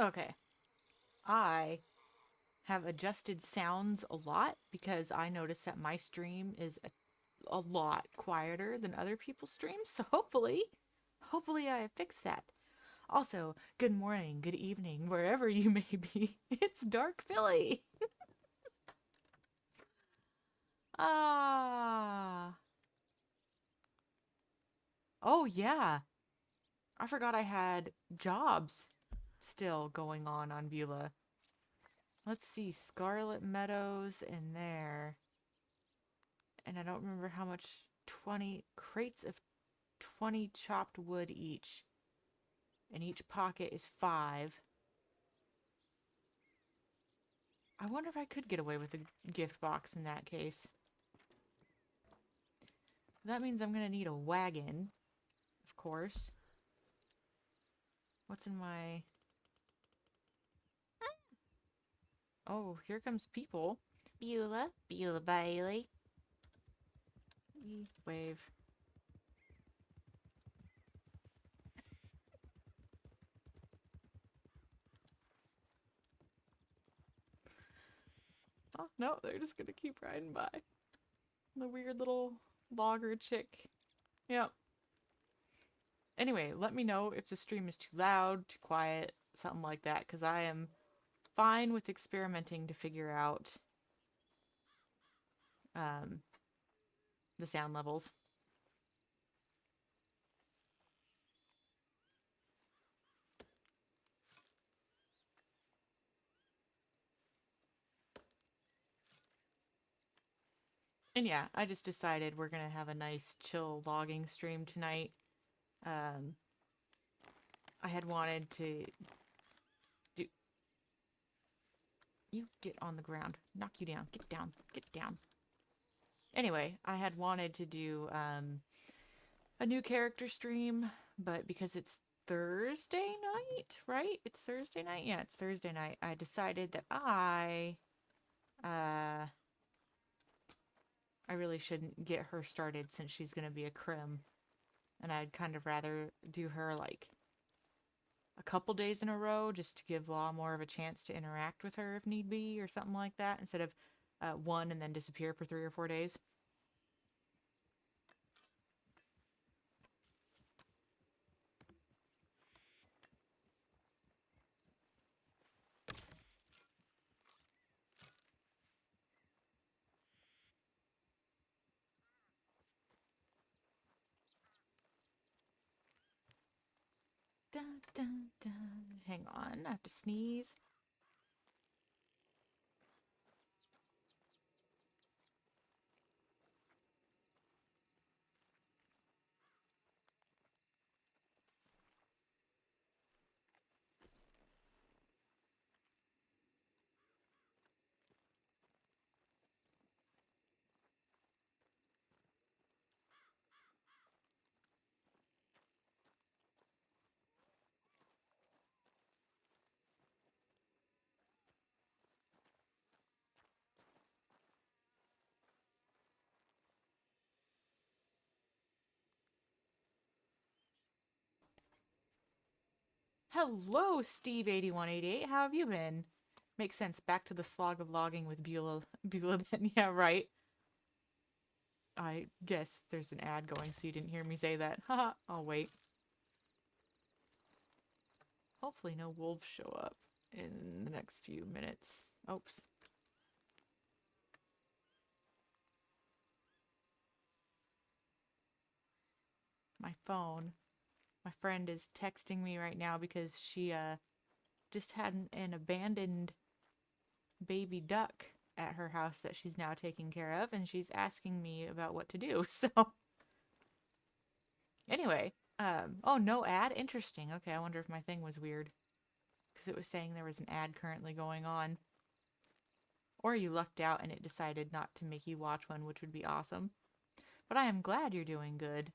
Okay. I have adjusted sounds a lot because I notice that my stream is a lot quieter than other people's streams. So hopefully I have fixed that. Also, good morning, good evening, wherever you may be. It's Dark Philly. Ah. Oh yeah. I forgot I had jobs still going on Beulah. Let's see, Scarlet Meadows in there. And I don't remember how much 20 crates of 20 chopped wood each. And each pocket is 5. I wonder if I could get away with a gift box in that case. That means I'm going to need a wagon, of course. What's in my... Oh, here comes people. Beulah Bailey. Wave. Oh, no, they're just going to keep riding by. The weird little logger chick. Yep. Anyway, let me know if the stream is too loud, too quiet, something like that, because I am fine with experimenting to figure out um, the sound levels. And yeah, I just decided we're gonna have a nice chill logging stream tonight. Um, I had wanted to do. You get on the ground. Knock you down. Get down. Get down. Anyway, I had wanted to do a new character stream, but because it's Thursday night, right? It's Thursday night? Yeah, it's Thursday night. I decided that uh, I really shouldn't get her started since she's going to be a crim. And I'd kind of rather do her like a couple days in a row just to give Law more of a chance to interact with her if need be or something like that instead of one and then disappear for 3 or 4 days. Dun, dun, dun. Hang on, I have to sneeze. Hello, Steve8188. How have you been? Makes sense. Back to the slog of logging with Beulah. Beulah then. Yeah, right. I guess there's an ad going, so you didn't hear me say that. Haha, I'll wait. Hopefully no wolves show up in the next few minutes. Oops. My phone. My friend is texting me right now because she just had an abandoned baby duck at her house that she's now taking care of, and she's asking me about what to do. So anyway, oh, no ad? Interesting. Okay, I wonder if my thing was weird because it was saying there was an ad currently going on. Or you lucked out and it decided not to make you watch one, which would be awesome. But I am glad you're doing good.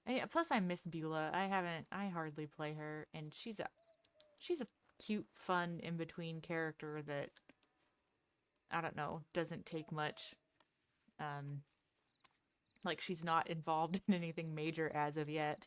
And yeah, plus I miss Beulah. I hardly play her, and she's a cute, fun in between character that I don't know doesn't take much. Um, like she's not involved in anything major as of yet.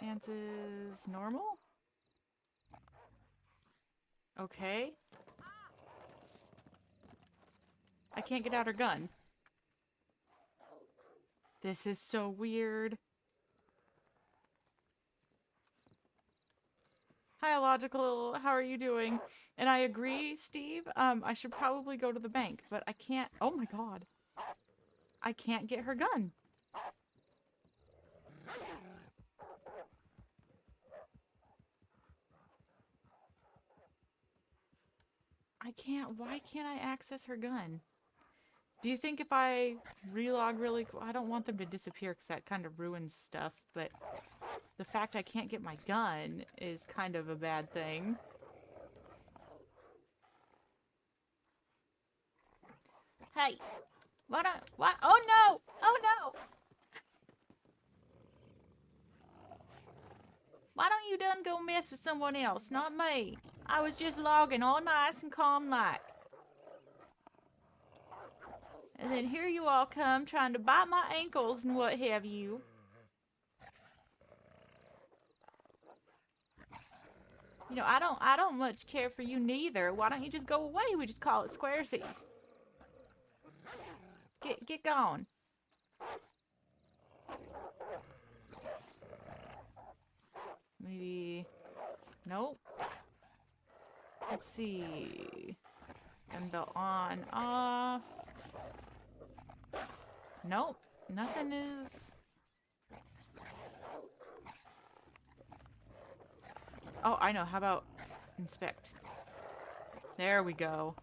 Circumstances normal? Okay. I can't get out her gun. This is so weird. Hi, Illogical. How are you doing? And I agree, Steve. I should probably go to the bank, but I can't. Oh my god. I can't get her gun. I can't. Why can't I access her gun? Do you think if I relog really quick, I don't want them to disappear because that kind of ruins stuff, but the fact I can't get my gun is kind of a bad thing. Hey, what? What? Oh no! Oh no! Why don't you done go mess with someone else, not me? I was just logging all nice and calm like. And then here you all come trying to bite my ankles and what have you. You know, I don't much care for you neither. Why don't you just go away? We just call it squaresies. Get gone. Maybe. Nope. Let's see. Gun belt on, off. Nope. Nothing is. Oh, I know. How about inspect? There we go.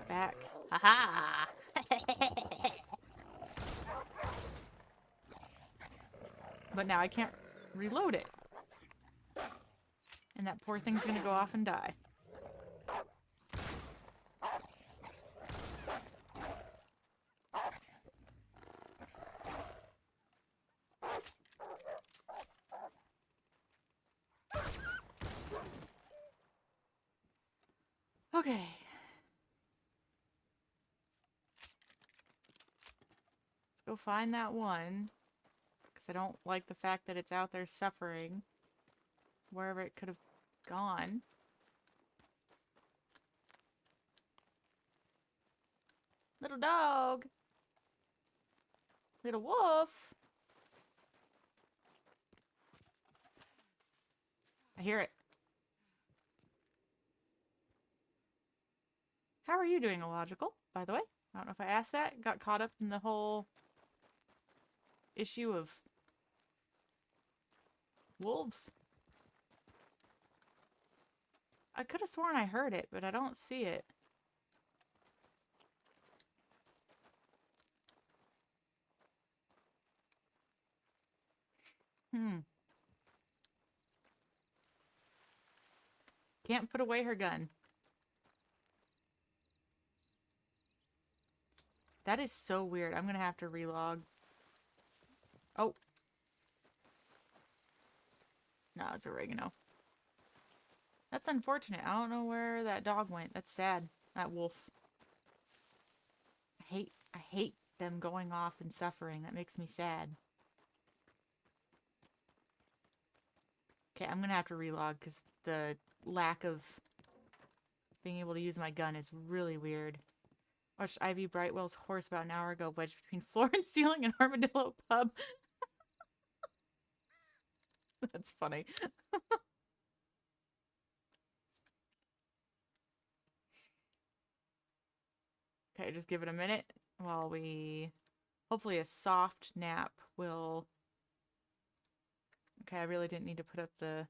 Back. Haha! But now I can't reload it. And that poor thing's gonna go off and die. Okay. Let's go find that one. Because I don't like the fact that it's out there suffering. Wherever it could have gone. Little dog. Little wolf. I hear it. How are you doing, Illogical, by the way? I don't know if I asked that. Got caught up in the whole issue of wolves. I could have sworn I heard it, but I don't see it. Can't put away her gun. That is so weird. I'm gonna have to relog. Oh. No, it's oregano. That's unfortunate. I don't know where that dog went. That's sad. That wolf. I hate them going off and suffering. That makes me sad. Okay, I'm gonna have to relog because the lack of being able to use my gun is really weird. Watched Ivy Brightwell's horse about an hour ago, wedged between floor and ceiling and Armadillo Pub. That's funny. Okay, just give it a minute while we... Hopefully a soft nap will... Okay, I really didn't need to put up the...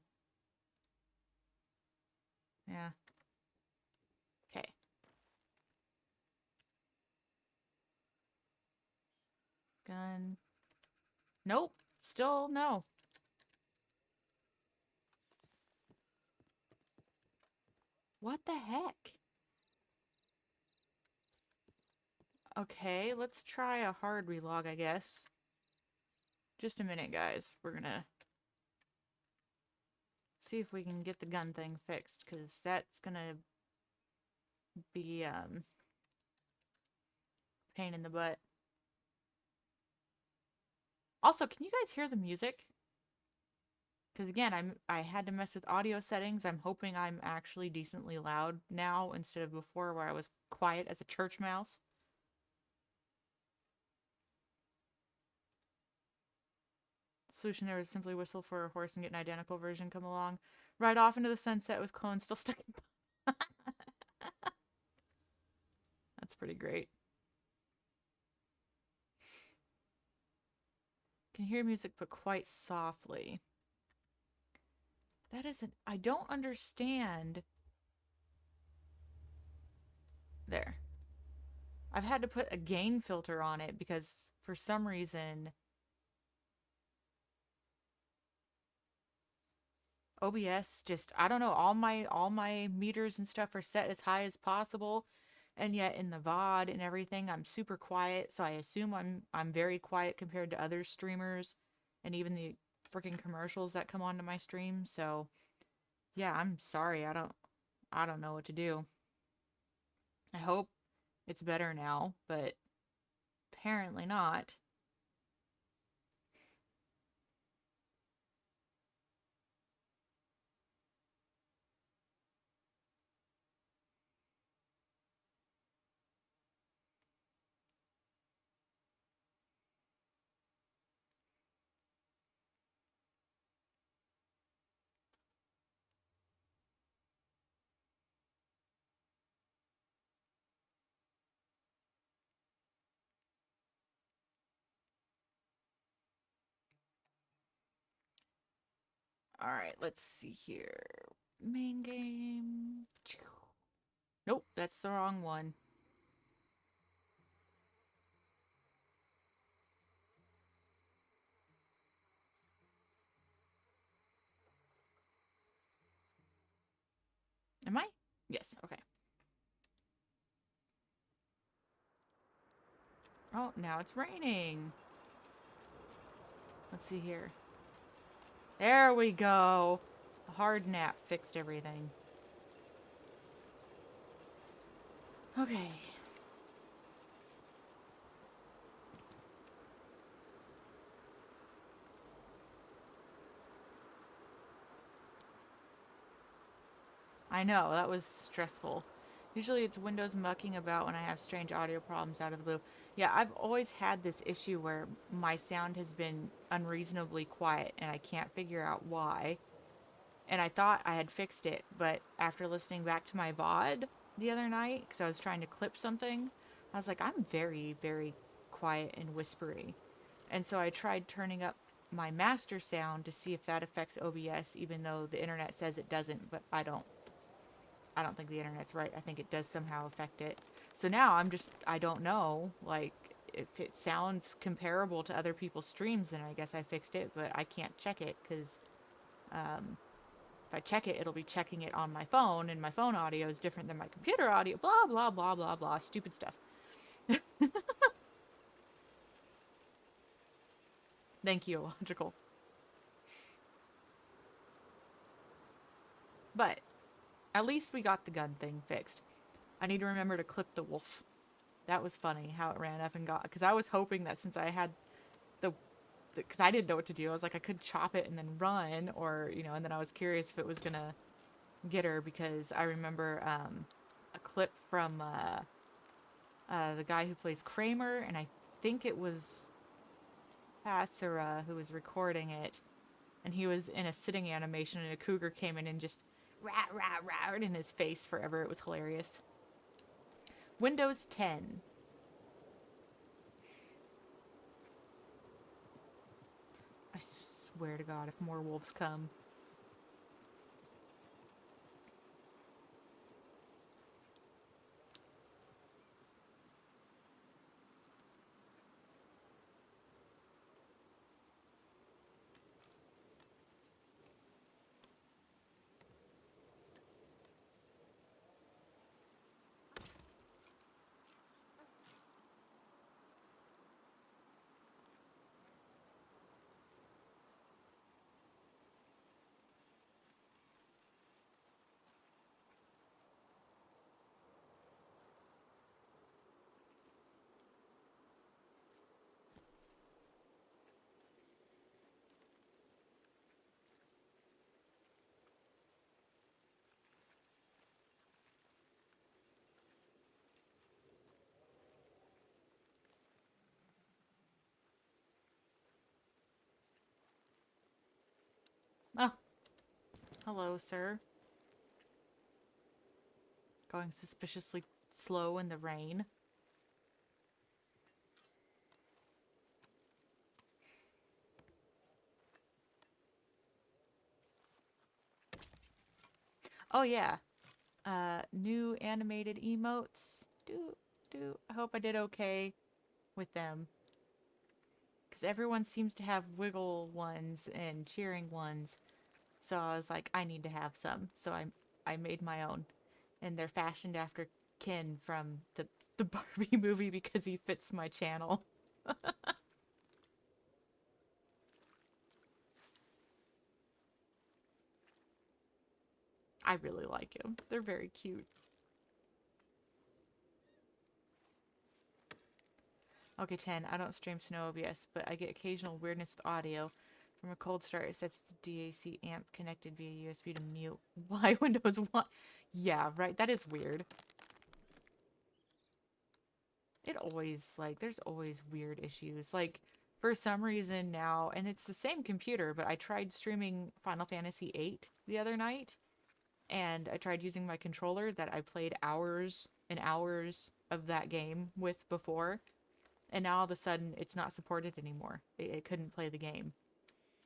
Yeah. Okay. Gun. Nope. Still no. What the heck? Okay, let's try a hard relog, I guess. Just a minute, guys. We're gonna see if we can get the gun thing fixed, because that's gonna be, pain in the butt. Also, can you guys hear the music? Because again, I had to mess with audio settings. I'm hoping I'm actually decently loud now instead of before where I was quiet as a church mouse. Solution there was simply whistle for a horse and get an identical version come along. Ride off into the sunset with clones still stuck in. That's pretty great. Can hear music but quite softly. That isn't... I don't understand. There. I've had to put a gain filter on it because for some reason OBS just, I don't know, all my meters and stuff are set as high as possible, and yet in the VOD and everything I'm super quiet, so I assume I'm very quiet compared to other streamers and even the freaking commercials that come onto my stream. So yeah, I'm sorry. I don't know what to do. I hope it's better now, but apparently not. All right, let's see here. Main game. Nope, that's the wrong one. Am I? Yes, okay. Oh, now it's raining. Let's see here. There we go. A hard nap fixed everything. Okay. I know, that was stressful. Usually it's Windows mucking about when I have strange audio problems out of the blue. Yeah, I've always had this issue where my sound has been unreasonably quiet and I can't figure out why. And I thought I had fixed it, but after listening back to my VOD the other night, because I was trying to clip something, I was like, I'm very, very quiet and whispery. And so I tried turning up my master sound to see if that affects OBS, even though the internet says it doesn't, but I don't think the internet's right. I think it does somehow affect it. So now I don't know, like, if it sounds comparable to other people's streams, then I guess I fixed it, but I can't check it because if I check it, it'll be checking it on my phone, and my phone audio is different than my computer audio. Blah, blah, blah, blah, blah. Stupid stuff. Thank you, Logical. But at least we got the gun thing fixed. I need to remember to clip the wolf. That was funny how it ran up and got, because I was hoping that since I had the, because I didn't know what to do, I was like, I could chop it and then run, or, and then I was curious if it was gonna get her, because I remember a clip from the guy who plays Kramer, and I think it was Passera who was recording it, and he was in a sitting animation, and a cougar came in and just rat rat rat in his face forever. It was hilarious. Windows 10. I swear to God, if more wolves come. Hello, sir. Going suspiciously slow in the rain. Oh yeah. New animated emotes. I hope I did okay with them. Because everyone seems to have wiggle ones and cheering ones. So I was like, I need to have some. So I made my own. And they're fashioned after Ken from the Barbie movie because he fits my channel. I really like him. They're very cute. Okay, 10. I don't stream to no OBS, but I get occasional weirdness with audio. From a cold start, it sets the DAC amp connected via USB to mute. Why Windows 1? Yeah, right. That is weird. It always, like, there's always weird issues. Like, for some reason now, and it's the same computer, but I tried streaming Final Fantasy VIII the other night, and I tried using my controller that I played hours and hours of that game with before, and now all of a sudden it's not supported anymore. It couldn't play the game,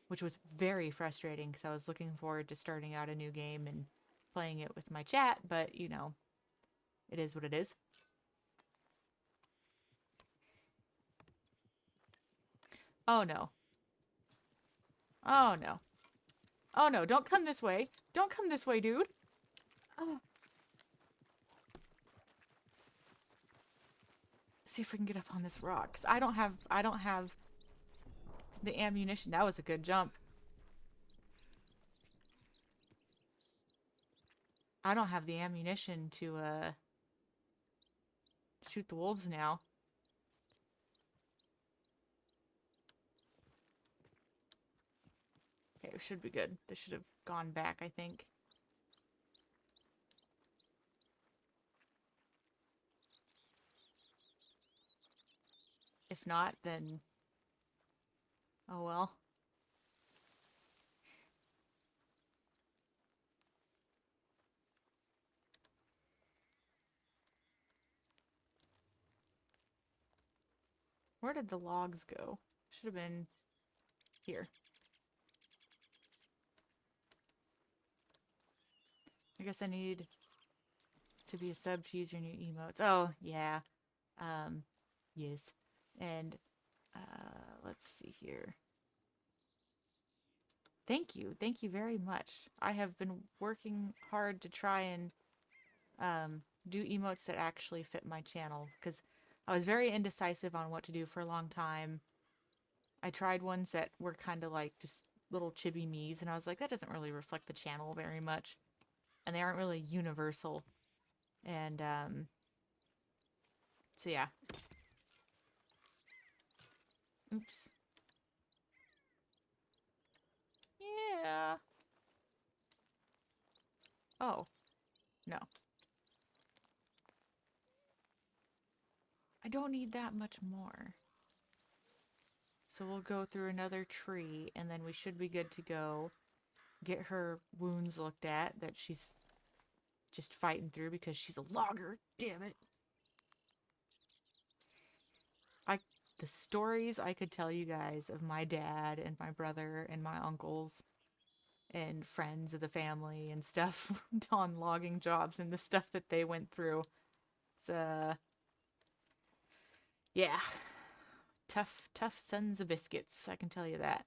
which was very frustrating because I was looking forward to starting out a new game and playing it with my chat, but you know, it is what it is. Oh no. Oh no. Oh no, don't come this way. Don't come this way, dude. Oh. See if we can get up on this rock. 'Cause I don't have the ammunition. That was a good jump. I don't have the ammunition to shoot the wolves now. Okay, it should be good. This should have gone back, I think. If not, then oh well. Where did the logs go? Should have been here. I guess I need to be a sub to use your new emotes. Oh, yeah. Yes. And, let's see here. Thank you. Thank you very much. I have been working hard to try and, do emotes that actually fit my channel because I was very indecisive on what to do for a long time. I tried ones that were kind of like just little chibi me's, and I was like, that doesn't really reflect the channel very much. And they aren't really universal. And, so yeah. Oops. Yeah. Oh, no. I don't need that much more. So we'll go through another tree, and then we should be good to go. Get her wounds looked at that she's just fighting through because she's a logger. Damn it. I the stories I could tell you guys of my dad and my brother and my uncles and friends of the family and stuff on logging jobs and the stuff that they went through. It's yeah, tough sons of biscuits, I can tell you that.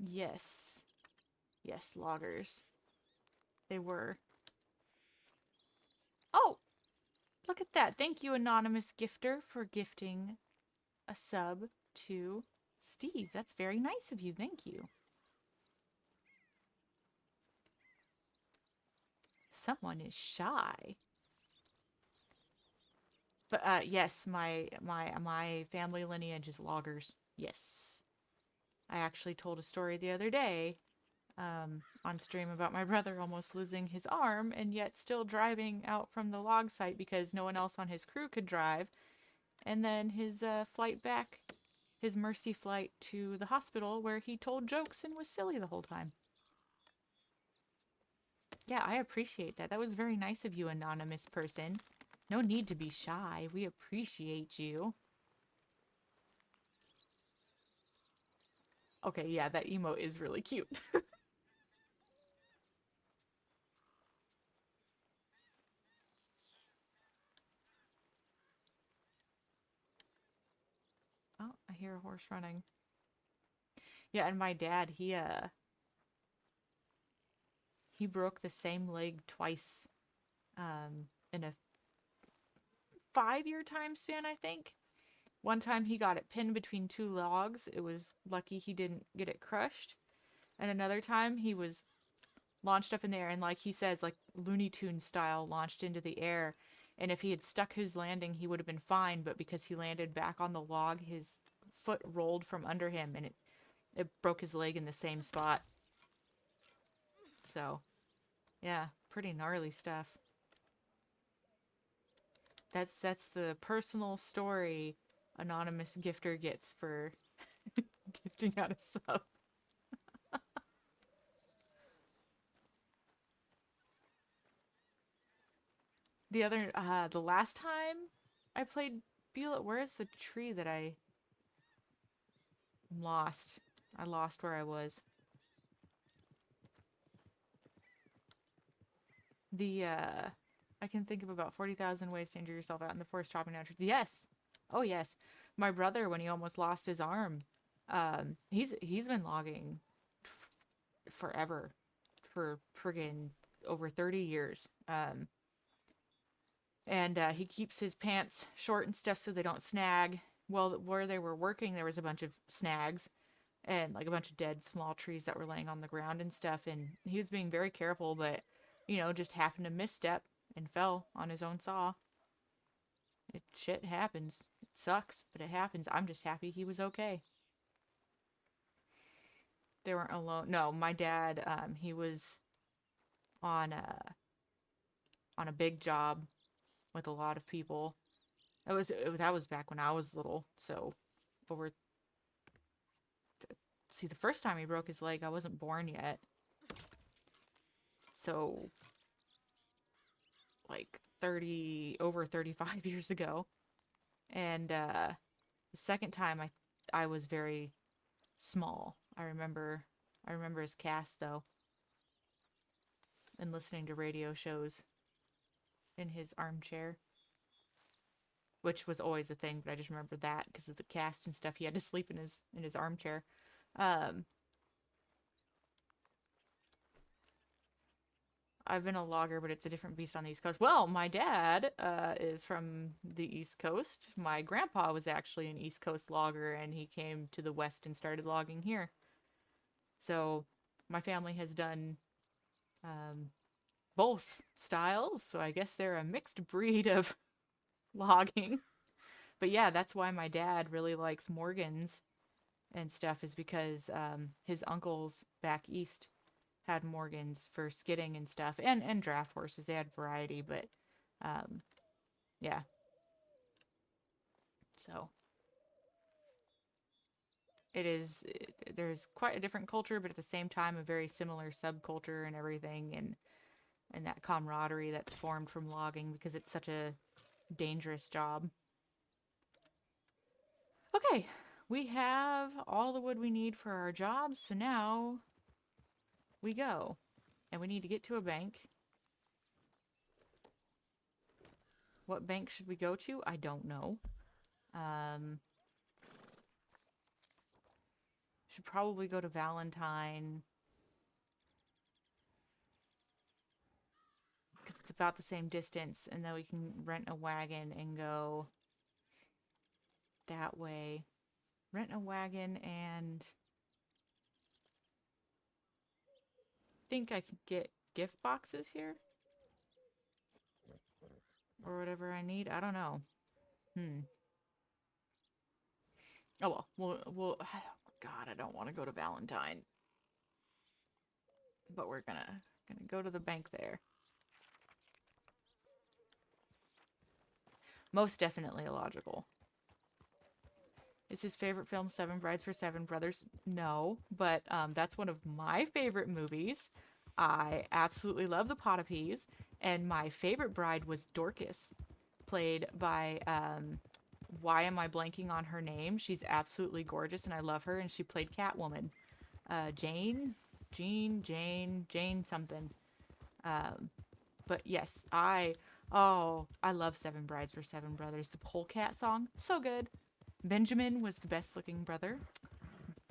Yes. Yes, loggers. They were. Oh, look at that. Thank you, anonymous gifter, for gifting a sub to Steve. That's very nice of you. Thank you. Someone is shy. But yes, my family lineage is loggers. Yes. I actually told a story the other day on stream about my brother almost losing his arm and yet still driving out from the log site because no one else on his crew could drive. And then his flight back, his mercy flight to the hospital where he told jokes and was silly the whole time. Yeah, I appreciate that. That was very nice of you, anonymous person. No need to be shy. We appreciate you. Okay, yeah, that emote is really cute. Oh, I hear a horse running. Yeah, and my dad, he broke the same leg twice in a 5-year time span, I think. One time he got it pinned between two logs. It was lucky he didn't get it crushed. And another time he was launched up in the air and, like he says, like Looney Tunes style, launched into the air. And if he had stuck his landing, he would have been fine, but because he landed back on the log, his foot rolled from under him and it broke his leg in the same spot. So, yeah, pretty gnarly stuff. That's the personal story anonymous gifter gets for gifting out a sub. The last time I played Beulah, where is the tree that I lost? I lost where I was. I can think of about 40,000 ways to injure yourself out in the forest chopping down trees. Yes. Oh, yes. My brother, when he almost lost his arm, he's been logging forever, for friggin' over 30 years. And he keeps his pants short and stuff so they don't snag. Well, where they were working, there was a bunch of snags and like a bunch of dead small trees that were laying on the ground and stuff. And he was being very careful, but just happened to misstep and fell on his own saw. Shit happens. It sucks, but it happens. I'm just happy he was okay. They weren't alone. No, my dad, he was on a big job with a lot of people. That was back when I was little. So over see, the first time he broke his leg, I wasn't born yet. So like 30 over 35 years ago. And the second time I was very small. I remember his cast though, and listening to radio shows in his armchair, which was always a thing, but I just remember that because of the cast and stuff. He had to sleep in his armchair. Um, I've been a logger, but it's a different beast on the East Coast. Well, my dad is from the East Coast. My grandpa was actually an East Coast logger, and he came to the West and started logging here. So my family has done um, both styles. So I guess they're a mixed breed of logging. But yeah, that's why my dad really likes Morgans and stuff, is because his uncles back east had Morgans for skidding and stuff, and draft horses. They had variety, but um, yeah. So there's quite a different culture, but at the same time a very similar subculture and everything, and that camaraderie that's formed from logging because it's such a dangerous job. Okay, we have all the wood we need for our jobs, so now we go. And we need to get to a bank. What bank should we go to? I don't know. Um, should probably go to Valentine because it's about the same distance, and then we can rent a wagon and go that way. Rent a wagon and think I could get gift boxes here or whatever I need. I don't know. Hmm. Oh well. God, I don't want to go to Valentine, but we're gonna go to the bank there. Most definitely illogical. Is his favorite film Seven Brides for Seven Brothers? No, but that's one of my favorite movies. I absolutely love the pot of peas, and my favorite bride was Dorcas, played by why am I blanking on her name? She's absolutely gorgeous, and I love her, and she played Catwoman. Jane something. But yes, I love Seven Brides for Seven Brothers. The Polecat song, so good. Benjamin was the best looking brother.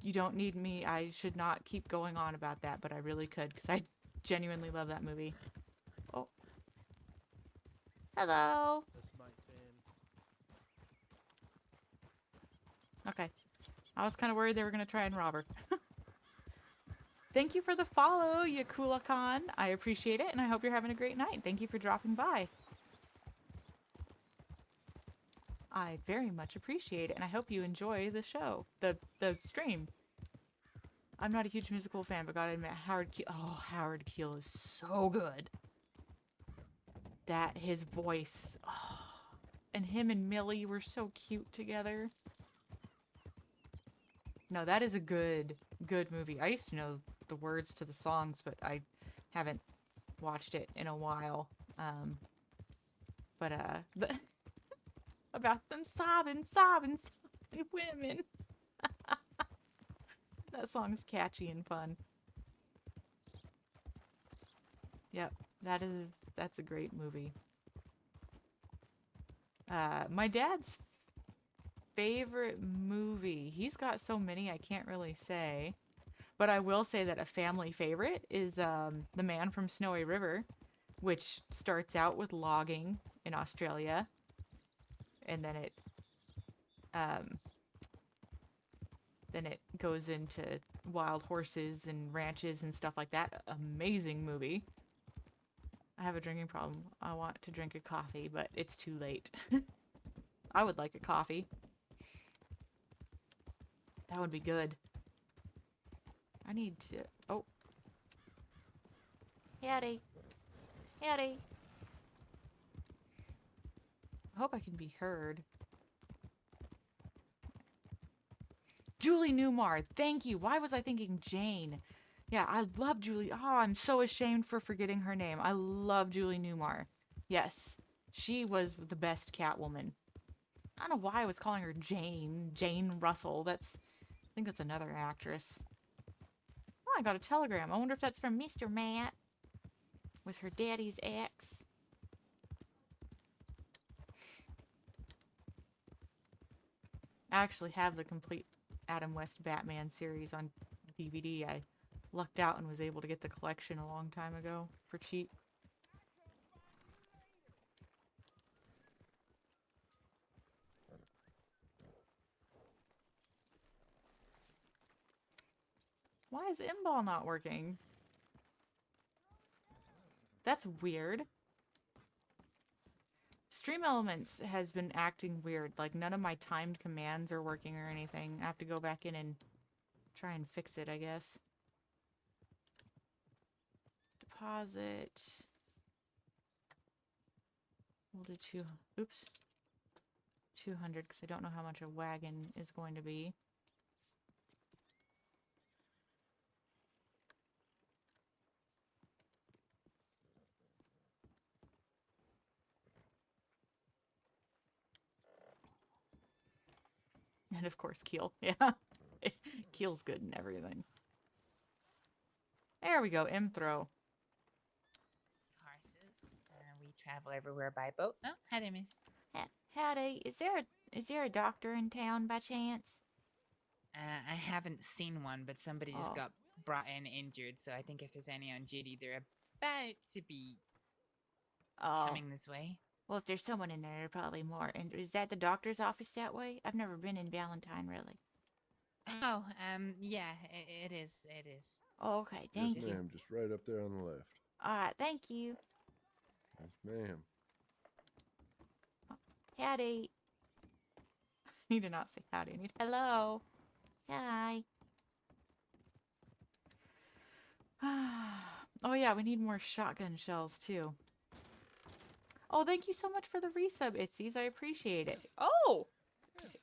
You don't need me. I should not keep going on about that, but I really could because I genuinely love that movie. Oh, hello. That's my team. Okay. I was kind of worried they were going to try and rob her. Thank you for the follow, Yakula Khan. I appreciate it, and I hope you're having a great night. Thank you for dropping by. I very much appreciate it, and I hope you enjoy the show, the stream. I'm not a huge musical fan, but gotta admit, Howard Keel is so good. That his voice, and him and Millie were so cute together. No, that is a good movie. I used to know the words to the songs, but I haven't watched it in a while. But about them sobbing women. That song's catchy and fun. Yep, that's a great movie. My dad's favorite movie. He's got so many I can't really say. But I will say that a family favorite is The Man from Snowy River, which starts out with logging in Australia, and um, then it goes into wild horses and ranches and stuff like that. Amazing movie. I have a drinking problem. I want to drink a coffee, but it's too late. I would like a coffee. That would be good. I need to. Oh, howdy, howdy. I hope I can be heard. Julie Newmar, thank you. Why was I thinking Jane? Yeah, I love Julie. Oh, I'm so ashamed for forgetting her name. I love Julie Newmar. Yes, she was the best Catwoman. I don't know why I was calling her Jane. Jane Russell. I think that's another actress. Oh, I got a telegram. I wonder if that's from Mr. Matt with her daddy's ex. I actually have the complete Adam West Batman series on DVD. I lucked out and was able to get the collection a long time ago for cheap. Why is Imball not working? That's weird. Stream Elements has been acting weird. Like, none of my timed commands are working or anything. I have to go back in and try and fix it, I guess. Deposit. We'll do oops. 200 because I don't know how much a wagon is going to be. And of course, Keel. Yeah. Keel's good and everything. There we go. M-throw. Horses. We travel everywhere by boat. Oh, hi there, miss. Howdy. Is there a doctor in town by chance? I haven't seen one, but somebody just Oh. got brought in injured, so I think if there's any on duty, they're about to be coming this way. Well, if there's someone in there, there are probably more. And is that the doctor's office that way? I've never been in Valentine, really. Oh, yeah, it is. It is. Oh, okay. Yes, Thank you. ma'am. Just right up there on the left. All right. Thank you. Yes, ma'am. Howdy. need to not say howdy. I need hello. Hi. Oh yeah, we need more shotgun shells too. Oh, thank you so much for the resub, Itzies. I appreciate it. Oh!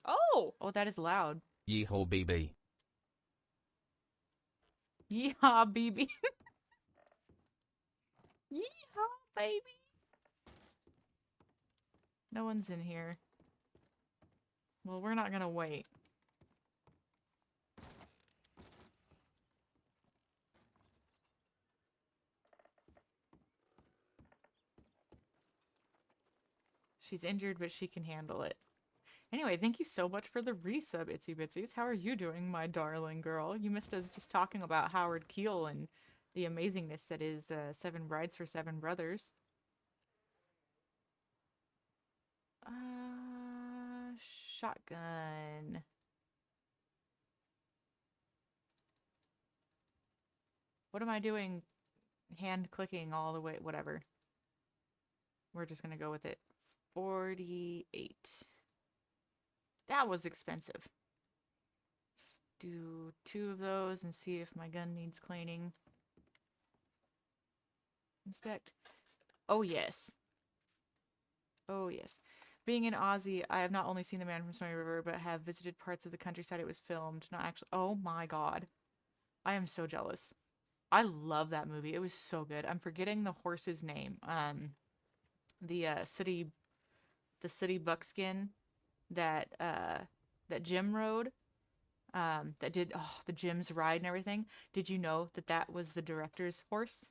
Oh! Oh, that is loud. Yeehaw, BB. Yeehaw, BB. Yeehaw, baby. No one's in here. Well, we're not gonna wait. She's injured, but she can handle it. Anyway, thank you so much for the resub, Itsy Bitsies. How are you doing, my darling girl? You missed us just talking about Howard Keel and the amazingness that is Seven Brides for Seven Brothers. Shotgun. What am I doing? Hand clicking all the way, whatever. We're just gonna go with it. 48. That was expensive. Let's do 2 of those and see if my gun needs cleaning. Inspect. Oh, yes. Oh, yes. Being an Aussie, I have not only seen The Man from Snowy River, but have visited parts of the countryside it was filmed. Not actually. Oh my god. I am so jealous. I love that movie. It was so good. I'm forgetting the horse's name. The city buckskin that Jim rode. That did the Jim's ride and everything. Did you know that that was the director's horse?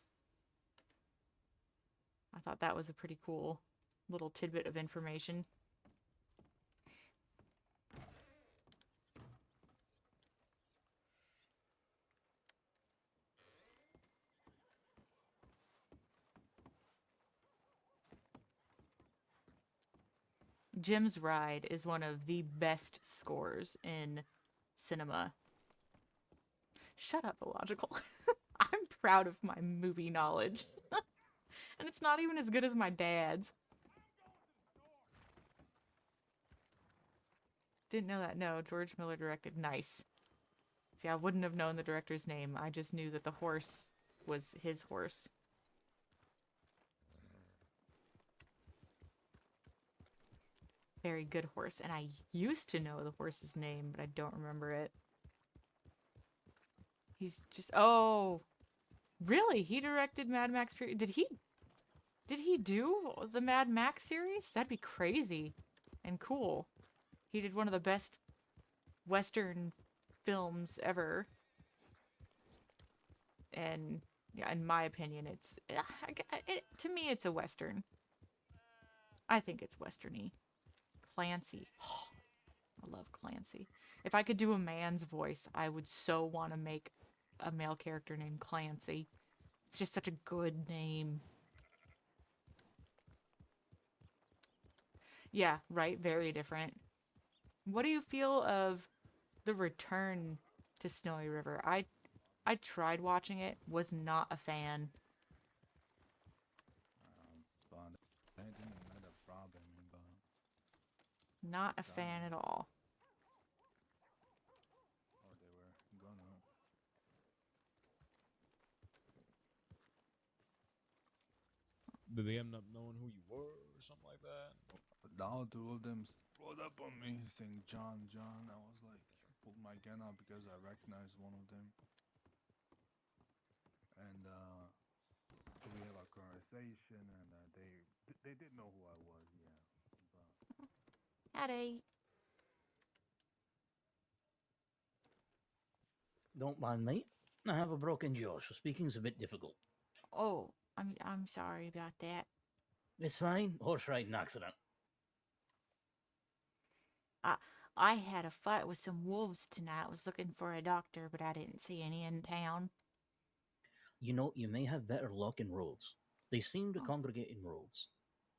I thought that was a pretty cool little tidbit of information. Jim's Ride is one of the best scores in cinema. Shut up, illogical. I'm proud of my movie knowledge. And it's not even as good as my dad's. Didn't know that. No, George Miller directed. Nice. See, I wouldn't have known the director's name. I just knew that the horse was his horse. Very good horse. And I used to know the horse's name, but I don't remember it. He's just... Oh! Really? He directed Mad Max Fury... Did he do the Mad Max series? That'd be crazy and cool. He did one of the best Western films ever. And yeah, in my opinion, to me, it's a Western. I think it's Westerny. Clancy. Oh, I love Clancy. If I could do a man's voice, I would so want to make a male character named Clancy. It's just such a good name. Yeah, right? Very different. What do you feel of the return to Snowy River? I tried watching it, was not a fan. But I didn't let a problem, but Not a fan at all. or they were gonna. Did they end up knowing who you were or something like that? But now two of them rolled up on me, saying John. I was like, pulled my gun out because I recognized one of them, and we have a conversation, and they did know who I was, yeah. But Howdy. Don't mind me. I have a broken jaw, so speaking's a bit difficult. Oh, I'm sorry about that. It's fine. Horse riding accident. I had a fight with some wolves tonight. Was looking for a doctor, but I didn't see any in town. You know, you may have better luck in roads. They seem to Oh. congregate in roads.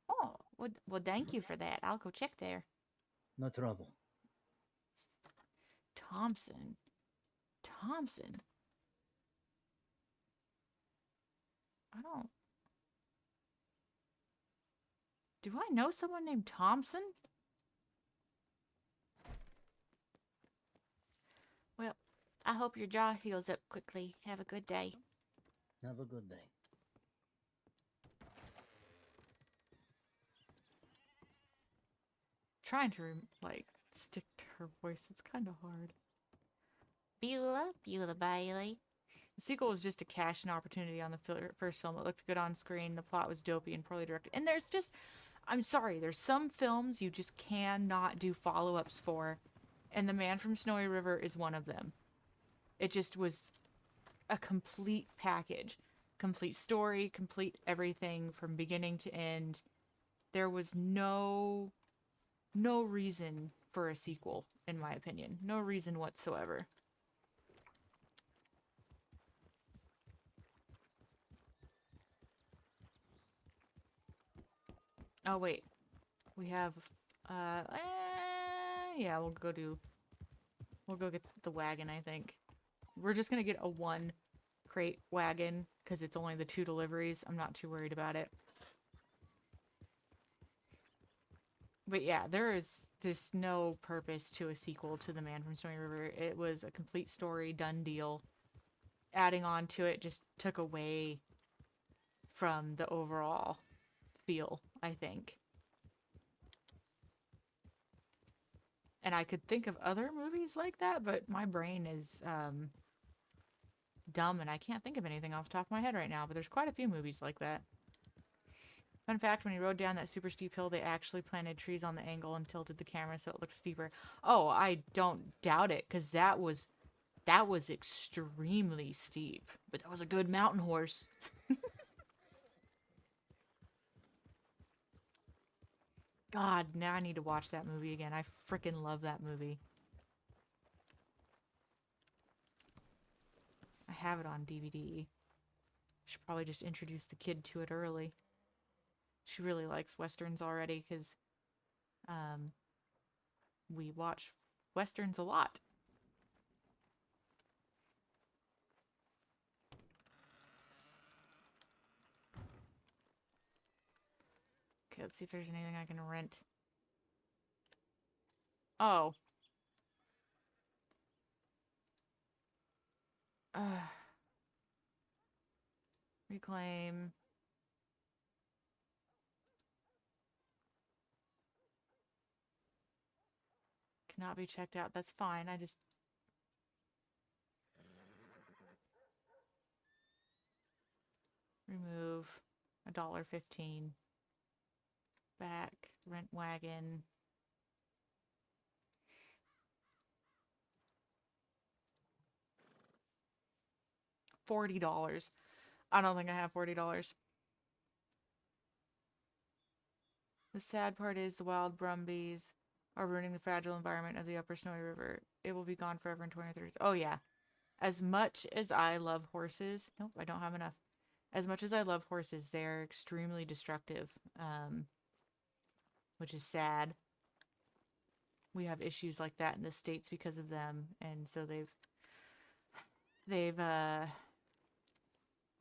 Oh, well, thank you for that. I'll go check there. No trouble. Thompson. I don't... Do I know someone named Thompson? I hope your jaw heals up quickly. Have a good day. Have a good day. Trying to, like, stick to her voice. It's kind of hard. Beulah, Beulah Bailey. The sequel was just a cash-in opportunity on the first film. It looked good on screen. The plot was dopey and poorly directed. And there's just, I'm sorry, there's some films you just cannot do follow-ups for. And The Man from Snowy River is one of them. It just was a complete package. Complete story, complete everything from beginning to end. There was no reason for a sequel, in my opinion. No reason whatsoever. Oh, wait. We have, yeah, we'll go get the wagon, I think. We're just gonna get a 1 crate wagon, because it's only the 2 deliveries. I'm not too worried about it. But yeah, there's no purpose to a sequel to The Man from Snowy River. It was a complete story, done deal. Adding on to it just took away from the overall feel, I think. And I could think of other movies like that, but my brain is dumb and I can't think of anything off the top of my head right now, but there's quite a few movies like that. Fun fact, when he rode down that super steep hill, they actually planted trees on the angle and tilted the camera so it looked steeper. Oh, I don't doubt it, because that was extremely steep. But that was a good mountain horse. God, now I need to watch that movie again. I freaking love that movie. I have it on DVD. Should probably just introduce the kid to it early. She really likes Westerns already, because we watch Westerns a lot. Okay, let's see if there's anything I can rent. Oh. Reclaim. Cannot be checked out. That's fine. I just... Remove. $1.15. Back. Rent wagon. $40. I don't think I have $40. The sad part is the wild brumbies are ruining the fragile environment of the upper Snowy River. It will be gone forever in 2030. Oh, yeah. As much as I love horses... Nope, I don't have enough. As much as I love horses, they're extremely destructive. Which is sad. We have issues like that in the States because of them. And so they've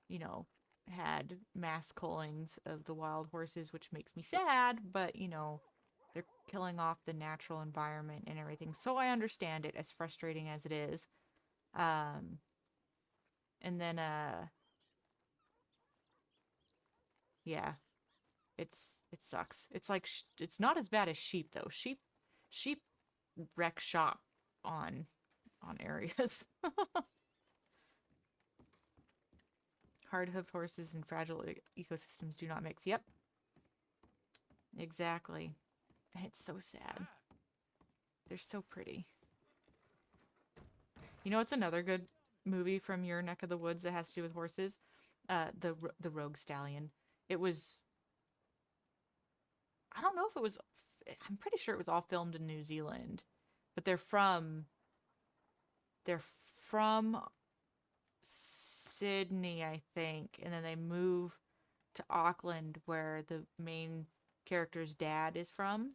you know, had mass cullings of the wild horses, which makes me sad, but, you know, they're killing off the natural environment and everything. So I understand it, as frustrating as it is. And then, yeah, it sucks. It's like, it's not as bad as sheep, though. Sheep wreck shop on areas. Hard-hoofed horses and fragile ecosystems do not mix. Yep. Exactly. And it's so sad. They're so pretty. You know what's another good movie from your neck of the woods that has to do with horses? The Rogue Stallion. It was... I don't know if it was... I'm pretty sure it was all filmed in New Zealand. But they're from Sydney, I think, and then they move to Auckland, where the main character's dad is from,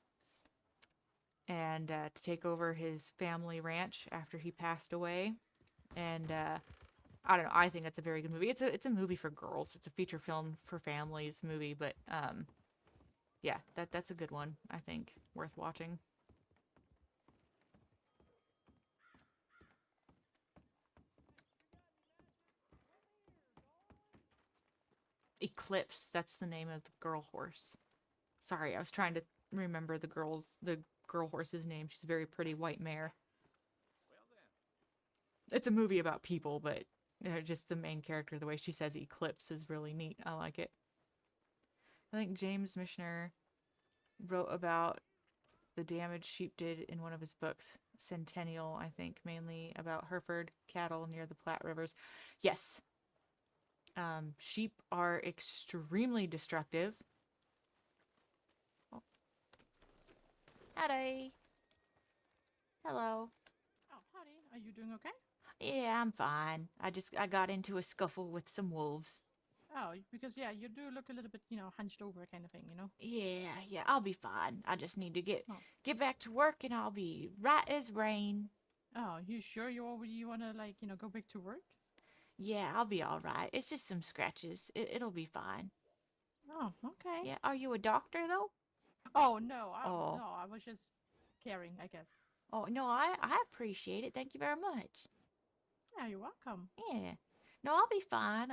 and to take over his family ranch after he passed away. And I don't know, I think it's a very good movie. It's a movie for girls. It's a feature film for families movie, but yeah, that's a good one, I think, worth watching. Eclipse. That's the name of the girl horse. Sorry, I was trying to remember the girl horse's name. She's a very pretty white mare. It's a movie about people, but just the main character, the way she says Eclipse is really neat. I like it. I think James Michener wrote about the damage sheep did in one of his books, Centennial, I think, mainly about Hereford cattle near the Platte Rivers. Yes. Sheep are extremely destructive. Oh. Howdy. Hello. Oh, howdy. Are you doing okay? Yeah, I'm fine. I got into a scuffle with some wolves. Oh, because yeah, you do look a little bit, hunched over kind of thing, Yeah, I'll be fine. I just need to Oh. get back to work and I'll be right as rain. Oh, you sure you already wanna go back to work? Yeah, I'll be all right. It's just some scratches. It'll be fine. Oh, okay. Yeah, are you a doctor though? Oh no, Oh. no, I was just caring, I guess. Oh, no, I appreciate it. Thank you very much. Yeah, you're welcome. Yeah. No, I'll be fine.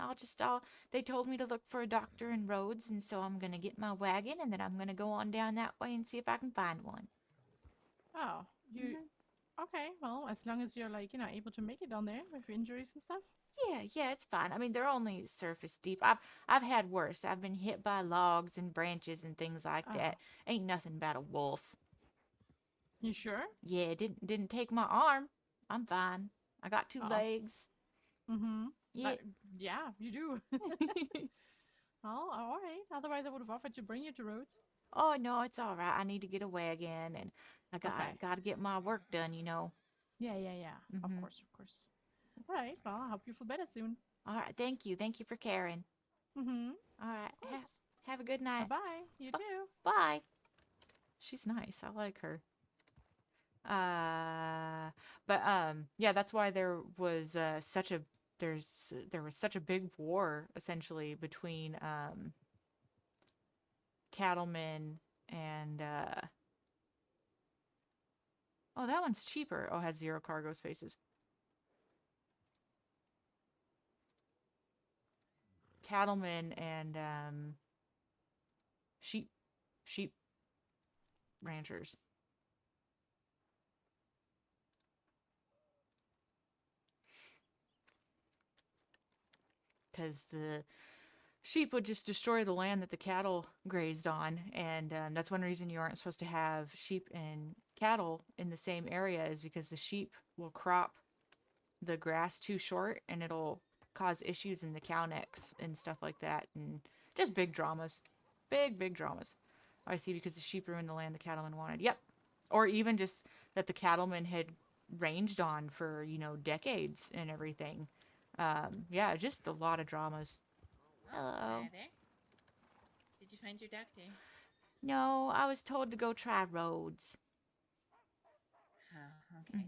They told me to look for a doctor in Rhodes, and so I'm gonna get my wagon, and then I'm gonna go on down that way and see if I can find one. Oh, you okay? Well, as long as you're able to make it down there with your injuries and stuff. Yeah, it's fine. I mean, they're only surface deep. I've had worse. I've been hit by logs and branches and things like Oh. that. Ain't nothing about a wolf. You sure? Yeah, it didn't take my arm. I'm fine. I got two Oh. legs. Mm-hmm. Yeah. Yeah, you do. Well, all right. Otherwise, I would have offered to bring you to Rhodes. Oh no, it's all right. I need to get a wagon, and I Okay. got to get my work done. Yeah. Of Mhm. course. All right. Well, I hope you feel better soon. All right, thank you for caring. Mm-hmm. All right, Of course. have a good night. Bye-bye. You Bu- too. Bye. She's nice. I like her. But yeah, that's why there was there was such a big war essentially between cattlemen and oh, that one's cheaper. Oh, it has 0 cargo spaces. Cattlemen and sheep ranchers. Because the sheep would just destroy the land that the cattle grazed on, and that's one reason you aren't supposed to have sheep and cattle in the same area, is because the sheep will crop the grass too short, and it'll cause issues in the cow necks and stuff like that, and just big dramas. Big dramas. I see, because the sheep ruined the land the cattlemen wanted. Yep. Or even just that the cattlemen had ranged on for, decades and everything. Yeah, just a lot of dramas. Hello. Hi there. Did you find your doctor? No, I was told to go try Rhodes. Oh, okay.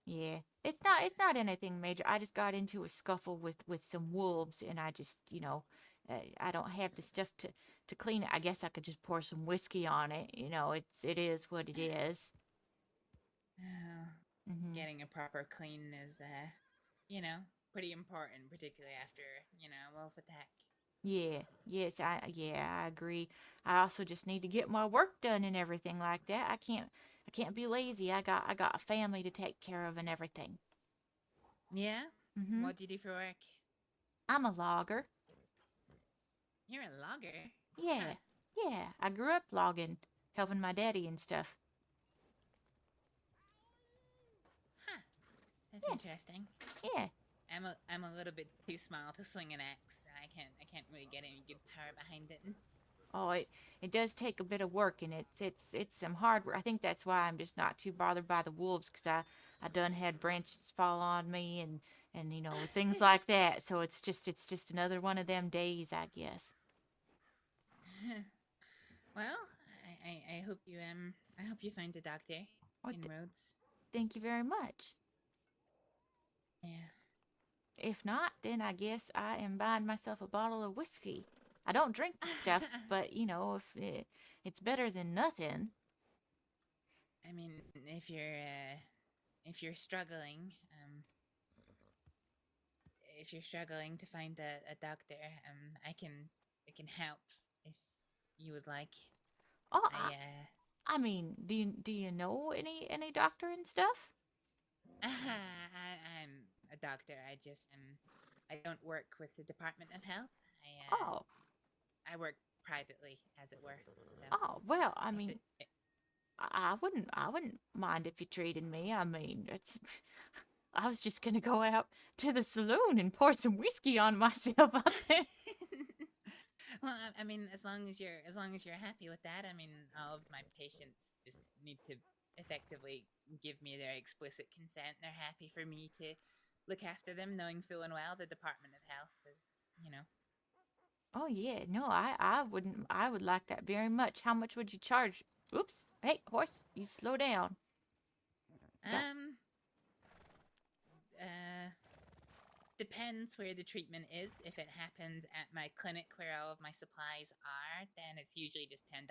Yeah. It's not anything major. I just got into a scuffle with some wolves, and I just, I don't have the stuff to clean it. I guess I could just pour some whiskey on it. It is what it is. Getting a proper clean is, pretty important, particularly after, a wolf attack. I agree. I also just need to get my work done and everything like that. I can't be lazy. I got a family to take care of and everything. Yeah? Mhm. What do you do for work? I'm a logger. You're a logger? Yeah. Huh. Yeah, I grew up logging, helping my daddy and stuff. Huh. That's Yeah. interesting. Yeah. I'm a little bit too small to swing an axe. I can't really get any good power behind it. Oh, it does take a bit of work, and it's some hard work. I think that's why I'm just not too bothered by the wolves, because I done had branches fall on me and things like that. So it's just another one of them days, I guess. Well, I hope you find a doctor What in the- Rhodes. Thank you very much. Yeah. If not, then I guess I am buying myself a bottle of whiskey. I don't drink the stuff, but if it's better than nothing. I mean, if you're struggling, if you're struggling to find a doctor, I can help if you would like. Oh, I I mean, do you know any doctor and stuff? I'm a doctor. I just I don't work with the Department of Health. Oh, I work privately, as it were. So oh, well, I it's mean, I wouldn't mind if you treated me. I mean, I was just gonna go out to the saloon and pour some whiskey on myself. I think. well, I mean, as long as you're happy with that, I mean, all of my patients just need to effectively give me their explicit consent. They're happy for me to look after them, knowing full and well the Department of Health is, Oh yeah, no, I wouldn't. I would like that very much. How much would you charge? Oops. Hey, horse, you slow down. Don't- um, uh, depends where the treatment is. If it happens at my clinic where all of my supplies are, then it's usually just $10.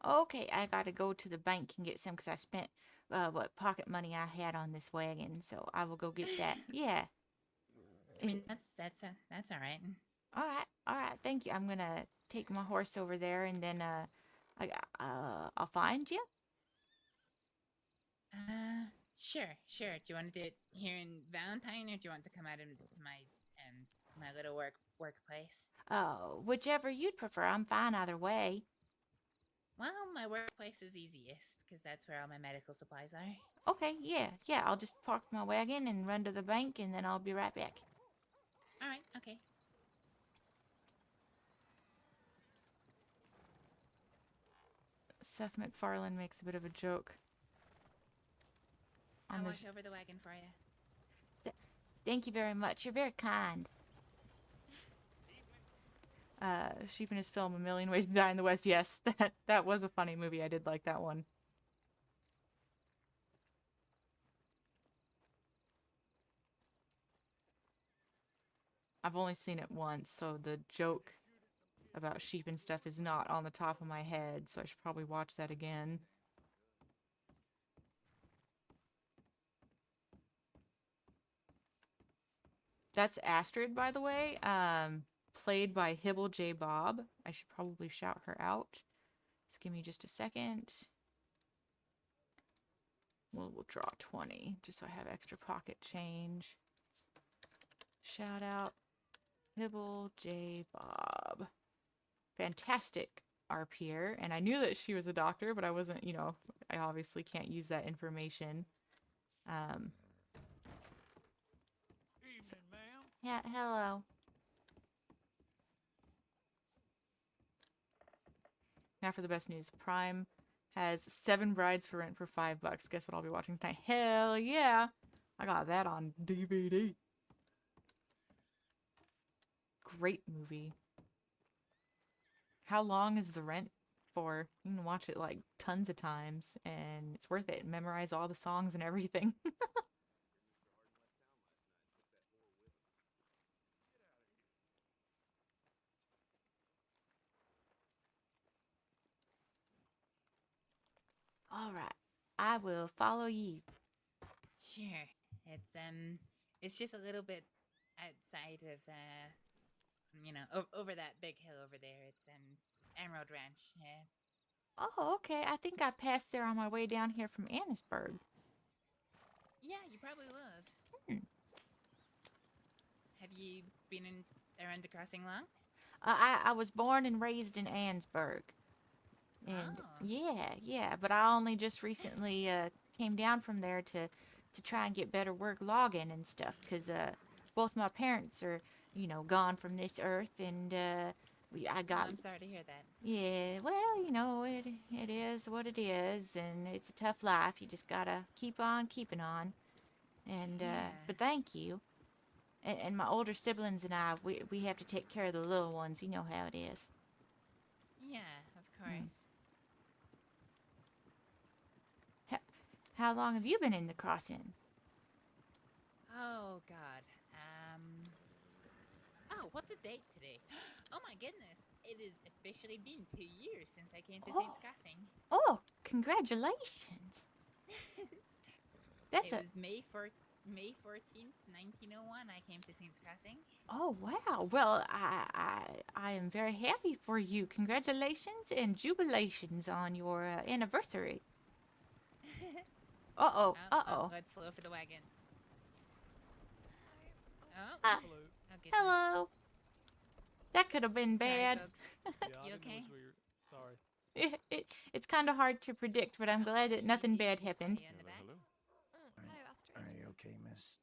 Okay, I gotta go to the bank and get some because I spent what pocket money I had on this wagon, so I will go get that. Yeah. I mean, that's all right. All right. Thank you. I'm gonna take my horse over there, and then I'll find you. Sure. Do you want to do it here in Valentine, or do you want to come out into my little workplace? Whichever you'd prefer. I'm fine either way. Well, my workplace is easiest because that's where all my medical supplies are. Okay. Yeah. I'll just park my wagon and run to the bank, and then I'll be right back. All right. Okay. Seth MacFarlane makes a bit of a joke. I'll watch over the wagon for you. Thank you very much. You're very kind. Sheep in his film A Million Ways to Die in the West. Yes, that was a funny movie. I did like that one. I've only seen it once, so the joke about sheep and stuff is not on the top of my head, so I should probably watch that again. That's Astrid, by the way, played by Hibble J. Bob. I should probably shout her out. Just give me just a second. We'll draw 20, just so I have extra pocket change. Shout out Hibble J. Bob. Fantastic RPer, and I knew that she was a doctor, but I wasn't, I obviously can't use that information. Evening, ma'am. Yeah, hello. Now for the best news. Prime has 7 Brides for Rent for $5. Guess what I'll be watching tonight? Hell yeah! I got that on DVD. Great movie. How long is the rent for? You can watch it like tons of times, and it's worth it. Memorize all the songs and everything. All right, I will follow you. Sure. It's just a little bit outside of over that big hill over there. It's Emerald Ranch. Yeah. Oh, okay. I think I passed there on my way down here from Annisburg. Yeah, you probably would. Hmm. Have you been around the crossing long? I was born and raised in Annisburg. And Oh. yeah, but I only just recently came down from there to try and get better work logging and stuff, because both my parents are, gone from this earth, and I got. I'm sorry to hear that. Yeah, well, it is what it is, and it's a tough life. You just gotta keep on keeping on. And Yeah. but thank you. And my older siblings and I, we have to take care of the little ones. You know how it is. Yeah, of course. How long have you been in the crossing? Oh God. Oh, what's the date today? Oh my goodness! It has officially been 2 years since I came to Saints Crossing. Oh, congratulations! It was May 14th. May 14th, 1901, I came to Saints Crossing. Oh wow. Well, I am very happy for you. Congratulations and jubilations on your anniversary. Uh-oh. Uh-oh. Let's slow for the wagon. Oh, Ah, Hello. oh goodness. hello. That could have been Sorry, bad. folks. Yeah, I You didn't okay? notice where you're. Sorry. It's kind of hard to predict, but I'm glad that nothing bad Sorry, happened. in the back. Hello. Hello, Astrid. Are you okay, miss?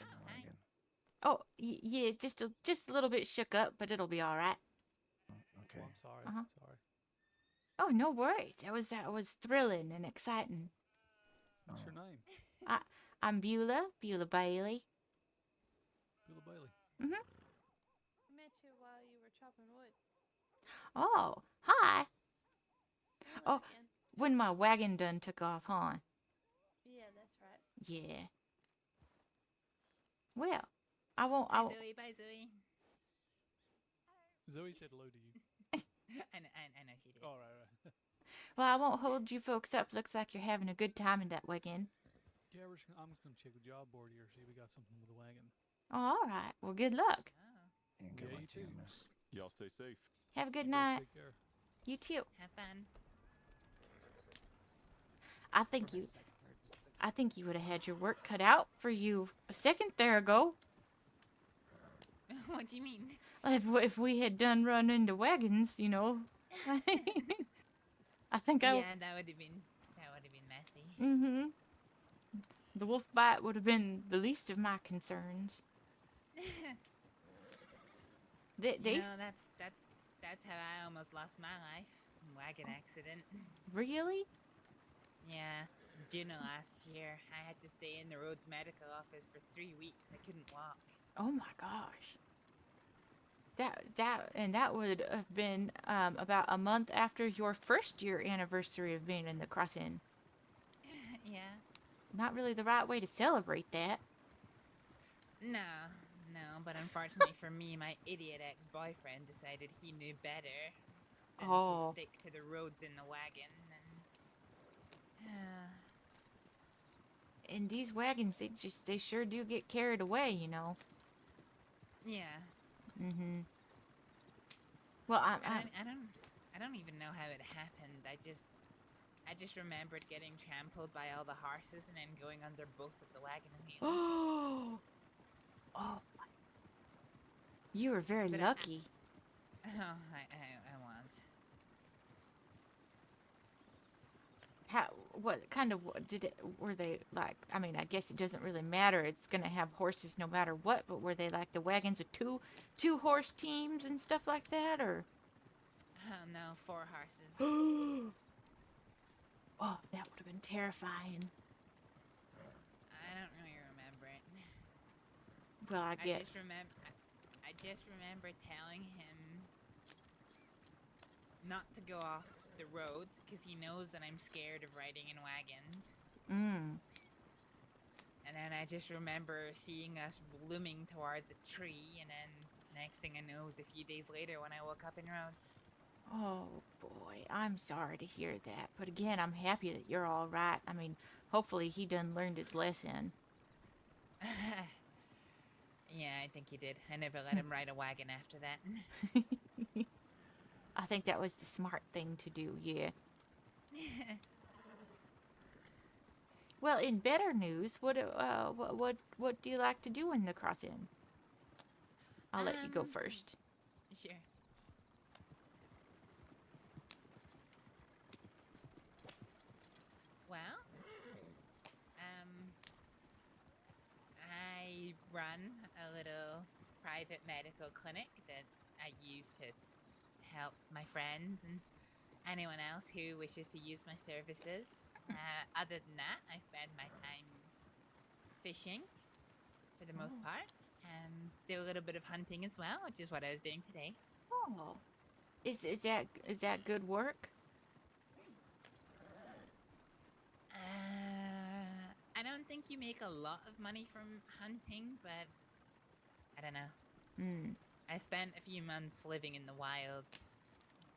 Oh, In the hi. wagon. Oh, yeah, just a little bit shook up, but it'll be all right. Okay. Oh, I'm sorry. Uh-huh. Sorry. Oh, no worries. That was thrilling and exciting. What's your Oh, name? I'm Beulah Bailey. Beulah Bailey. Met you while you were chopping wood. Oh, hi. Hello Oh. again. When my wagon done took off, huh? Yeah, that's right. Yeah. Well, I Bye, won't. Zoe. Bye, Zoe. Zoe said hello to you. I know she did. Oh, right. Well, I won't hold you folks up. Looks like you're having a good time in that wagon. Yeah, I'm just gonna check the job board here, see if we got something with the wagon. Oh, all right. Well, good luck. Oh, and good Yeah, luck you to you, too. miss. Y'all stay safe. Have a good You both night. Take care. You too. have fun. I think you would have had your work cut out for you a second there ago. What do you mean? If we had done run into wagons, you know. I think I. Yeah, that would have been messy. Mm-hmm. The wolf bite would have been the least of my concerns. They You know, that's how I almost lost my life. Wagon accident. really? Yeah, June of last year, I had to stay in the road's medical office for 3 weeks. I couldn't walk. Oh my gosh. That would have been about a month after your first year anniversary of being in the crossing. Yeah. Not really the right way to celebrate that. No, but unfortunately for me, my idiot ex-boyfriend decided he knew better than Oh. to stick to the roads in the wagon. And these wagons, they sure do get carried away, you know. Yeah. Mm-hmm. Well, I don't even know how it happened. I just remembered getting trampled by all the horses and then going under both of the wagon wheels. Oh, you were very But lucky. I was. Were they like? I mean, I guess it doesn't really matter. It's gonna have horses no matter what. But were they like the wagons with two horse teams and stuff like that, or? Oh no, 4 horses. Oh, that would have been terrifying. I don't really remember it. Well, I guess. I just remember telling him not to go off the road because he knows that I'm scared of riding in wagons. Mm. And then I just remember seeing us looming towards a tree, and then next thing I know was a few days later when I woke up in Rhodes. Oh boy, I'm sorry to hear that. But again, I'm happy that you're all right. I mean, hopefully he done learned his lesson. Yeah, I think he did. I never let him ride a wagon after that. I think that was the smart thing to do, yeah. Well, in better news, what do you like to do in the crossing? I'll let you go first. Sure. Well, I run a little private medical clinic that I use to help my friends and anyone else who wishes to use my services. Other than that, I spend my time fishing for the most part. Do a little bit of hunting as well, which is what I was doing today. Oh, is that good work? I don't think you make a lot of money from hunting, but I don't know. Hmm. I spent a few months living in the wilds.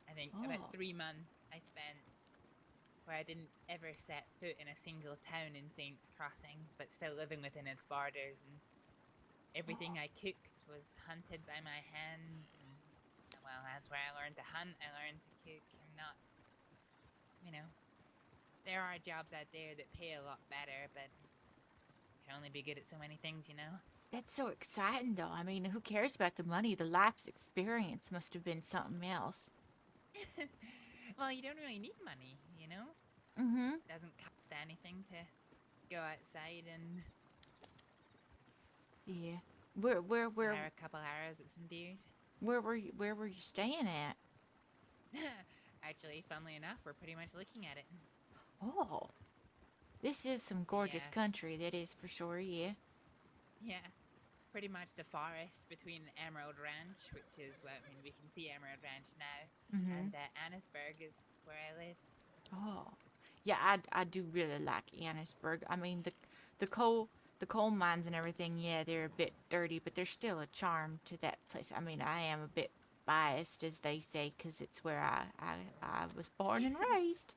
I think Oh. about 3 months I spent where I didn't ever set foot in a single town in Saints Crossing, but still living within its borders, and everything I cooked was hunted by my hand. And, well, that's where I learned to hunt, I learned to cook. I'm not, you know, there are jobs out there that pay a lot better, but can only be good at so many things, you know? That's so exciting, though. I mean, who cares about the money? The life's experience must have been something else. Well, you don't really need money, you know? Mm-hmm. It doesn't cost anything to go outside and Yeah. Where fire a couple arrows at some deers. where were you staying at? Actually, funnily enough, we're pretty much looking at it. Oh, this is some gorgeous Yeah. country. That is for sure. Yeah. Yeah, pretty much the forest between Emerald Ranch, which is, well, I mean, we can see Emerald Ranch now, Mm-hmm. and Annisburg is where I lived. Oh, yeah. I do really like Annisburg. I mean the coal mines and everything. Yeah, they're a bit dirty, but there's still a charm to that place. I mean, I am a bit biased, as they say, because it's where I was born and raised.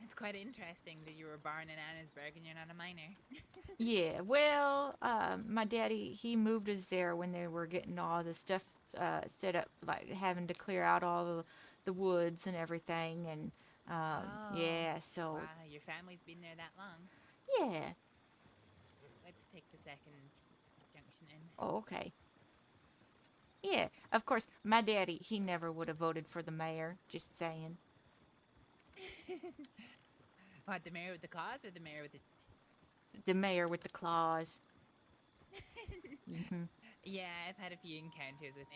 It's quite interesting that you were born in Annisburg and you're not a minor. Yeah, well, my daddy, he moved us there when they were getting all the stuff set up, like having to clear out all the woods and everything, and yeah, so Wow, your family's been there that long. yeah. Let's take the second junction in. Oh, okay. Yeah, of course, my daddy, he never would have voted for the mayor. Just saying. What, the mayor with the claws or the mayor with the... The mayor with the claws. Yeah, I've had a few encounters with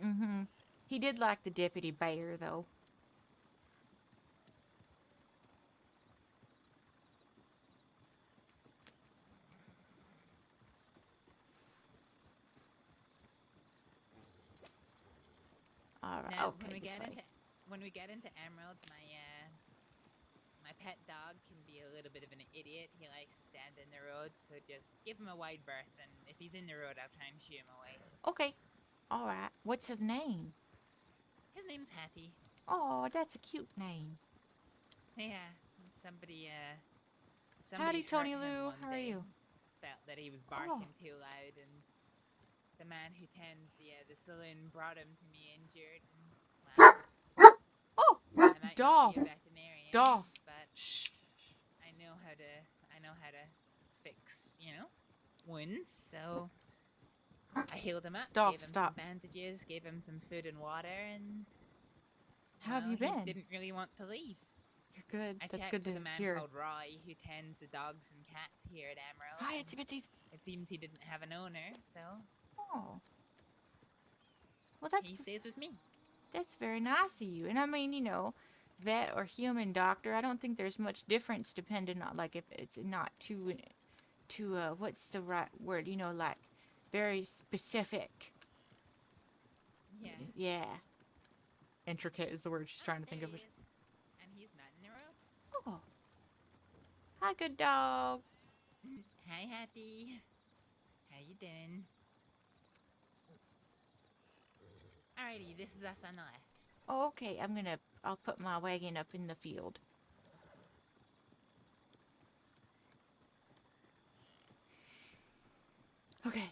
mayor. He did like the deputy mayor, though. All right. Now, Okay, this way. when we get into Emerald, my pet dog can be a little bit of an idiot. He likes to stand in the road, so just give him a wide berth, and if he's in the road, I'll try and shoo him away. Okay. All right. What's his name? His name's Hattie. Oh, that's a cute name. Yeah, somebody Howdy, hurt Tony him Lou. one How are day, you? Felt that he was barking too loud, and the man who tends the saloon brought him to me injured. And, well, Oh, I might Dolph. not be a veterinarian, Dolph. but Shh. I know how to fix, wounds. So I healed him up, Dolph, gave him stop. some bandages, gave him some food and water, and How have you he been? didn't really want to leave. You're good. I That's checked good to with a man hear. called Roy who tends the dogs and cats here at Emerald. Hi, and Itsy Bitsies. It seems he didn't have an owner, so Oh. Well, he stays with me. that's very nice of you. And I mean, vet or human doctor, I don't think there's much difference depending on, like, if it's not too what's the right word? Like, very specific. Yeah. Yeah. Intricate is the word she's trying to think There of. he is. And he's not in the road. Oh. Hi, good dog. Hi, Hattie. How you doing? Alrighty, this is us on the left. Oh, okay. I'll put my wagon up in the field. Okay.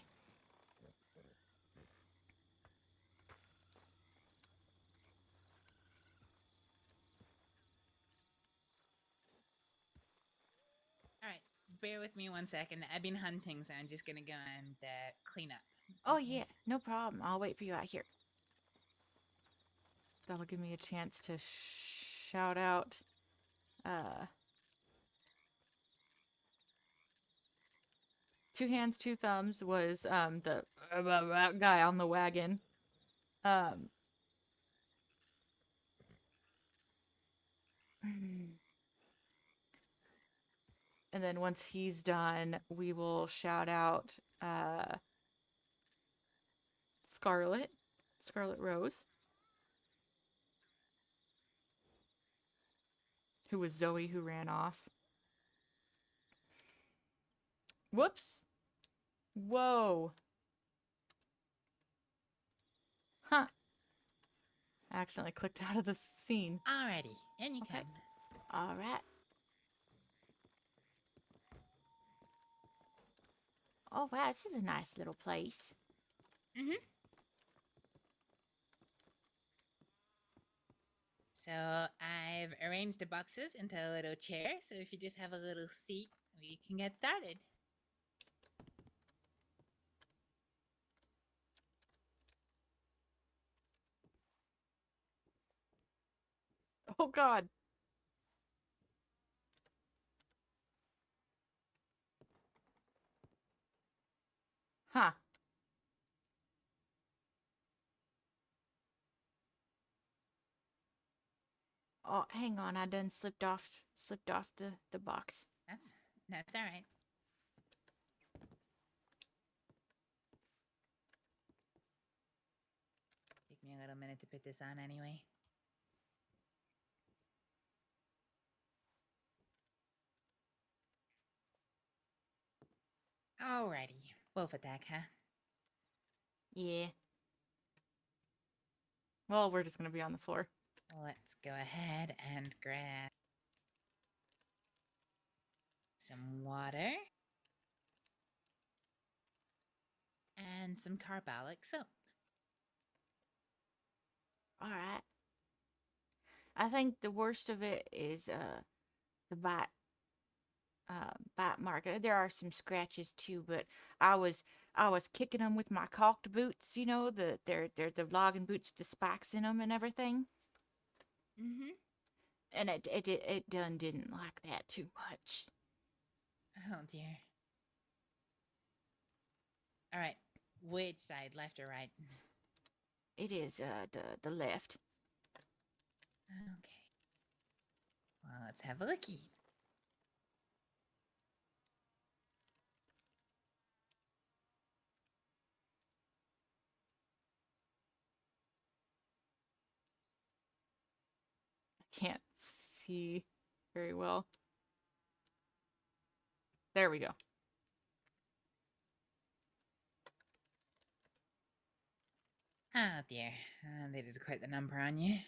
Alright, bear with me 1 second. I've been hunting, so I'm just gonna go and clean up. Oh, yeah. No problem. I'll wait for you out here. That'll give me a chance to shout out. Two Hands, Two Thumbs was the guy on the wagon. And then once he's done, we will shout out Scarlet Rose, who was Zoe who ran off. Whoops. Whoa. Huh. I accidentally clicked out of the scene. Alrighty, in you Okay. come. All right. Oh, wow, this is a nice little place. Mm-hmm. So I've arranged the boxes into a little chair, so if you just have a little seat, we can get started. Oh, God. Huh. Oh, hang on. I done slipped off the box. That's all right. Take me a little minute to put this on anyway. Alrighty, wolf attack, huh? Yeah. Well, we're just gonna be on the floor. Let's go ahead and grab some water and some carbolic soap. All right. I think the worst of it is the bite mark. There are some scratches too, but I was kicking them with my caulked boots. You know, they're the logging boots with the spikes in them and everything. Mm-hmm. And it done didn't like that too much. Oh dear. Alright, which side, left or right? It is the left. Okay. Well, let's have a looky. I can't see very well. There we go. Oh dear, they did quite the number on you.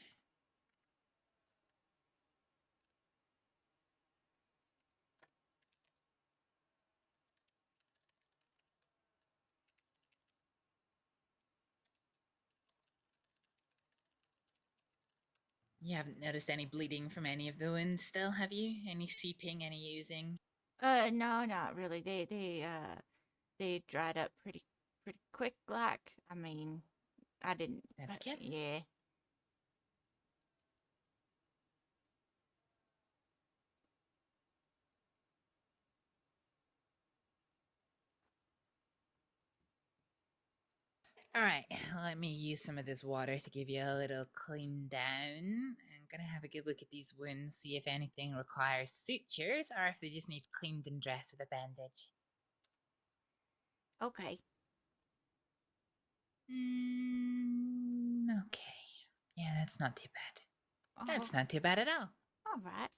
You haven't noticed any bleeding from any of the wounds still, have you? Any seeping, any oozing? No, not really. They dried up pretty quick. Like, I mean, I didn't. That's good. Yeah. Alright, let me use some of this water to give you a little clean down. I'm gonna have a good look at these wounds, see if anything requires sutures or if they just need cleaned and dressed with a bandage. Okay. Okay. Yeah, that's not too bad. Oh, That's not too bad at all. all right.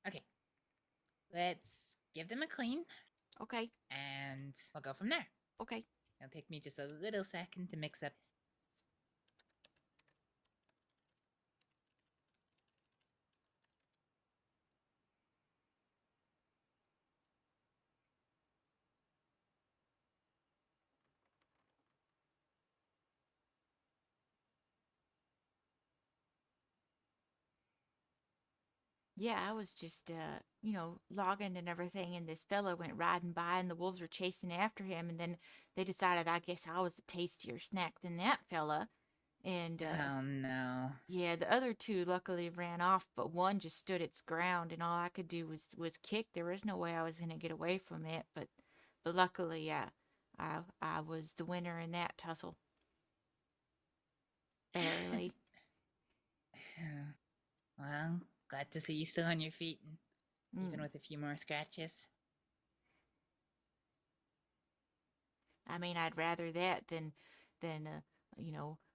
Okay. Let's give them a clean Okay. and we'll go from there. Okay. It'll take me just a little second to mix up. Yeah, I was just logging and everything, and this fella went riding by, and the wolves were chasing after him, and then they decided, I guess, I was a tastier snack than that fella, and Oh no. yeah, the other two luckily ran off, but one just stood its ground, and all I could do was kick. There was no way I was gonna get away from it, but luckily, yeah, I was the winner in that tussle. Barely. Well, glad to see you still on your feet, even Mm. with a few more scratches. I mean, I'd rather that than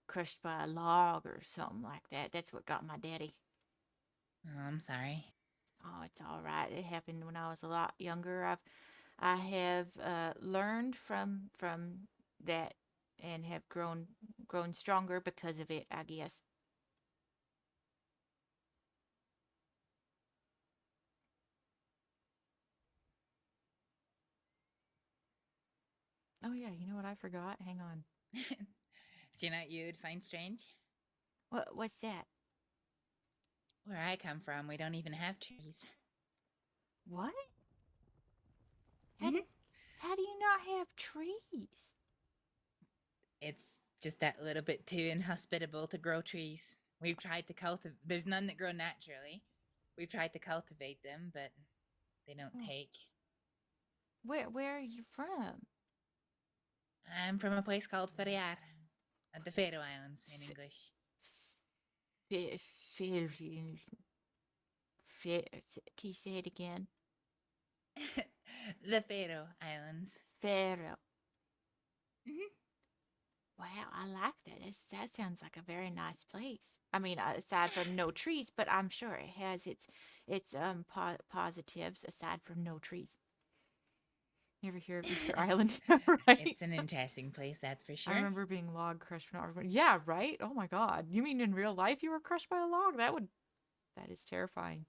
crushed by a log or something like that. That's what got my daddy. Oh, I'm sorry. Oh, it's all right. It happened when I was a lot younger. I have learned from that and have grown stronger because of it, I guess. Oh yeah, you know what I forgot? Hang on. Do you know what you would find strange? What's that? Where I come from, we don't even have trees. What? Mhm. How do you not have trees? It's just that little bit too inhospitable to grow trees. We've tried to cultivate. There's none that grow naturally. We've tried to cultivate them, but they don't Oh. take. Where are you from? I'm from a place called Ferriar, at the Faroe Islands in English. Can you say it again? The Faroe Islands. Pharaoh. Mhm. Wow, I like that. That sounds like a very nice place. I mean, aside from no trees, but I'm sure it has its positives aside from no trees. You ever hear of Easter Island? Right. It's an interesting place, that's for sure. I remember being log crushed when I was. Yeah, right. Oh my God. You mean in real life you were crushed by a log? That is terrifying.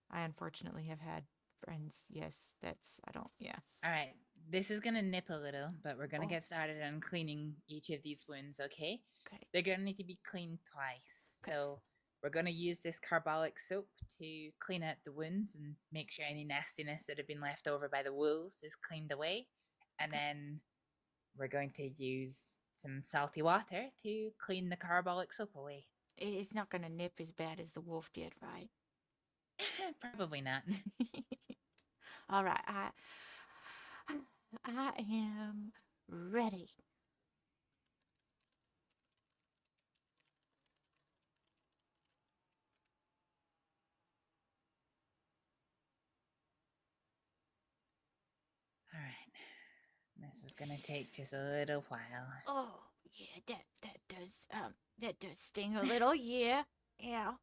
I unfortunately have had friends. Yes, I don't. Yeah. All right, this is gonna nip a little, but we're gonna Oh. get started on cleaning each of these wounds, okay? Okay. They're gonna need to be cleaned twice. Okay. So we're gonna use this carbolic soap to clean out the wounds and make sure any nastiness that had been left over by the wolves is cleaned away. And Okay. then we're going to use some salty water to clean the carbolic soap away. It's not gonna nip as bad as the wolf did, right? Probably not. All right. I am ready. All right. This is gonna take just a little while. Oh yeah, that does sting a little. Yeah. Yeah.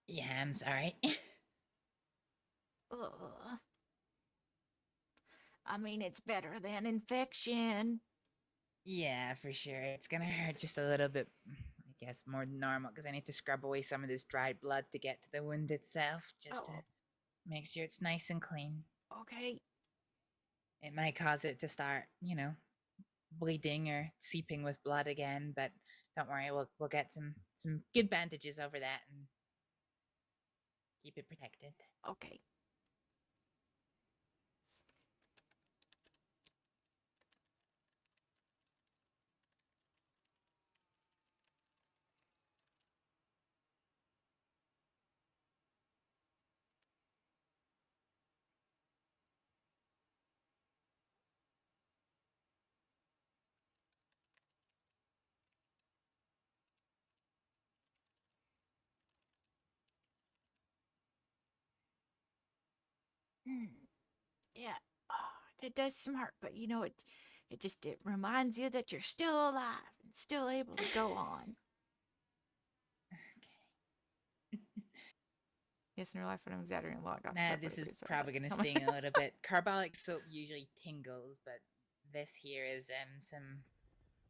Yeah, I'm sorry. Ugh. I mean, it's better than infection. Yeah, for sure. It's gonna hurt just a little bit, I guess, more than normal because I need to scrub away some of this dried blood to get to the wound itself, just to Oh, make sure it's nice and clean. okay. It might cause it to start, bleeding or seeping with blood again, but don't worry, we'll get some good bandages over that and keep it protected. Okay. Hmm. Yeah. Oh, that does smart, but you know it reminds you that you're still alive and still able to go on. Yes, in real life, when I'm exaggerating a lot, I got Nah, struck by this the is breeze, but I probably like to gonna tell my- sting a little bit. Carbolic soap usually tingles, but this here is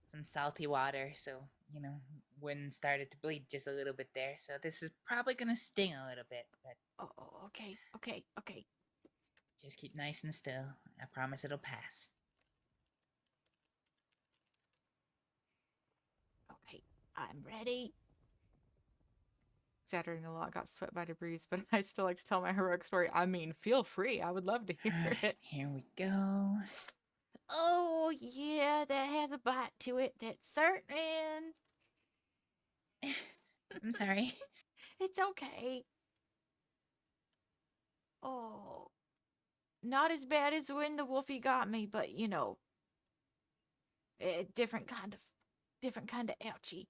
some salty water, so wind started to bleed just a little bit there. So this is probably gonna sting a little bit, but Oh, okay, okay, okay. just keep nice and still. I promise it'll pass. Okay, I'm ready. Exaggerating a lot, got swept by debris, but I still like to tell my heroic story. I mean, feel free. I would love to hear it. Here we go. Oh, yeah, that has a bite to it. That's certain. I'm sorry. It's okay. Oh, not as bad as when the wolfie got me, but different kind of ouchie.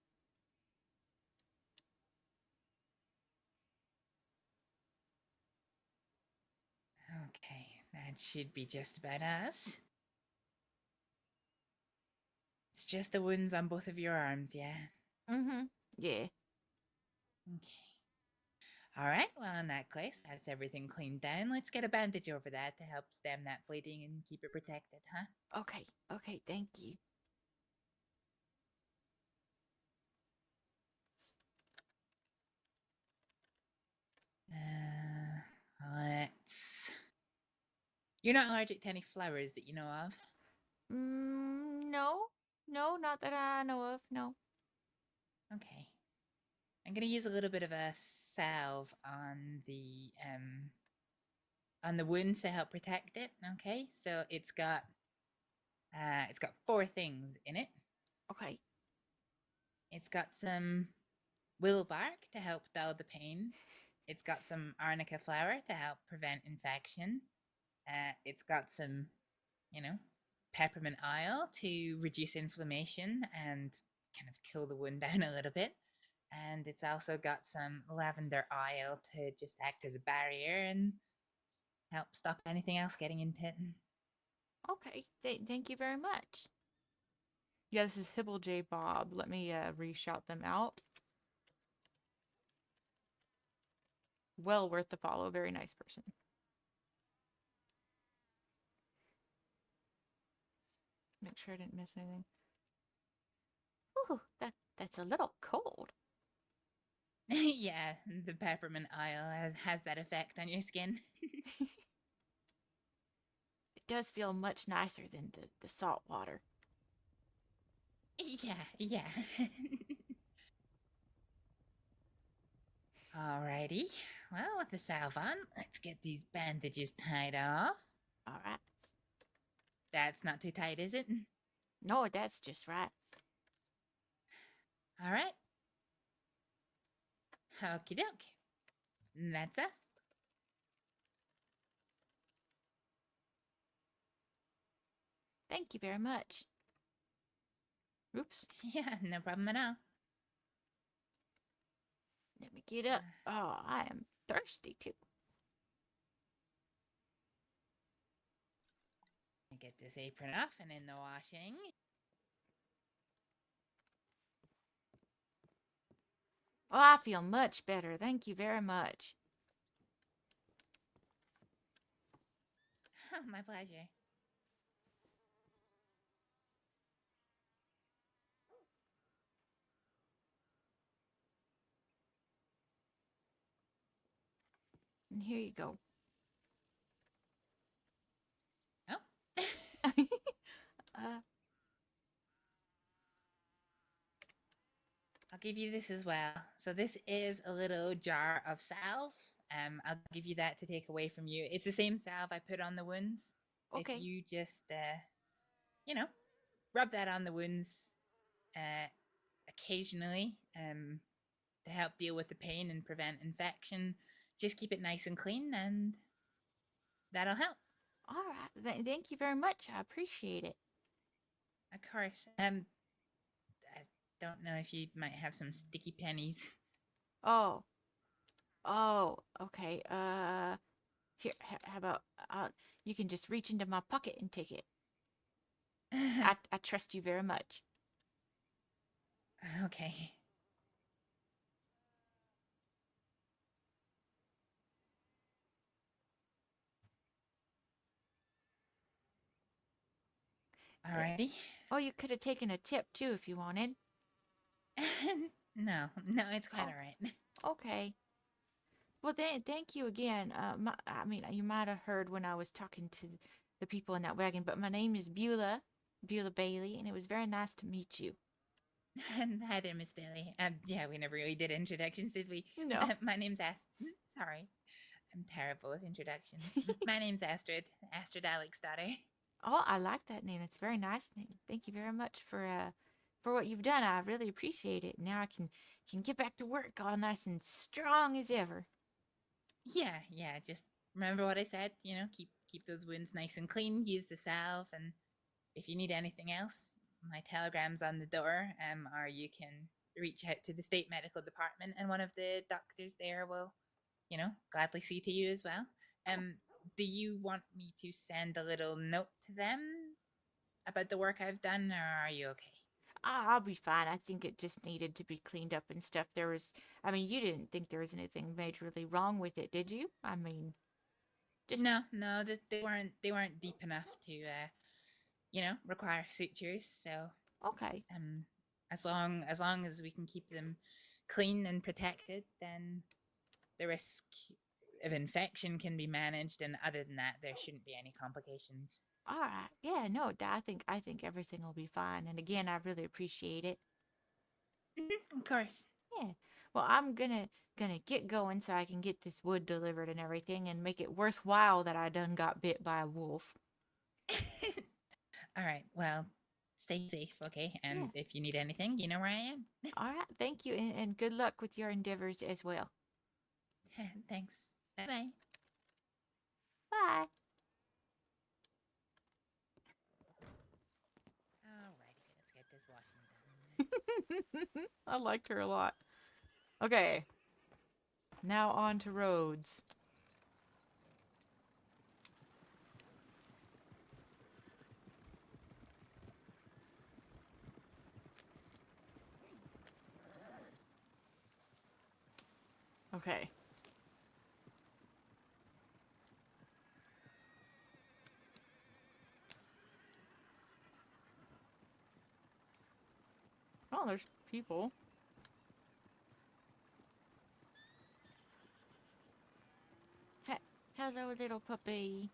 Okay, that should be just about us. It's just the wounds on both of your arms, yeah? Mm-hmm. Yeah. Okay. All right. Well, in that case, that's everything cleaned down. Let's get a bandage over that to help stem that bleeding and keep it protected, huh? Okay, okay, thank you. Let's. You're not allergic to any flowers that you know of? No, no, not that I know of. No. Okay. I'm gonna use a little bit of a salve on the wounds to help protect it. Okay, so it's got four things in it. Okay. It's got some willow bark to help dull the pain. It's got some arnica flower to help prevent infection. It's got some, peppermint oil to reduce inflammation and kind of kill the wound down a little bit. And it's also got some lavender oil to just act as a barrier and help stop anything else getting into it. Okay. Thank you very much. Yeah, this is Hibble J Bob. Let me reshout them out. Well worth the follow. Very nice person. Make sure I didn't miss anything. Ooh, that's a little cold. Yeah, the peppermint oil has that effect on your skin. It does feel much nicer than the salt water. Yeah. Alrighty. Well, with the salve on, let's get these bandages tied off. All right. That's not too tight, is it? No, that's just right. All right. Okie doke. That's us. Thank you very much. Oops. Yeah, no problem at all. Let me get up. Oh, I am thirsty too. Get this apron off and in the washing. Oh, I feel much better. Thank you very much. Oh, my pleasure. And here you go. Oh. uh, I'll give you this as well. So this is a little jar of salve. I'll give you that to take away from you. It's the same salve I put on the wounds. okay. If you just, rub that on the wounds occasionally to help deal with the pain and prevent infection, just keep it nice and clean, and that'll help. All right. Thank you very much. I appreciate it. Of course. I don't know if you might have some sticky pennies. Oh. Oh, okay. Here, how about you can just reach into my pocket and take it. I trust you very much. Okay. Alrighty. Oh, you could have taken a tip too if you wanted. No, it's quite all right. Okay. Well, thank you again. I mean, you might have heard when I was talking to the people in that wagon, but my name is Beulah, Beulah Bailey, and it was very nice to meet you. Hi there, Miss Bailey. Yeah, we never really did introductions, did we? No. My name's Sorry, I'm terrible with introductions. My name's Astrid Alec's daughter. Oh, I like that name. It's a very nice name. Thank you very much for what you've done. I really appreciate it. Now I can get back to work all nice and strong as ever. Yeah. Just remember what I said. Keep those wounds nice and clean. Use the salve, and if you need anything else, my telegram's on the door. Or you can reach out to the state medical department, and one of the doctors there will, gladly see to you as well. Do you want me to send a little note to them about the work I've done, or are you okay? I'll be fine. I think it just needed to be cleaned up and stuff. I mean, you didn't think there was anything majorly wrong with it, did you? I mean, just No, they weren't deep enough to require sutures. So okay. um, as long as we can keep them clean and protected, then the risk of infection can be managed. And other than that, there shouldn't be any complications. All right. Yeah, no, I think everything will be fine. And again, I really appreciate it. Of course. Yeah. Well, I'm gonna get going so I can get this wood delivered and everything and make it worthwhile that I done got bit by a wolf. All right. Well, stay safe, okay? And Yeah. if you need anything, you know where I am. All right. Thank you, and good luck with your endeavors as well. Thanks. Bye bye. Bye. Alrighty, let's get this washing done. I liked her a lot. Okay. Now on to roads. Okay. Oh, there's people. Hello, little puppy.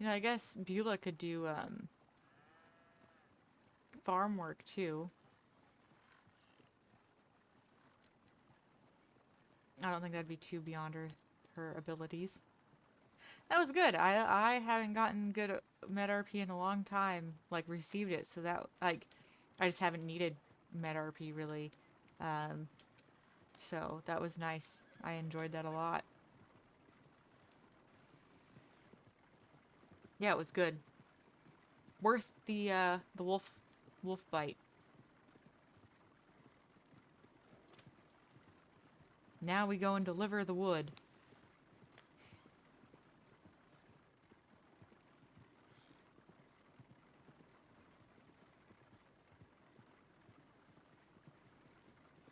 I guess Beulah could do farm work too. I don't think that'd be too beyond her abilities. That was good. I haven't gotten good MedRP in a long time, like received it, so that I just haven't needed MedRP really. So that was nice. I enjoyed that a lot. Yeah, it was good. Worth the wolf bite. Now we go and deliver the wood.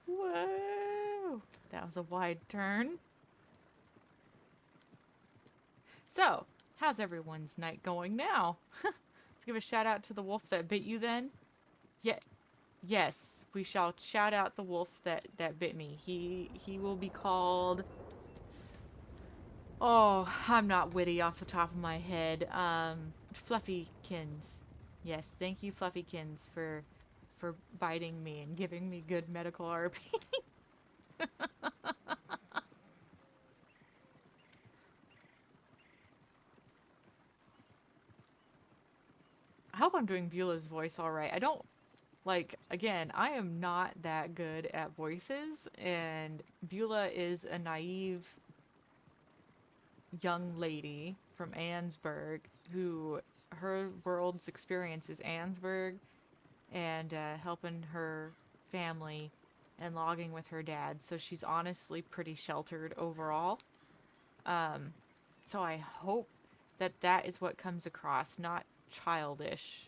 Whoa! That was a wide turn. So, how's everyone's night going now? Let's give a shout out to the wolf that bit you then. Yes, we shall shout out the wolf that bit me. He will be called... Oh, I'm not witty off the top of my head. Fluffykins. Yes, thank you, Fluffykins, for biting me and giving me good medical RP. I hope I'm doing Beulah's voice all right. I don't, again, I am not that good at voices, and Beulah is a naive young lady from Annesburg who her world's experience is Annesburg and helping her family and logging with her dad. So she's honestly pretty sheltered overall. So I hope that is what comes across, not childish.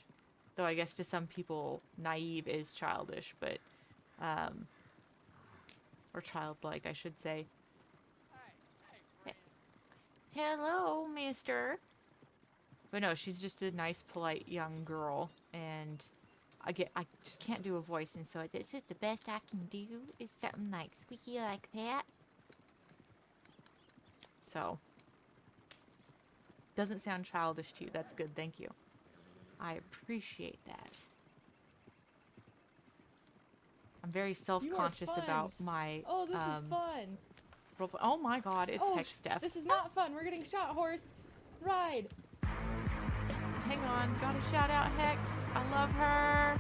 Though I guess to some people, naive is childish, but, or childlike, I should say. Hello, mister. But no, she's just a nice, polite young girl, and I just can't do a voice, and so this is the best I can do, is something like squeaky like that. So, doesn't sound childish to you. That's good, thank you. I appreciate that. I'm very self-conscious about my, Oh, this is fun. Oh my god, it's Hex Steph. This is not fun. We're getting shot, horse. Ride. Hang on, gotta shout out Hex. I love her.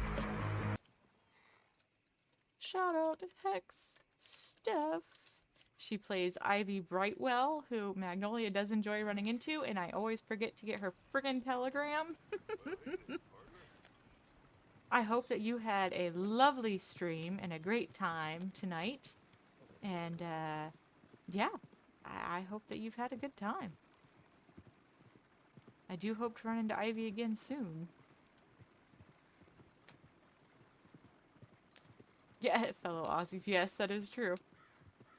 Shout out to Hex Steph. She plays Ivy Brightwell, who Magnolia does enjoy running into, and I always forget to get her friggin' telegram. I hope that you had a lovely stream and a great time tonight. And, yeah, I hope that you've had a good time. I do hope to run into Ivy again soon. Yeah, fellow Aussies, yes, that is true.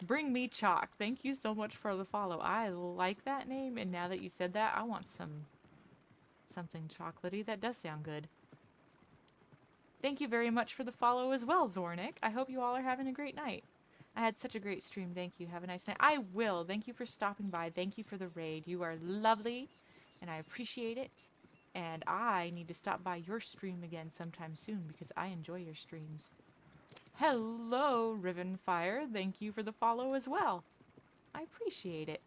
Bring me chalk. Thank you so much for the follow. I like that name, and now that you said that, I want something chocolatey. That does sound good. Thank you very much for the follow as well, Zornik. I hope you all are having a great night. I had such a great stream. Thank you. Have a nice night. I will. Thank you for stopping by. Thank you for the raid. You are lovely, and I appreciate it. And I need to stop by your stream again sometime soon because I enjoy your streams. Hello, Rivenfire. Thank you for the follow as well. I appreciate it.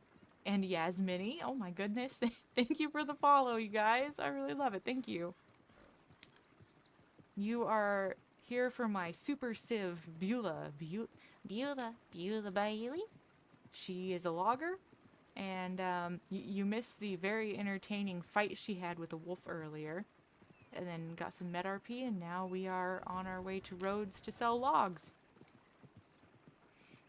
And Yasmini, oh my goodness. Thank you for the follow, you guys. I really love it. Thank you. You are here for my super civ, Beulah. Beulah Bailey. She is a logger. And you missed the very entertaining fight she had with a wolf earlier. And then got some WildRP, and now we are on our way to Rhodes to sell logs.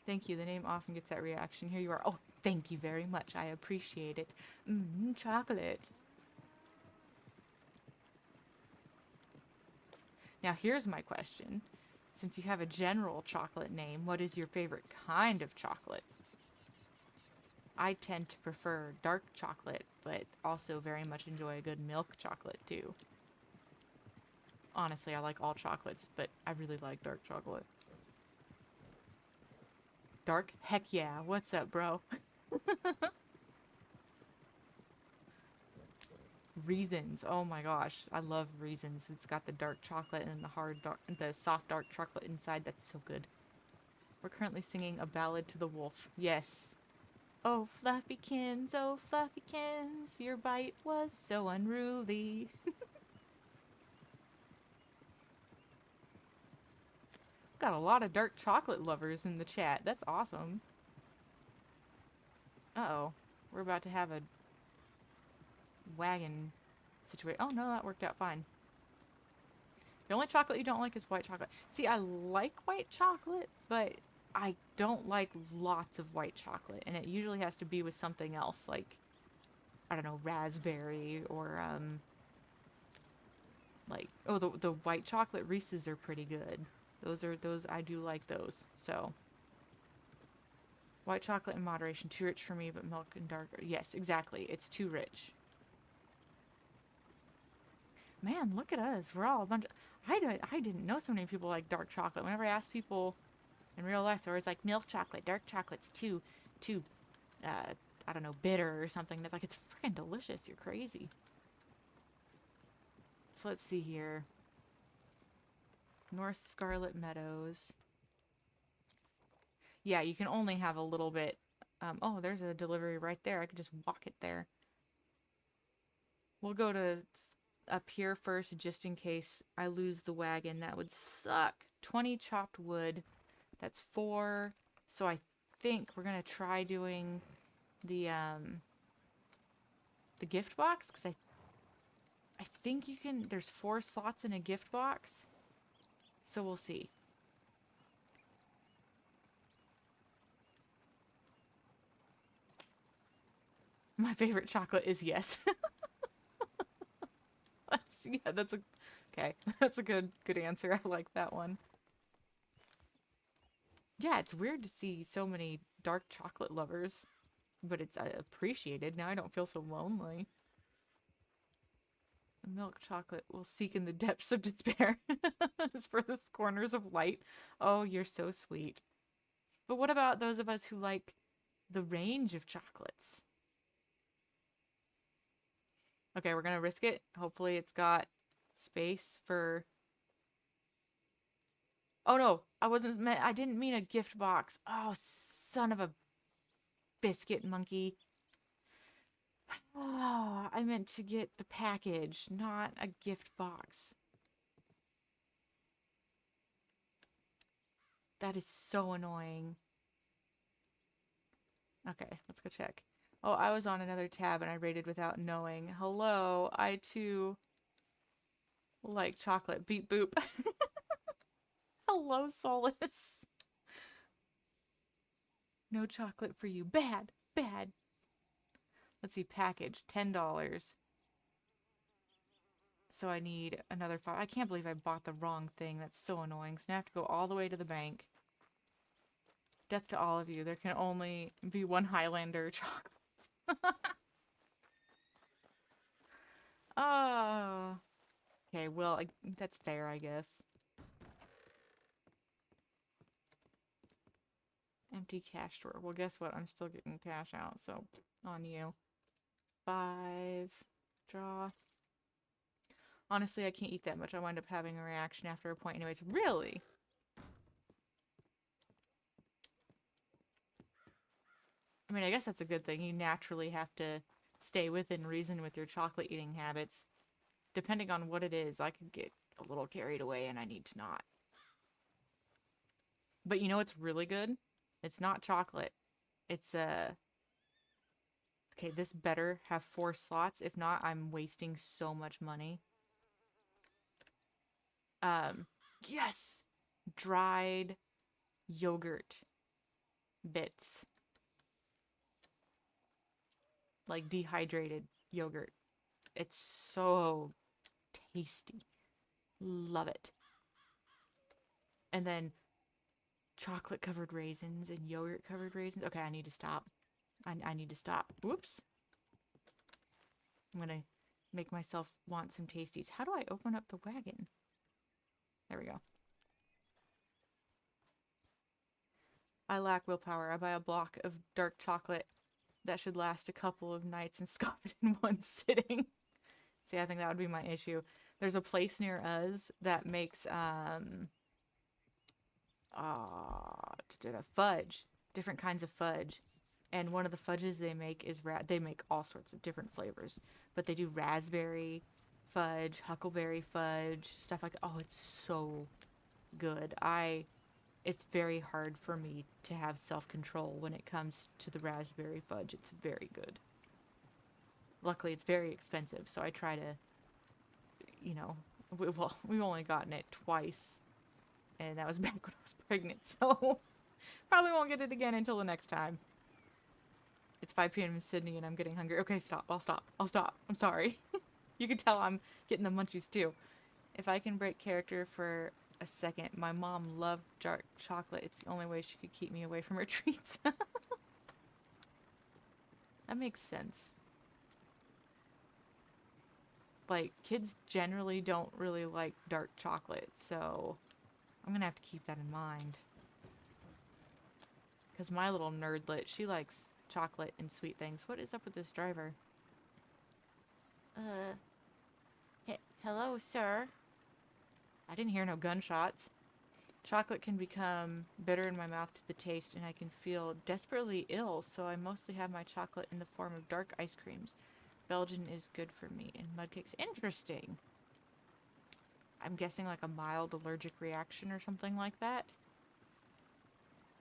Thank you. The name often gets that reaction. Here you are. Oh, thank you very much. I appreciate it. Chocolate. Now here's my question. Since you have a general chocolate name, what is your favorite kind of chocolate? I tend to prefer dark chocolate, but also very much enjoy a good milk chocolate too. Honestly, I like all chocolates, but I really like dark chocolate. Dark? Heck yeah. What's up, bro? Reasons. Oh my gosh. I love Reasons. It's got the dark chocolate and the soft dark chocolate inside. That's so good. We're currently singing A Ballad to the Wolf. Yes. Oh, Fluffykins, your bite was so unruly. Got a lot of dark chocolate lovers in the chat. That's awesome. Uh-oh. We're about to have a wagon situation. Oh, no, that worked out fine. The only chocolate you don't like is white chocolate. See, I like white chocolate, but I don't like lots of white chocolate. And it usually has to be with something else, like, I don't know, raspberry or, like, oh, the white chocolate Reese's are pretty good. Those, I do like those, so. White chocolate in moderation, too rich for me, but milk and darker. Yes, exactly. It's too rich. Man, look at us. We're all a bunch of... I didn't know so many people like dark chocolate. Whenever I ask people in real life, they're always like, milk chocolate, dark chocolate's too, I don't know, bitter or something. That's like, it's freaking delicious. You're crazy. So let's see here. North Scarlet Meadows. Yeah, you can only have a little bit. Oh, there's a delivery right there. I could just walk it there. We'll go to up here first, just in case I lose the wagon. That would suck. 20 chopped wood. That's 4. So I think we're gonna try doing the gift box, because I think you can. There's 4 slots in a gift box. So we'll see. My favorite chocolate is yes. That's a okay. That's a good answer. I like that one. Yeah, it's weird to see so many dark chocolate lovers, but it's appreciated. Now I don't feel so lonely. Milk chocolate will seek in the depths of despair. As for the corners of light. Oh, you're so sweet. But what about those of us who like the range of chocolates? Okay, we're gonna risk it. Hopefully it's got space for... Oh no, I didn't mean a gift box. Oh, son of a biscuit monkey. Oh, I meant to get the package, not a gift box. That is so annoying. Okay, let's go check. Oh, I was on another tab and I rated without knowing. Hello, I too like chocolate. Beep boop. Hello, Solus. No chocolate for you. Bad, bad. Let's see, package, $10. So I need another 5. I can't believe I bought the wrong thing. That's so annoying. So now I have to go all the way to the bank. Death to all of you. There can only be one Highlander chocolate. Oh. Okay, well, that's fair, I guess. Empty cash drawer. Well, guess what? I'm still getting cash out, so on you. 5. Draw. Honestly, I can't eat that much. I wind up having a reaction after a point anyways. Really? I mean, I guess that's a good thing. You naturally have to stay within reason with your chocolate eating habits. Depending on what it is, I could get a little carried away and I need to not. But you know what's really good? It's not chocolate. It's okay, this better have 4 slots. If not, I'm wasting so much money. Yes! Dried yogurt bits. Like dehydrated yogurt. It's so tasty. Love it. And then chocolate covered raisins and yogurt covered raisins. Okay, I need to stop. I need to stop. Whoops. I'm gonna make myself want some tasties. How do I open up the wagon? There we go. I lack willpower. I buy a block of dark chocolate that should last a couple of nights and scoff it in one sitting. See, I think that would be my issue. There's a place near us that makes fudge, different kinds of fudge, and one of the fudges they make is they make all sorts of different flavors, but they do raspberry fudge, huckleberry fudge, stuff like that. Oh, it's so good. It's very hard for me to have self-control when it comes to the raspberry fudge. It's very good. Luckily, it's very expensive, so I try to, you know, we've only gotten it twice, and that was back when I was pregnant, so probably won't get it again until the next time. It's 5 p.m. in Sydney, and I'm getting hungry. Okay, stop. I'll stop. I'm sorry. You can tell I'm getting the munchies, too. If I can break character for a second, my mom loved dark chocolate. It's the only way she could keep me away from her treats. That makes sense. Like, kids generally don't really like dark chocolate, so I'm gonna have to keep that in mind. Because my little nerdlet, she likes chocolate and sweet things. What is up with this driver? Hello, sir. I didn't hear no gunshots. Chocolate can become bitter in my mouth to the taste, and I can feel desperately ill, so I mostly have my chocolate in the form of dark ice creams. Belgian is good for me, and mud cakes. Interesting. I'm guessing like a mild allergic reaction or something like that.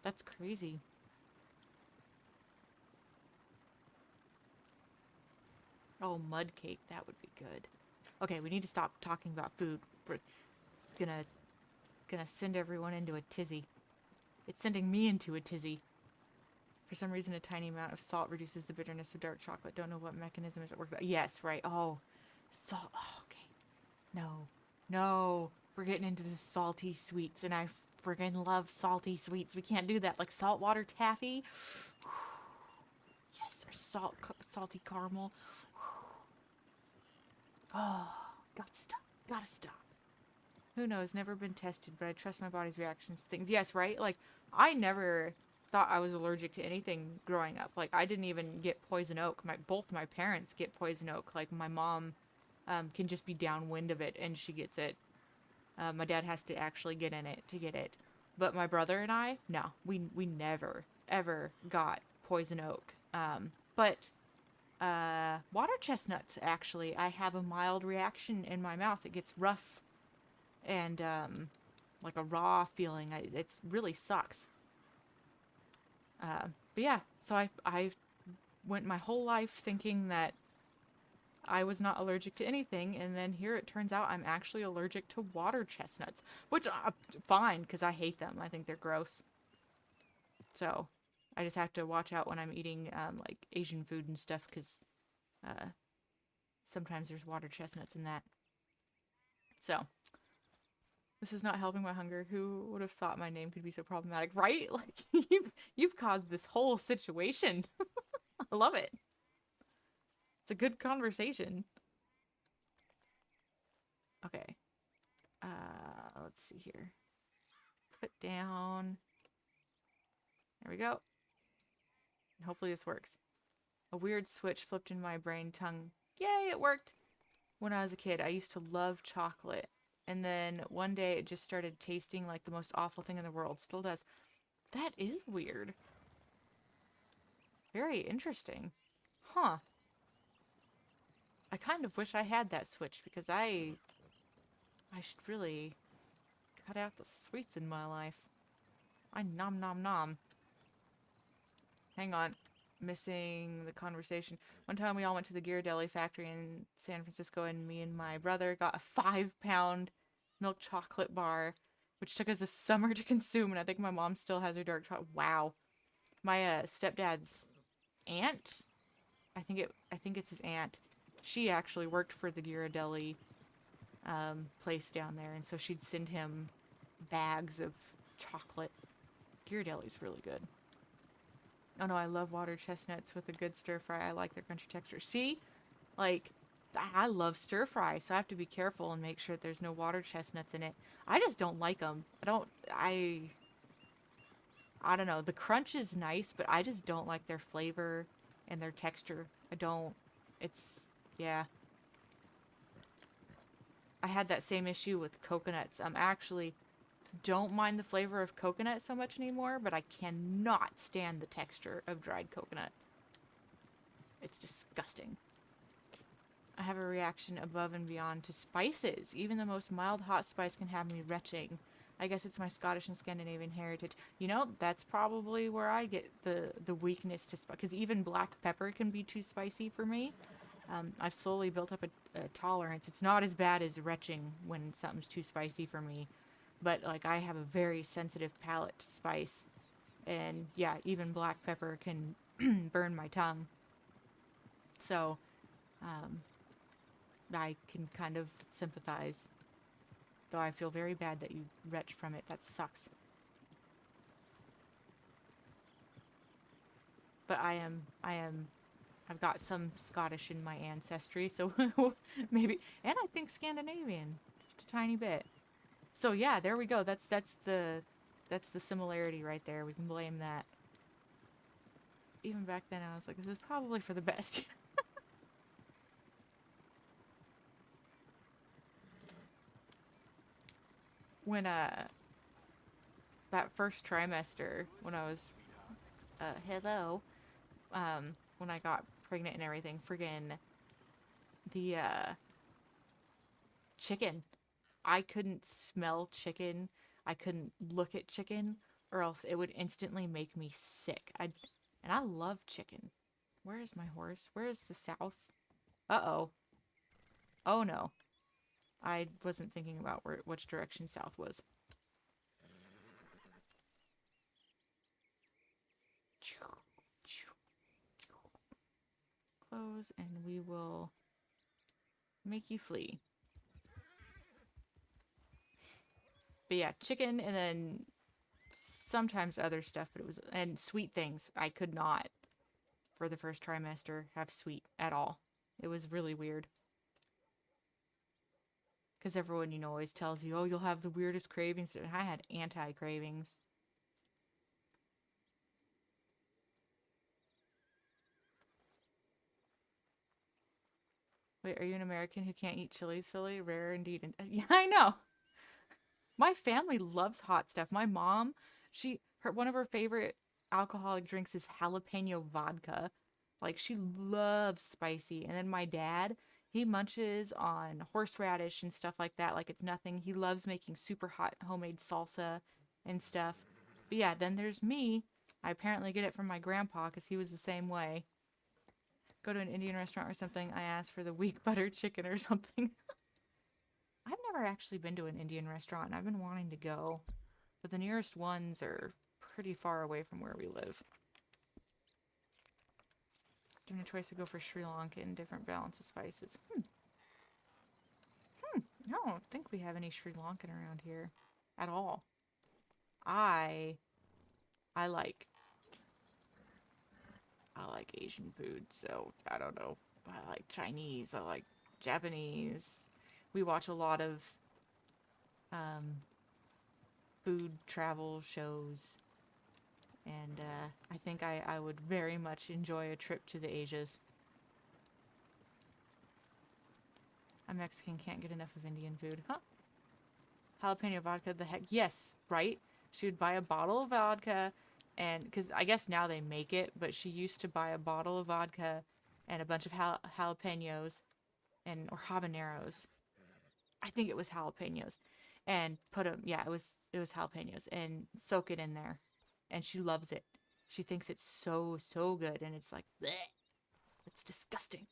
That's crazy. Oh, mud cake. That would be good. Okay, we need to stop talking about food. It's gonna send everyone into a tizzy. It's sending me into a tizzy. For some reason, a tiny amount of salt reduces the bitterness of dark chocolate. Don't know what mechanism is at work. Yes, right. Oh, salt. Oh, okay. No. We're getting into the salty sweets, and I friggin' love salty sweets. We can't do that. Like saltwater taffy. Yes, or salty caramel. Oh, gotta stop. Who knows? Never been tested, but I trust my body's reactions to things. Yes, right? Like, I never thought I was allergic to anything growing up. Like, I didn't even get poison oak. Both my parents get poison oak. Like, my mom can just be downwind of it, and she gets it. My dad has to actually get in it to get it. But my brother and I, no. We never, ever got poison oak. But water chestnuts, actually, I have a mild reaction in my mouth. It gets rough and like a raw feeling. It really sucks. But yeah, so I went my whole life thinking that I was not allergic to anything, and then here it turns out I'm actually allergic to water chestnuts, which fine, because I hate them. I think they're gross. So I just have to watch out when I'm eating like Asian food and stuff, because sometimes there's water chestnuts in that. So, this is not helping my hunger. Who would have thought my name could be so problematic, right? Like, you've caused this whole situation. I love it. It's a good conversation. Okay. Let's see here. Put down. There we go. Hopefully this works. A weird switch flipped in my brain tongue. Yay, it worked! When I was a kid, I used to love chocolate. And then one day it just started tasting like the most awful thing in the world. Still does. That is weird. Very interesting. Huh. I kind of wish I had that switch because I should really cut out the sweets in my life. I nom nom nom. Hang on. Missing the conversation. One time we all went to the Ghirardelli factory in San Francisco and me and my brother got a 5-pound milk chocolate bar, which took us a summer to consume, and I think my mom still has her dark chocolate. Wow. My stepdad's aunt, I think it's his aunt. She actually worked for the Ghirardelli place down there, and so she'd send him bags of chocolate. Ghirardelli's really good. Oh no, I love water chestnuts with a good stir fry. I like their crunchy texture. See? Like, I love stir fry, so I have to be careful and make sure that there's no water chestnuts in it. I just don't like them. I don't know. The crunch is nice, but I just don't like their flavor and their texture. Yeah. I had that same issue with coconuts. Actually don't mind the flavor of coconut so much anymore, but I cannot stand the texture of dried coconut. It's disgusting. I have a reaction above and beyond to spices. Even the most mild hot spice can have me retching. I guess it's my Scottish and Scandinavian heritage. You know, that's probably where I get the weakness to spice, because even black pepper can be too spicy for me. I've slowly built up a tolerance. It's not as bad as retching when something's too spicy for me. But, like, I have a very sensitive palate to spice. And, yeah, even black pepper can burn my tongue. So, I can kind of sympathize. Though I feel very bad that you retch from it. That sucks. But I've got some Scottish in my ancestry, so maybe, and I think Scandinavian, just a tiny bit. So yeah, there we go. That's the similarity right there. We can blame that. Even back then, I was like, this is probably for the best. When that first trimester, when I was when I got pregnant and everything, friggin' the chicken. I couldn't smell chicken. I couldn't look at chicken, or else it would instantly make me sick. And I love chicken. Where is my horse? Where is the south? Uh-oh. Oh no. I wasn't thinking about which direction south was. Close, and we will make you flee. But yeah, chicken, and then sometimes other stuff, but it was, and sweet things. I could not, for the first trimester, have sweet at all. It was really weird. Because everyone, you know, always tells you, oh, you'll have the weirdest cravings. And I had anti-cravings. Wait, are you an American who can't eat chilies, Philly? Rare indeed. And yeah, I know. My family loves hot stuff. My mom, one of her favorite alcoholic drinks is jalapeno vodka. Like, she loves spicy. And then my dad, he munches on horseradish and stuff like that like it's nothing. He loves making super hot homemade salsa and stuff. But yeah, then there's me. I apparently get it from my grandpa because he was the same way. Go to an Indian restaurant or something, I ask for the weak butter chicken or something. I've never actually been to an Indian restaurant, and I've been wanting to go. But the nearest ones are pretty far away from where we live. Given a choice to go for Sri Lanka and different balance of spices. don't think we have any Sri Lankan around here at all. I like Asian food, so I don't know. I like Chinese, I like Japanese. We watch a lot of food travel shows, and I think I would very much enjoy a trip to the Asias. A Mexican can't get enough of Indian food. Huh? Jalapeno vodka, the heck? Yes, right? She would buy a bottle of vodka, and because I guess now they make it, but she used to buy a bottle of vodka and a bunch of jalapenos or habaneros. I think it was jalapenos, and put them. Yeah, it was jalapenos, and soak it in there, and she loves it. She thinks it's so good, and it's like, bleh. It's disgusting.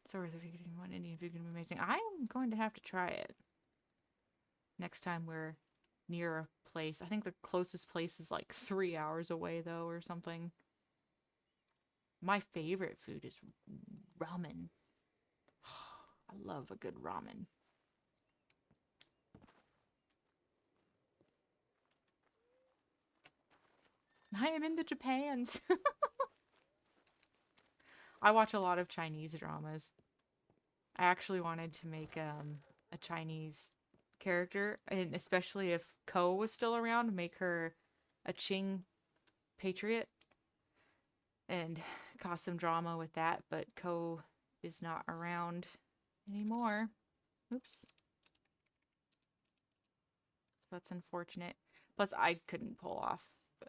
So worth if you getting one Indian food gonna be amazing. I'm going to have to try it next time we're near a place. I think the closest place is like 3 hours away though, or something. My favorite food is ramen. I love a good ramen. I am in the Japans. I watch a lot of Chinese dramas. I actually wanted to make a Chinese character, and especially if Ko was still around, make her a Qing patriot and cause some drama with that, but Ko is not around anymore. Oops. So that's unfortunate. Plus, I couldn't pull off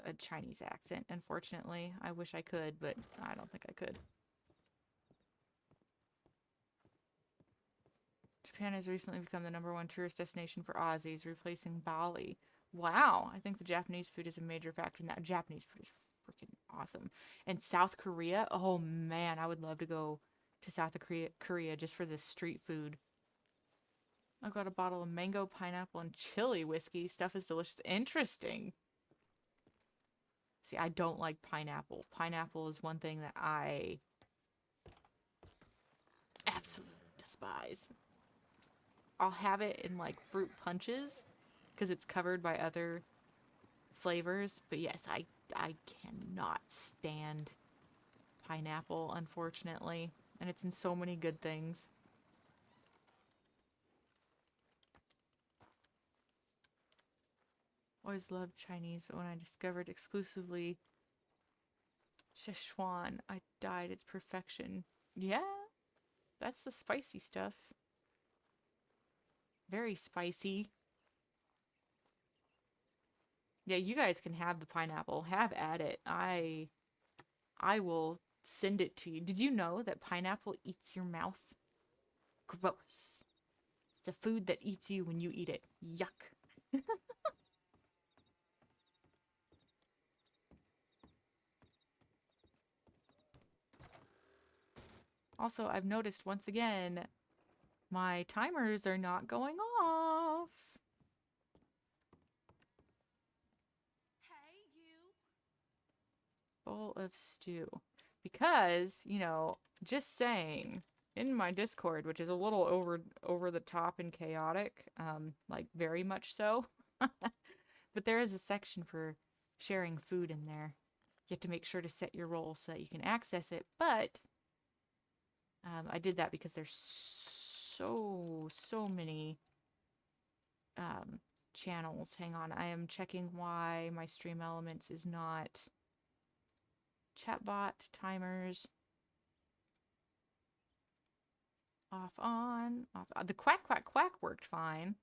a Chinese accent, unfortunately. I wish I could, but I don't think I could. Japan has recently become the #1 tourist destination for Aussies, replacing Bali. Wow, I think the Japanese food is a major factor in that. Japanese food is freaking awesome. And South Korea, oh man, I would love to go to South Korea just for the street food. I've got a bottle of mango, pineapple, and chili whiskey. Stuff is delicious. Interesting. See, I don't like pineapple. Pineapple is one thing that I absolutely despise. I'll have it in like fruit punches because it's covered by other flavors. But yes, I cannot stand pineapple, unfortunately. And it's in so many good things. Always loved Chinese, but when I discovered exclusively Szechuan, I died its perfection. Yeah, that's the spicy stuff. Very spicy. Yeah, you guys can have the pineapple. Have at it. I will send it to you. Did you know that pineapple eats your mouth? Gross. It's a food that eats you when you eat it. Yuck. Also, I've noticed once again, my timers are not going off. Hey, you. Bowl of stew. Because, you know, just saying, in my Discord, which is a little over the top and chaotic, like very much so, but there is a section for sharing food in there. You have to make sure to set your role so that you can access it, but I did that because there's so many channels. Hang on, I am checking why my Stream Elements is not chatbot timers. Off on, off. The quack quack quack worked fine.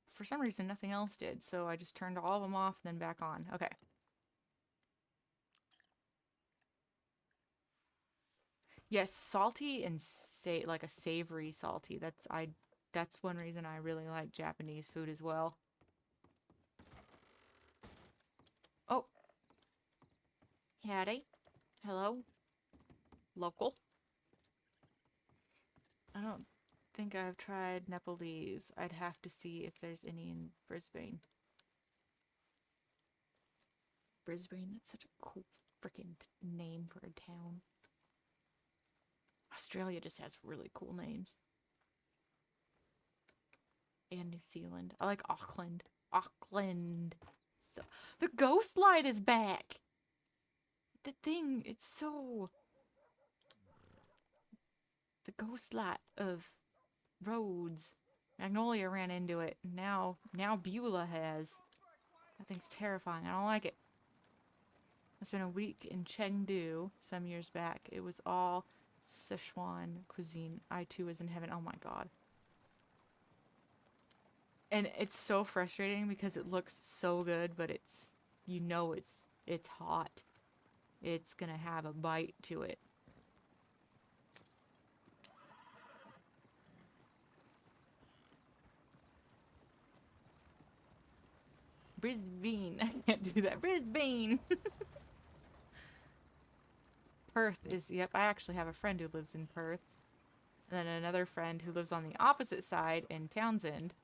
For some reason, nothing else did, so I just turned all of them off and then back on. Okay. Yes, salty and like a savory salty. That's one reason I really like Japanese food as well. Oh. Howdy. Hello. Local. I don't think I've tried Nepalese. I'd have to see if there's any in Brisbane. Brisbane, that's such a cool freaking name for a town. Australia just has really cool names. And New Zealand. I like Auckland. Auckland. So, the ghost light is back. The thing, it's so... The ghost light of roads. Magnolia ran into it. Now Beulah has. That thing's terrifying. I don't like it. I spent a week in Chengdu some years back. It was all Sichuan cuisine. I too was in heaven. Oh my god. And it's so frustrating because it looks so good, but it's, you know, it's hot. It's gonna have a bite to it. Brisbane. I can't do that. Brisbane. Perth is, yep, I actually have a friend who lives in Perth. And then another friend who lives on the opposite side in Townsend.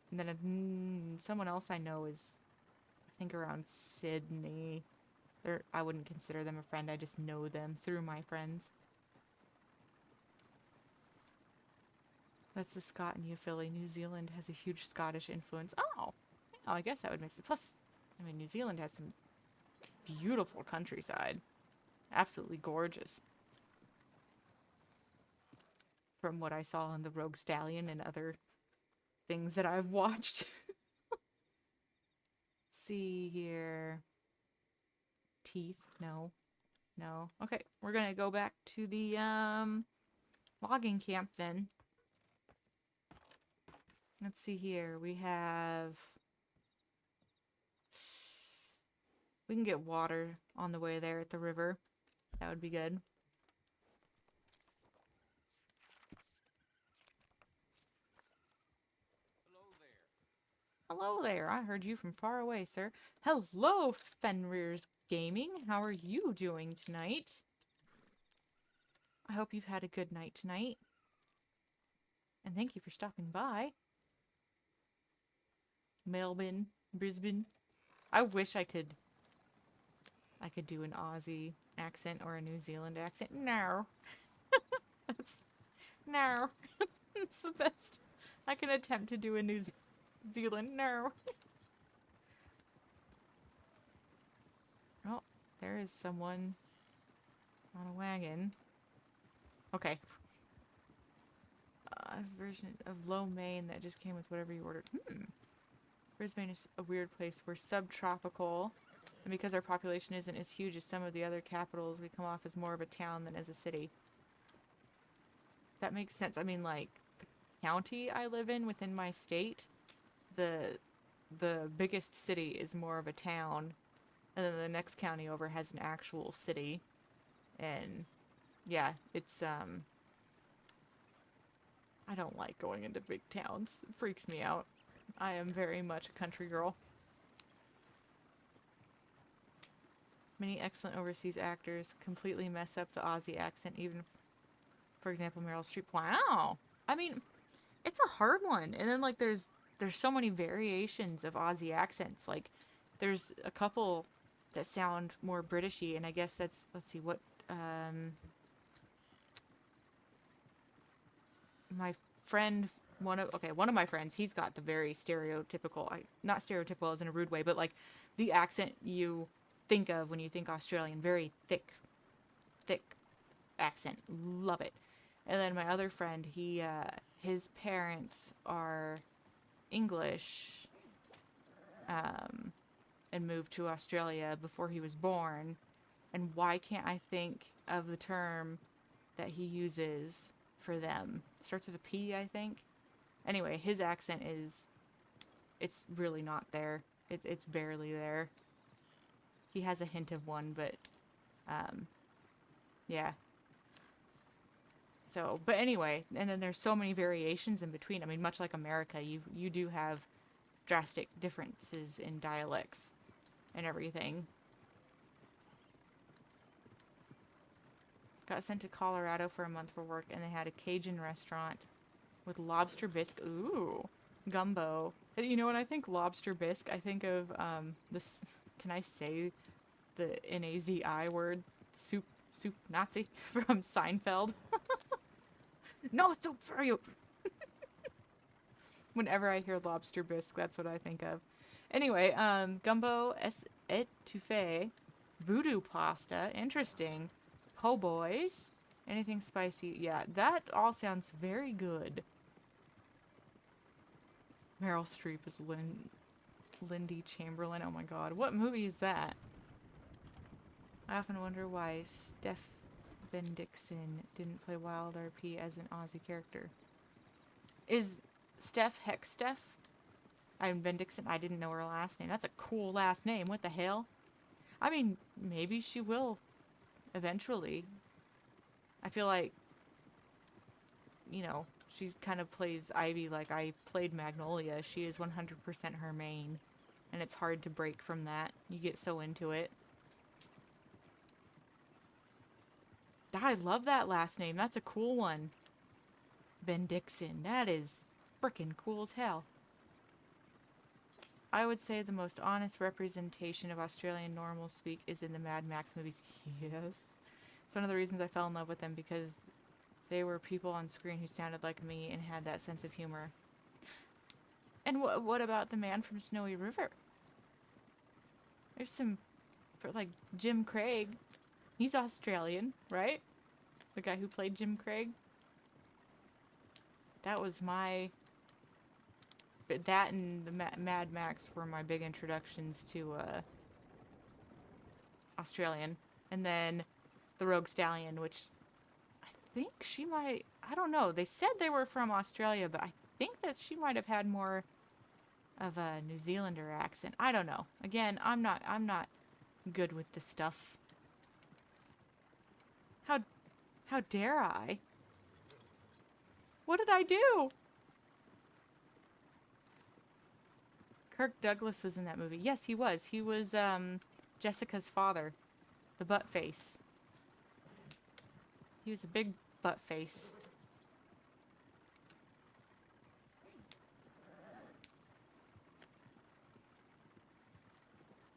And then someone else I know is, I think, around Sydney. I wouldn't consider them a friend. I just know them through my friends. That's the Scot in you, Philly. New Zealand has a huge Scottish influence. Oh, yeah, I guess that would make sense. Plus, I mean, New Zealand has some beautiful countryside. Absolutely gorgeous. From what I saw on the Rogue Stallion and other things that I've watched. See here. Teeth. No. No. Okay, we're gonna go back to the logging camp then. Let's see here. We can get water on the way there at the river. That would be good. Hello there. I heard you from far away, sir. Hello, Fenrir's Gaming. How are you doing tonight? I hope you've had a good night tonight. And thank you for stopping by. Melbourne, Brisbane. I wish I could do an Aussie accent or a New Zealand accent. No. No. It's the best. I can attempt to do a New Zealand. No. Oh, there is someone on a wagon. Okay. Version of lo mein that just came with whatever you ordered. Brisbane is a weird place. We're subtropical, and because our population isn't as huge as some of the other capitals, we come off as more of a town than as a city. That makes sense. I mean, like, the county I live in within my state, the biggest city is more of a town, and then the next county over has an actual city. And yeah, it's I don't like going into big towns. It freaks me out. I am very much a country girl. Many excellent overseas actors completely mess up the Aussie accent, even, for example, Meryl Streep. Wow! I mean, it's a hard one. And then, like, there's so many variations of Aussie accents. Like, there's a couple that sound more Britishy, and I guess that's, let's see, what, my friend, one of my friends, he's got the very stereotypical, not stereotypical as in a rude way, but like the accent you think of when you think Australian, very thick accent. Love it. And then my other friend, his parents are English, and moved to Australia before he was born. And why can't I think of the term that he uses for them? Starts with a P, I think. Anyway, his accent it's really not there. It's barely there. He has a hint of one, but, yeah. So, but anyway, and then there's so many variations in between. I mean, much like America, you do have drastic differences in dialects and everything. Got sent to Colorado for a month for work, and they had a Cajun restaurant with lobster bisque. Ooh, gumbo. And you know, when I think lobster bisque, I think of this. Can I say the Nazi word? Soup Nazi from Seinfeld. No soup for you. Whenever I hear lobster bisque, that's what I think of. Anyway, gumbo etouffee, voodoo pasta, interesting. Po' boys, anything spicy. Yeah, that all sounds very good. Meryl Streep is Lindy Chamberlain. Oh my god, what movie is that? I often wonder why Steph Bendixson didn't play WildRP as an Aussie character. Is Steph Hex Steph? I'm Bendixson. I didn't know her last name. That's a cool last name. What the hell? I mean, maybe she will eventually. I feel like, you know, she kind of plays Ivy like I played Magnolia. She is 100% her main. And it's hard to break from that. You get so into it. I love that last name. That's a cool one. Bendixson. That is frickin' cool as hell. I would say the most honest representation of Australian normal speak is in the Mad Max movies. Yes. It's one of the reasons I fell in love with them, because they were people on screen who sounded like me and had that sense of humor. And what about the man from Snowy River? There's some, for like Jim Craig. He's Australian, right? The guy who played Jim Craig. That was my... But that and the Mad Max were my big introductions to Australian. And then the Rogue Stallion, which I think she might... I don't know. They said they were from Australia, but I think that she might have had more of a New Zealander accent. I don't know. Again, I'm not good with this stuff. How dare I? What did I do? Kirk Douglas was in that movie. Yes, he was. He was Jessica's father, the butt face. He was a big butt face.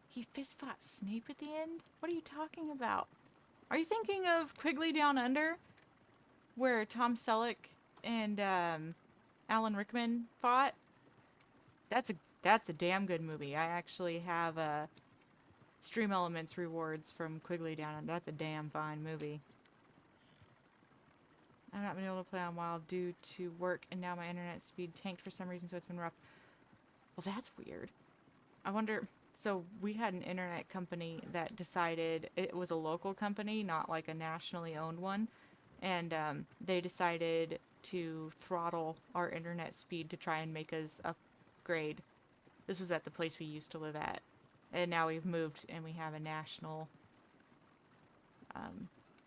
He fist fought Snape at the end? What are you talking about? Are you thinking of Quigley Down Under? Where Tom Selleck and Alan Rickman fought? That's a damn good movie. I actually have Stream Elements rewards from Quigley Down Under. That's a damn fine movie. I've not been able to play on Wild due to work, and now my internet speed tanked for some reason, so it's been rough. Well, that's weird. I wonder... So we had an internet company that decided... It was a local company, not like a nationally owned one. And they decided to throttle our internet speed to try and make us upgrade. This was at the place we used to live at. And now we've moved and we have a national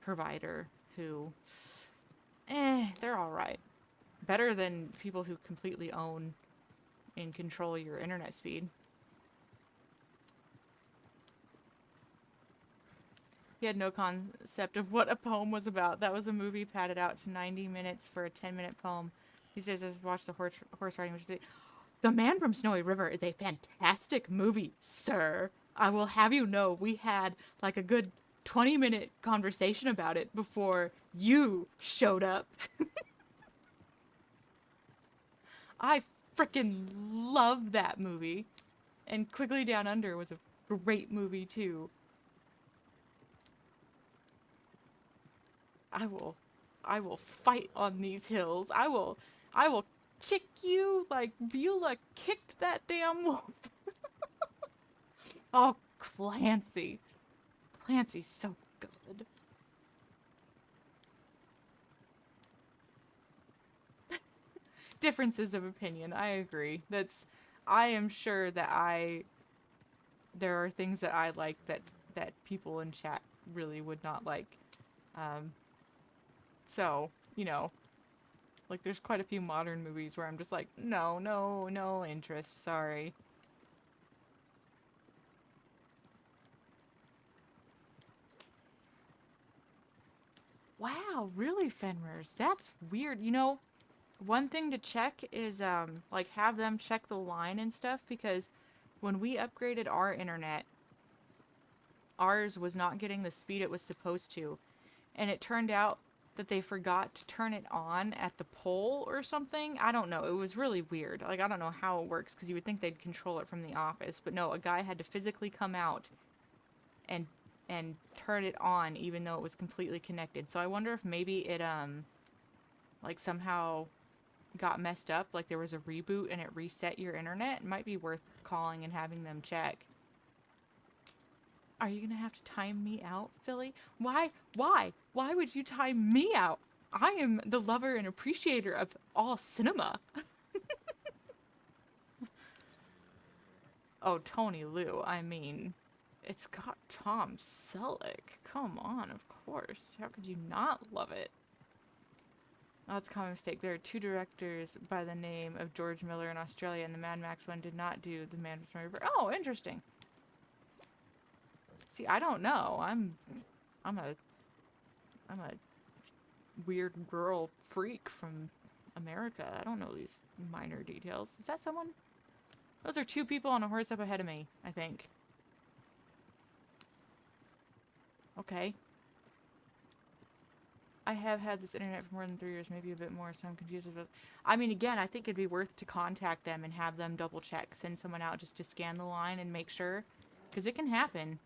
provider who... they're alright. Better than people who completely own and control your internet speed. He had no concept of what a poem was about. That was a movie padded out to 90 minutes for a 10-minute poem. These days I just watched the horse riding, which The Man from Snowy River is a fantastic movie, sir. I will have you know we had like a good 20-minute conversation about it before you showed up. I frickin' love that movie. And Quigley Down Under was a great movie too. I will fight on these hills. I will kick you like Beulah kicked that damn wolf. Oh, Clancy. Clancy's so good. Differences of opinion. I agree. I am sure that there are things that I like that people in chat really would not like. So, you know, like there's quite a few modern movies where I'm just like, no interest, sorry. Wow, really, Fenrir's? That's weird. You know, one thing to check is, like, have them check the line and stuff, because when we upgraded our internet, ours was not getting the speed it was supposed to. And it turned out that they forgot to turn it on at the pole or something. I don't know. It was really weird. Like, I don't know how it works, because you would think they'd control it from the office. But no, a guy had to physically come out and turn it on, even though it was completely connected. So I wonder if maybe it, like, somehow got messed up, like there was a reboot and it reset your internet. It might be worth calling and having them check. Are you gonna have to time me out, Philly? Why would you time me out? I am the lover and appreciator of all cinema. Oh, Tony Lou, I mean, it's got Tom Selleck. Come on, of course. How could you not love it? Oh, that's a common mistake. There are two directors by the name of George Miller in Australia, and the Mad Max one did not do The Man from River. Oh, interesting. See, I don't know. I'm a weird girl freak from America. I don't know these minor details. Is that someone? Those are two people on a horse up ahead of me, I think. Okay. I have had this internet for more than 3 years, maybe a bit more, so I'm confused about... I mean, again, I think it'd be worth to contact them and have them double check. Send someone out just to scan the line and make sure. Because it can happen.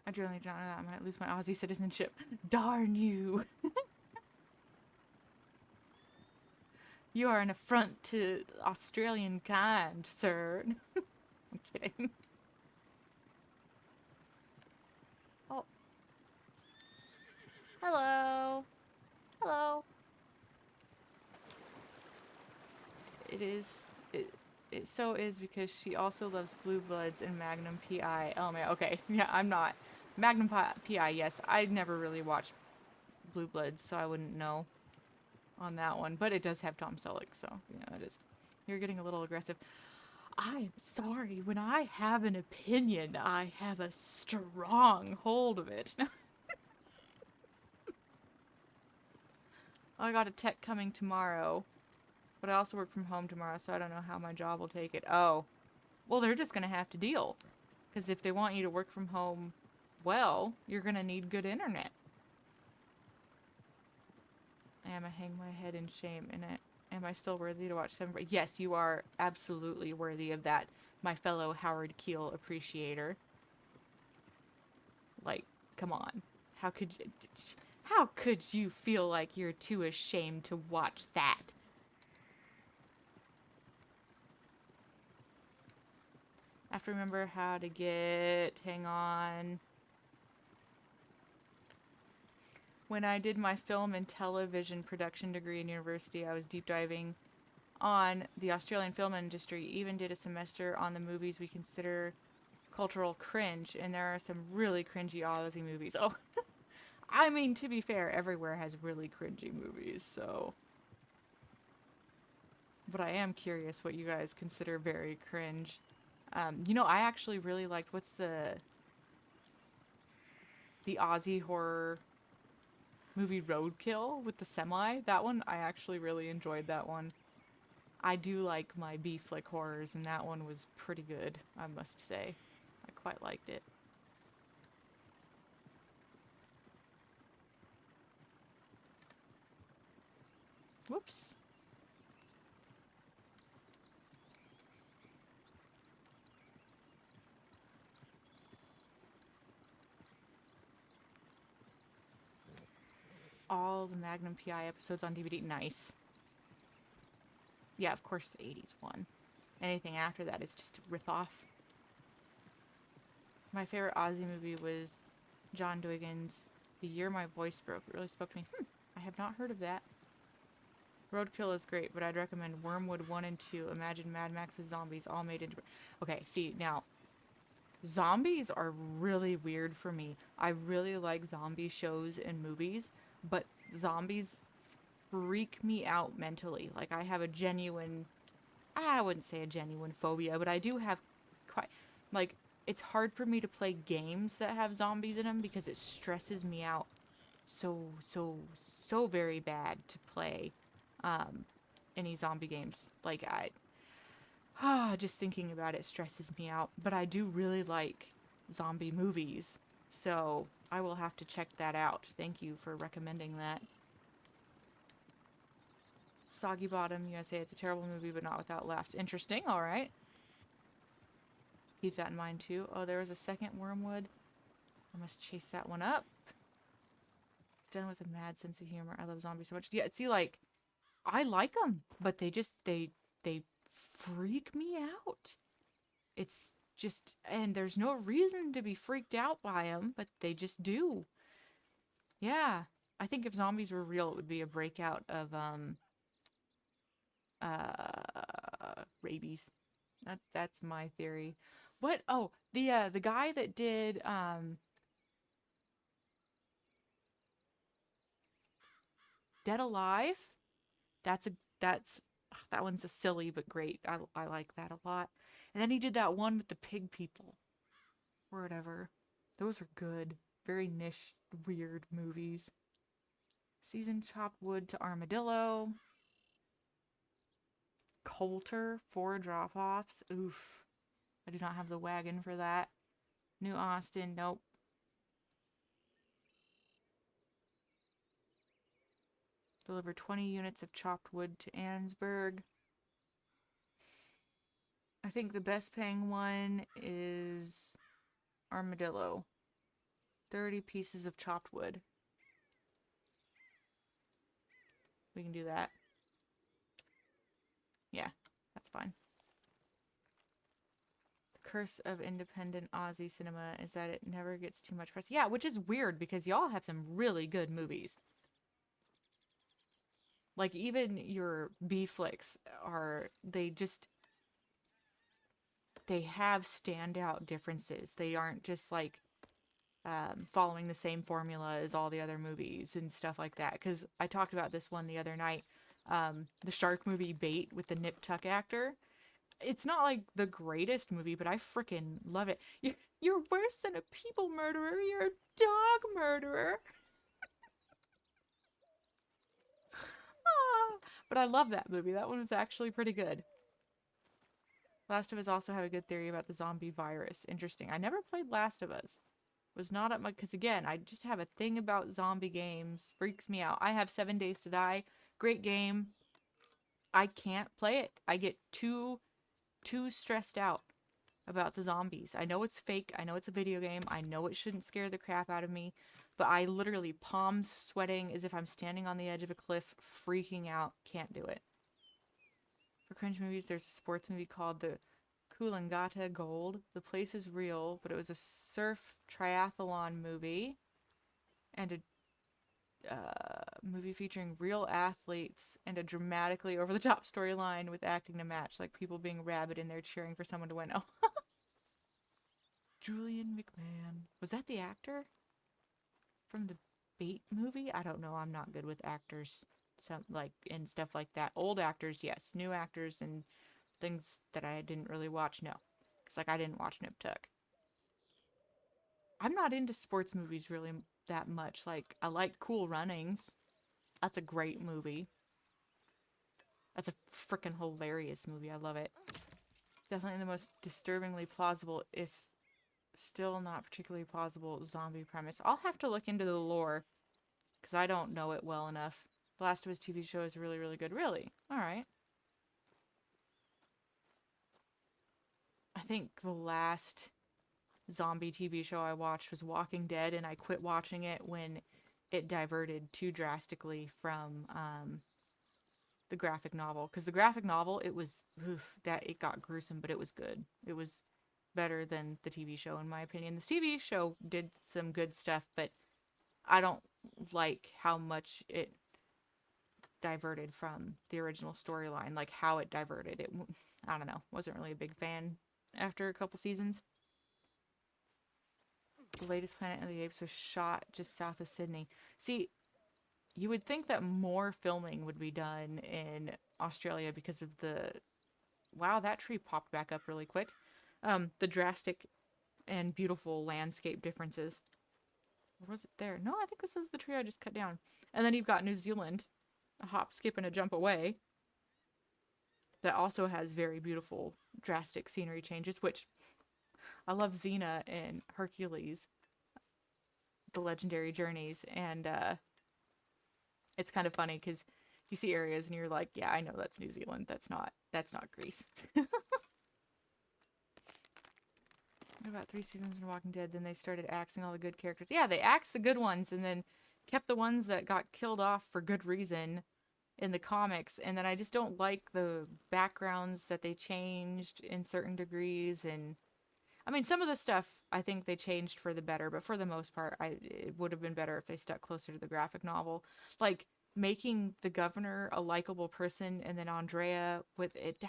I generally don't know that I might lose my Aussie citizenship. Darn you. You are an affront to Australian kind, sir. I'm kidding. Oh. Hello. Hello. It so is because she also loves Blue Bloods and Magnum PI. Oh man, okay. Yeah, I'm not. Magnum PI, yes. I'd never really watched Blue Bloods, so I wouldn't know on that one. But it does have Tom Selleck, so, you know, it is. You're getting a little aggressive. I'm sorry. When I have an opinion, I have a strong hold of it. I got a tech coming tomorrow, but I also work from home tomorrow, so I don't know how my job will take it. Oh, well, they're just going to have to deal. Because if they want you to work from home well, you're going to need good internet. Am I hang my head in shame in it? Am I still worthy to watch 7? Yes, you are absolutely worthy of that, my fellow Howard Keel appreciator. Like, come on. How could you feel like you're too ashamed to watch that? I have to remember how to get... Hang on. When I did my film and television production degree in university, I was deep diving on the Australian film industry. Even did a semester on the movies we consider cultural cringe, and there are some really cringy Aussie movies. Oh, I mean, to be fair, everywhere has really cringy movies, so... But I am curious what you guys consider very cringe. You know, I actually really liked, what's the Aussie horror movie Roadkill with the semi? That one, I actually really enjoyed that one. I do like my B-flick horrors, and that one was pretty good, I must say. I quite liked it. Whoops. All the Magnum PI episodes on DVD. Nice. Yeah, of course the 80s one. Anything after that is just a rip-off. My favorite Aussie movie was John Dwiggen's The Year My Voice Broke. It really spoke to me. I have not heard of that. Roadkill is great, but I'd recommend Wormwood 1 and 2. Imagine Mad Max with zombies all made into... Okay, see, now... Zombies are really weird for me. I really like zombie shows and movies, but zombies freak me out mentally. Like, I have a genuine... I wouldn't say a genuine phobia, but I do have quite... Like, it's hard for me to play games that have zombies in them because it stresses me out so very bad to play any zombie games. Like, just thinking about it stresses me out. But I do really like zombie movies. So, I will have to check that out. Thank you for recommending that. Soggy Bottom, USA. It's a terrible movie, but not without laughs. Interesting. All right. Keep that in mind, too. Oh, there was a second Wormwood. I must chase that one up. It's done with a mad sense of humor. I love zombies so much. Yeah, see, like, I like them, but they freak me out. It's just, and there's no reason to be freaked out by them, but they just do. Yeah. I think if zombies were real, it would be a breakout of, rabies. That's my theory. What? Oh, the guy that did, Dead Alive? That's, that one's a silly but great. I like that a lot. And then he did that one with the pig people. Or whatever. Those are good. Very niche, weird movies. Seasoned chopped wood to armadillo. Coulter, 4 drop-offs. Oof. I do not have the wagon for that. New Austin, nope. Deliver 20 units of chopped wood to Annensburg. I think the best paying one is armadillo. 30 pieces of chopped wood. We can do that. Yeah, that's fine. The curse of independent Aussie cinema is that it never gets too much press. Yeah, which is weird because y'all have some really good movies. Like, even your B flicks are, they have standout differences. They aren't just like following the same formula as all the other movies and stuff like that. Because I talked about this one the other night, the shark movie Bait with the Nip Tuck actor. It's not like the greatest movie, but I freaking love it. You're worse than a people murderer. You're a dog murderer. But I love that movie. That one was actually pretty good. Last of Us also have a good theory about the zombie virus. Interesting. I never played Last of Us. Was not at my... Because again, I just have a thing about zombie games. Freaks me out. I have 7 Days to Die. Great game. I can't play it. I get too stressed out about the zombies. I know it's fake. I know it's a video game. I know it shouldn't scare the crap out of me. But I literally palms sweating as if I'm standing on the edge of a cliff, freaking out. Can't do it. For cringe movies, there's a sports movie called The Coolangatta Gold. The place is real, but it was a surf triathlon movie. And a movie featuring real athletes and a dramatically over-the-top storyline with acting to match, like people being rabid in there cheering for someone to win. Oh. Julian McMahon. Was that the actor from the Bait movie? I don't know. I'm not good with actors. Some like and stuff like that. Old actors, yes. New actors and things that I didn't really watch, no. Because like I didn't watch Nip Tuck. I'm not into sports movies really that much. Like I like Cool Runnings. That's a great movie. That's a freaking hilarious movie. I love it. Definitely the most disturbingly plausible, if still not particularly plausible, zombie premise. I'll have to look into the lore because I don't know it well enough. The Last of Us TV show is really, really good. Really? Alright. I think the last zombie TV show I watched was Walking Dead, and I quit watching it when it diverted too drastically from the graphic novel. Because the graphic novel, it was, it got gruesome, but it was good. It was better than the TV show, in my opinion. The TV show did some good stuff, but I don't like how much it diverted from the original storyline, like how it diverted. I don't know, wasn't really a big fan after a couple seasons. The latest Planet of the Apes was shot just south of Sydney. See, you would think that more filming would be done in Australia because of the... Wow, that tree popped back up really quick. The drastic and beautiful landscape differences. Or was it there? No, I think this was the tree I just cut down. And then you've got New Zealand, a hop, skip, and a jump away, that also has very beautiful, drastic scenery changes, which I love Xena and Hercules. the legendary journeys, and it's kind of funny because you see areas and you're like, yeah, I know that's New Zealand. That's not Greece. What about 3 seasons in Walking Dead? Then they started axing all the good characters. Yeah, they axed the good ones and then kept the ones that got killed off for good reason in the comics. And then I just don't like the backgrounds that they changed in certain degrees. And I mean, some of the stuff I think they changed for the better, but for the most part, it would have been better if they stuck closer to the graphic novel. Like making the governor a likable person, and then Andrea with it.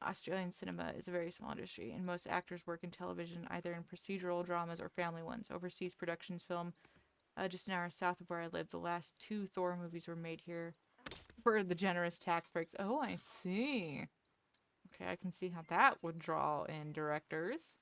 Australian cinema is a very small industry, and most actors work in television, either in procedural dramas or family ones. Overseas productions film just an hour south of where I live. The last 2 Thor movies were made here for the generous tax breaks. Oh, I see. Okay, I can see how that would draw in directors.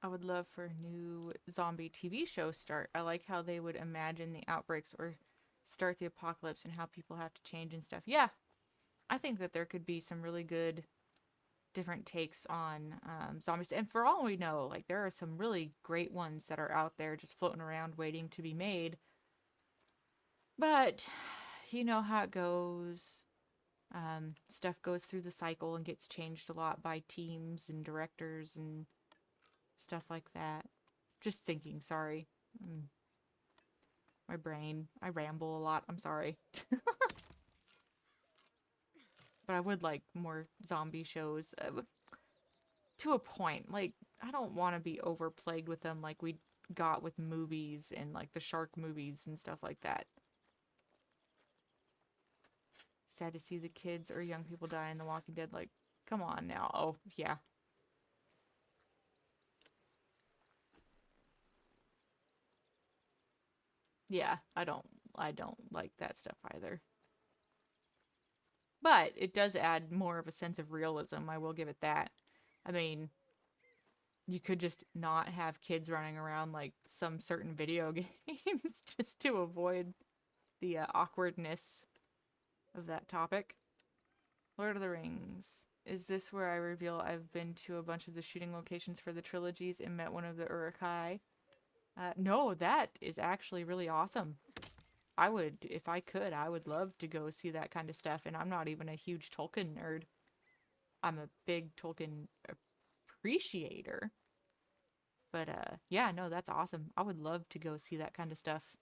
I would love for a new zombie TV show start. I like how they would imagine the outbreaks or start the apocalypse and how people have to change and stuff. Yeah, I think that there could be some really good different takes on zombies. And for all we know, like there are some really great ones that are out there just floating around waiting to be made. But you know how it goes. Stuff goes through the cycle and gets changed a lot by teams and directors and stuff like that. Just thinking, sorry. My brain. I ramble a lot. I'm sorry. But I would like more zombie shows. To a point. Like, I don't want to be overplagued with them like we got with movies and like the shark movies and stuff like that. Sad to see the kids or young people die in The Walking Dead. Like, come on now. Oh, yeah. Yeah, I don't like that stuff either. But it does add more of a sense of realism, I will give it that. I mean, you could just not have kids running around like some certain video games just to avoid the awkwardness of that topic. Lord of the Rings. Is this where I reveal I've been to a bunch of the shooting locations for the trilogies and met one of the Uruk-hai? No, that is actually really awesome. I would, if I could, I would love to go see that kind of stuff. And I'm not even a huge Tolkien nerd. I'm a big Tolkien appreciator. But yeah, no, that's awesome. I would love to go see that kind of stuff.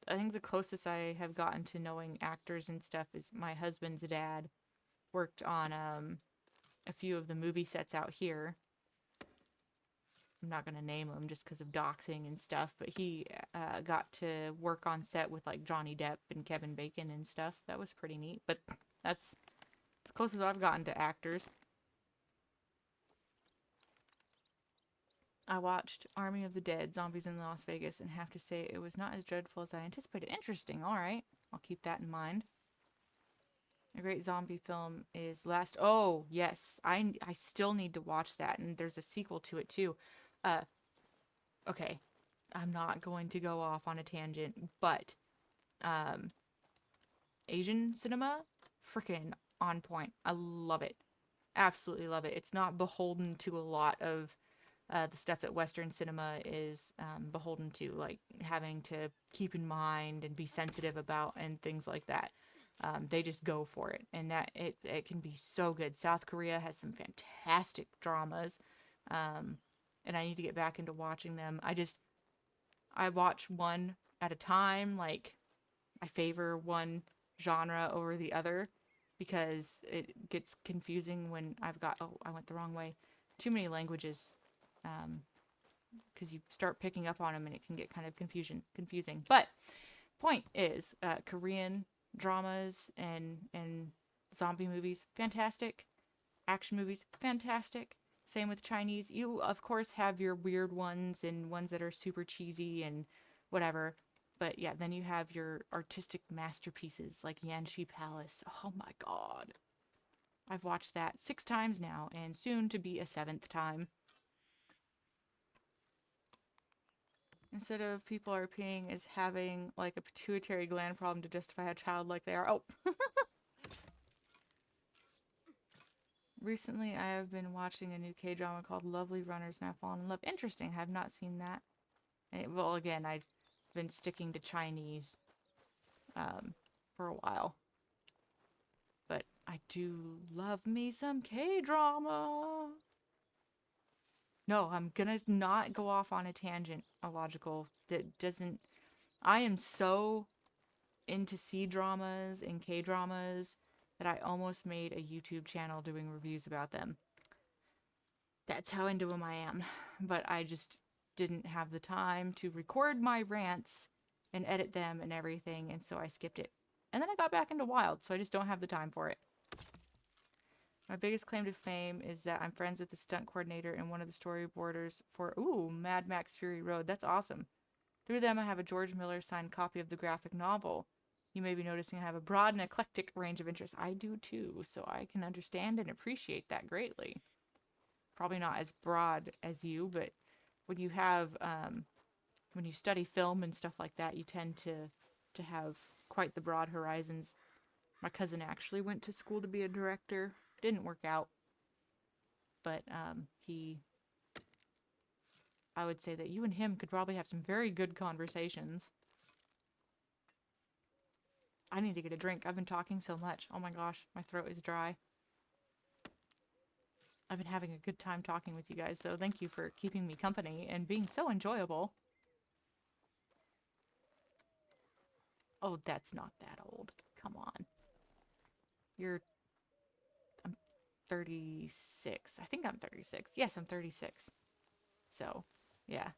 I think the closest I have gotten to knowing actors and stuff is my husband's dad worked on a few of the movie sets out here. I'm not going to name them just because of doxing and stuff, but he got to work on set with like Johnny Depp and Kevin Bacon and stuff. That was pretty neat, but that's as close as I've gotten to actors. I watched Army of the Dead, Zombies in Las Vegas, and have to say it was not as dreadful as I anticipated. Interesting, alright. I'll keep that in mind. A great zombie film is Last... Oh, yes. I still need to watch that, and there's a sequel to it, too. Okay. I'm not going to go off on a tangent, but Asian cinema, freaking on point. I love it. Absolutely love it. It's not beholden to a lot of the stuff that Western cinema is beholden to, like having to keep in mind and be sensitive about and things like that. They just go for it, and that it can be so good. South Korea has some fantastic dramas, and I need to get back into watching them. I watch one at a time. Like, I favor one genre over the other because it gets confusing when I've got, oh, I went the wrong way, too many languages, because you start picking up on them and it can get kind of confusing. But point is, Korean dramas and zombie movies, fantastic. Action movies, fantastic. Same with Chinese. You, of course, have your weird ones and ones that are super cheesy and whatever. But yeah, then you have your artistic masterpieces like Yanxi Palace. Oh my god. I've watched that 6 times now, and soon to be a 7th time. Instead of people RPing as having like a pituitary gland problem to justify a child like they are. Oh. Recently, I have been watching a new K-drama called Lovely Runners and I've fallen in love. Interesting. I have not seen that. And well, again, I've been sticking to Chinese for a while. But I do love me some K-drama. No, I'm gonna not go off on a tangent, a logical, that doesn't... I am so into C-dramas and K-dramas that I almost made a YouTube channel doing reviews about them. That's how into them I am. But I just didn't have the time to record my rants and edit them and everything, and so I skipped it. And then I got back into Wild, so I just don't have the time for it. My biggest claim to fame is that I'm friends with the stunt coordinator and one of the storyboarders for, Mad Max Fury Road. That's awesome. Through them, I have a George Miller signed copy of the graphic novel. You may be noticing I have a broad and eclectic range of interests. I do too, so I can understand and appreciate that greatly. Probably not as broad as you, but when you have, when you study film and stuff like that, you tend to have quite the broad horizons. My cousin actually went to school to be a director. Didn't work out. But, I would say that you and him could probably have some very good conversations. I need to get a drink. I've been talking so much. Oh my gosh, my throat is dry. I've been having a good time talking with you guys, so thank you for keeping me company and being so enjoyable. Oh, that's not that old. Come on. I'm 36. I think I'm 36. Yes, I'm 36. So, yeah.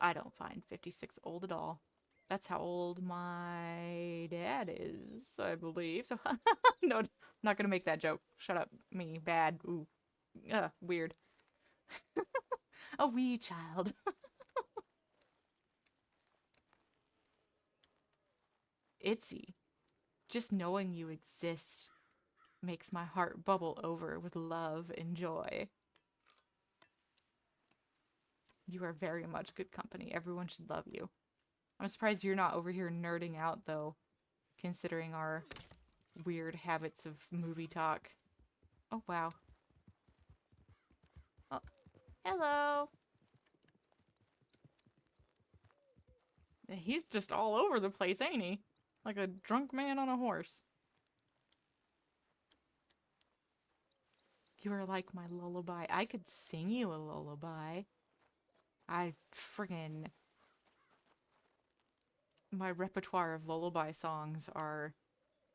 I don't find 56 old at all. That's how old my dad is, I believe. So, no, I'm not gonna make that joke. Shut up. Me. Bad. Ooh. Weird. A wee child. Itsy. Just knowing you exist makes my heart bubble over with love and joy. You are very much good company. Everyone should love you. I'm surprised you're not over here nerding out, though, considering our weird habits of movie talk. Oh, wow. Oh, hello. He's just all over the place, ain't he? Like a drunk man on a horse. You are like my lullaby. I could sing you a lullaby. My repertoire of lullaby songs are,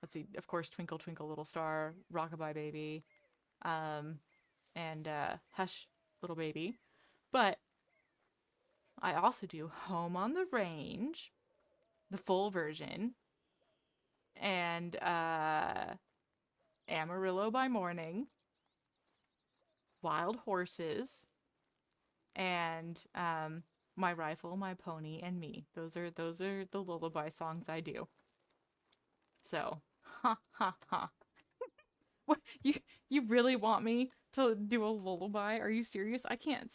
let's see, of course, Twinkle Twinkle Little Star, Rockabye Baby, and Hush Little Baby. But I also do Home on the Range, the full version, and Amarillo by Morning, Wild Horses, and My Rifle, My Pony, and Me. Those are the lullaby songs I do. So, ha ha ha. What, you really want me to do a lullaby? Are you serious? I can't.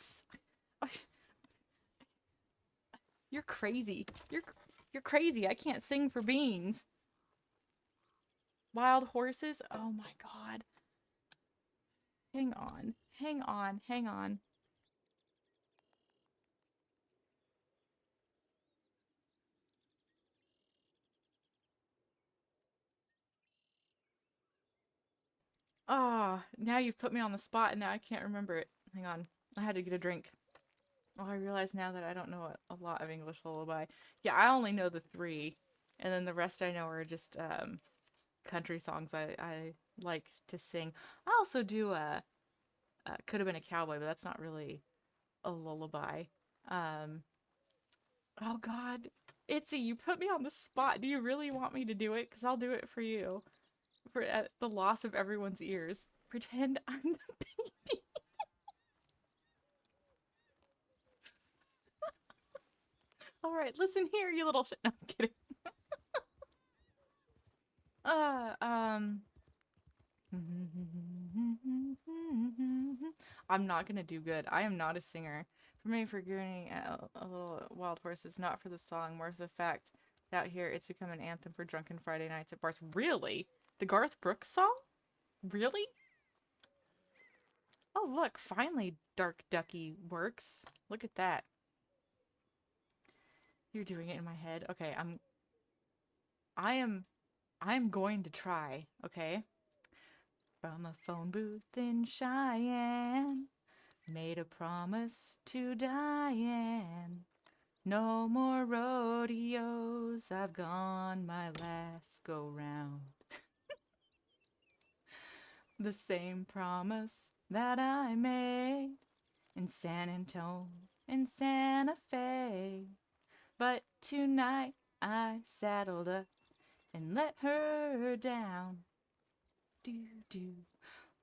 You're crazy. You're crazy. I can't sing for beans. Wild Horses? Oh my god. Hang on. Hang on. Hang on. Ah, now you've put me on the spot and now I can't remember it. Hang on. I had to get a drink. Oh, I realize now that I don't know a lot of English lullaby. Yeah, I only know the 3. And then the rest I know are just country songs I like to sing. I also do Could Have Been a Cowboy, but that's not really a lullaby. Oh god. Itsy, you put me on the spot. Do you really want me to do it? Because I'll do it for you. For at the loss of everyone's ears. Pretend I'm the baby. All right, listen here, you little shit. No, I'm kidding. Um. I'm not gonna do good. I am not a singer. For me, forgetting a little wild horse is not for the song, more for the fact that out here it's become an anthem for drunken Friday nights at bars. Really? The Garth Brooks song? Really? Oh, look, finally Dark Ducky works. Look at that. You're doing it in my head. Okay, I'm going to try, okay? From a phone booth in Cheyenne, made a promise to Diane. No more rodeos, I've gone my last go round. The same promise that I made in San Antonio and Santa Fe. But tonight I saddled up and let her down. Do.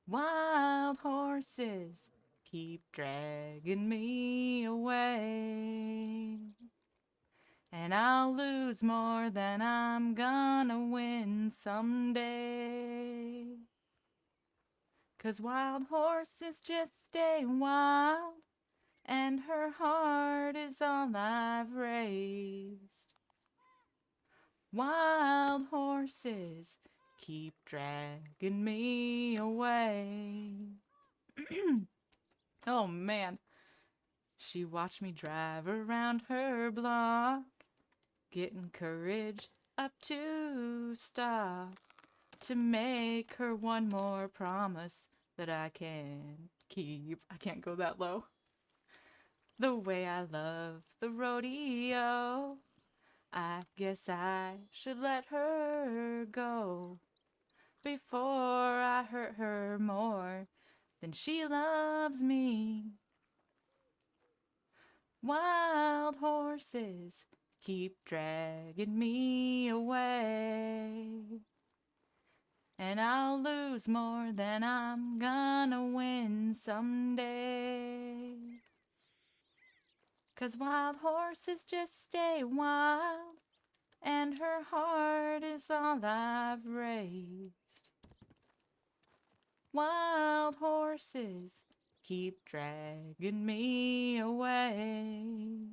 Wild horses keep dragging me away. And I'll lose more than I'm gonna win someday. 'Cause wild horses just stay wild, and her heart is all I've raised. Wild horses keep dragging me away. Oh man. She watched me drive around her block, getting courage up to stop, to make her one more promise that I can keep. I can't go that low. The way I love the rodeo, I guess I should let her go before I hurt her more than she loves me. Wild horses keep dragging me away, and I'll lose more than I'm gonna win someday. 'Cause wild horses just stay wild, and her heart is all I've raised. Wild horses keep dragging me away.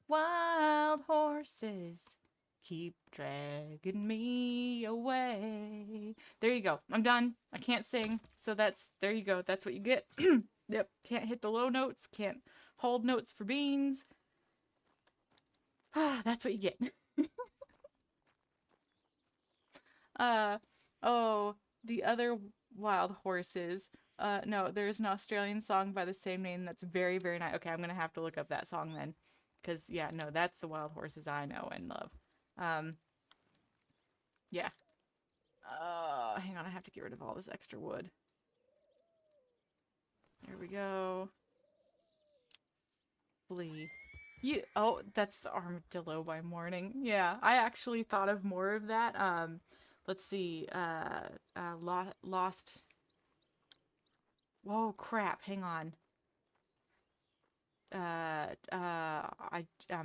Wild horses keep dragging me away. There you go. I'm done. I can't sing. So there you go. That's what you get. Yep. Can't hit the low notes. Can't hold notes for beans. That's what you get. Oh, the other wild horses. No, there's an Australian song by the same name that's very, very nice. Okay, I'm gonna have to look up that song then. 'Cause, yeah, no, that's the wild horses I know and love. Yeah. Hang on, I have to get rid of all this extra wood. There we go. Flee. Oh, that's the Armadillo by Morning. Yeah, I actually thought of more of that. Let's see. Lost. Whoa, crap. Hang on. I'm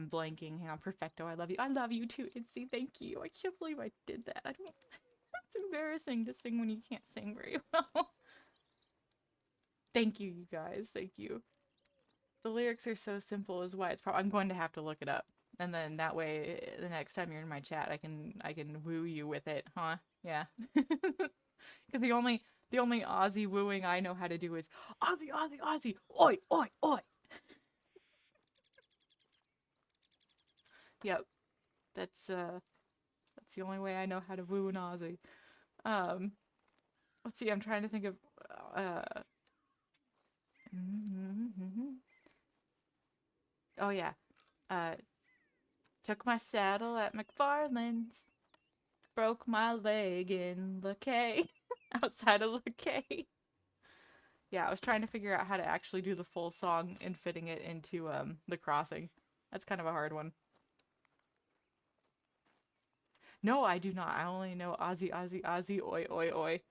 blanking. Hang on. Perfecto. I love you. I love you too, Itzy. Thank you. I can't believe I did that. I don't. It's embarrassing to sing when you can't sing very well. Thank you, you guys. Thank you. The lyrics are so simple is why it's probably. I'm going to have to look it up, and then that way, the next time you're in my chat, I can woo you with it, huh? Yeah. Because the only Aussie wooing I know how to do is Aussie, Aussie, Aussie, oi, oi, oi. Yep. That's the only way I know how to woo an Aussie. Let's see. I'm trying to think of. Oh yeah. Took my saddle at McFarland's. Broke my leg in LeKay. Outside of LeKay. Yeah, I was trying to figure out how to actually do the full song and fitting it into the crossing. That's kind of a hard one. No, I do not. I only know Aussie, Aussie, Aussie, oi, oi, oi.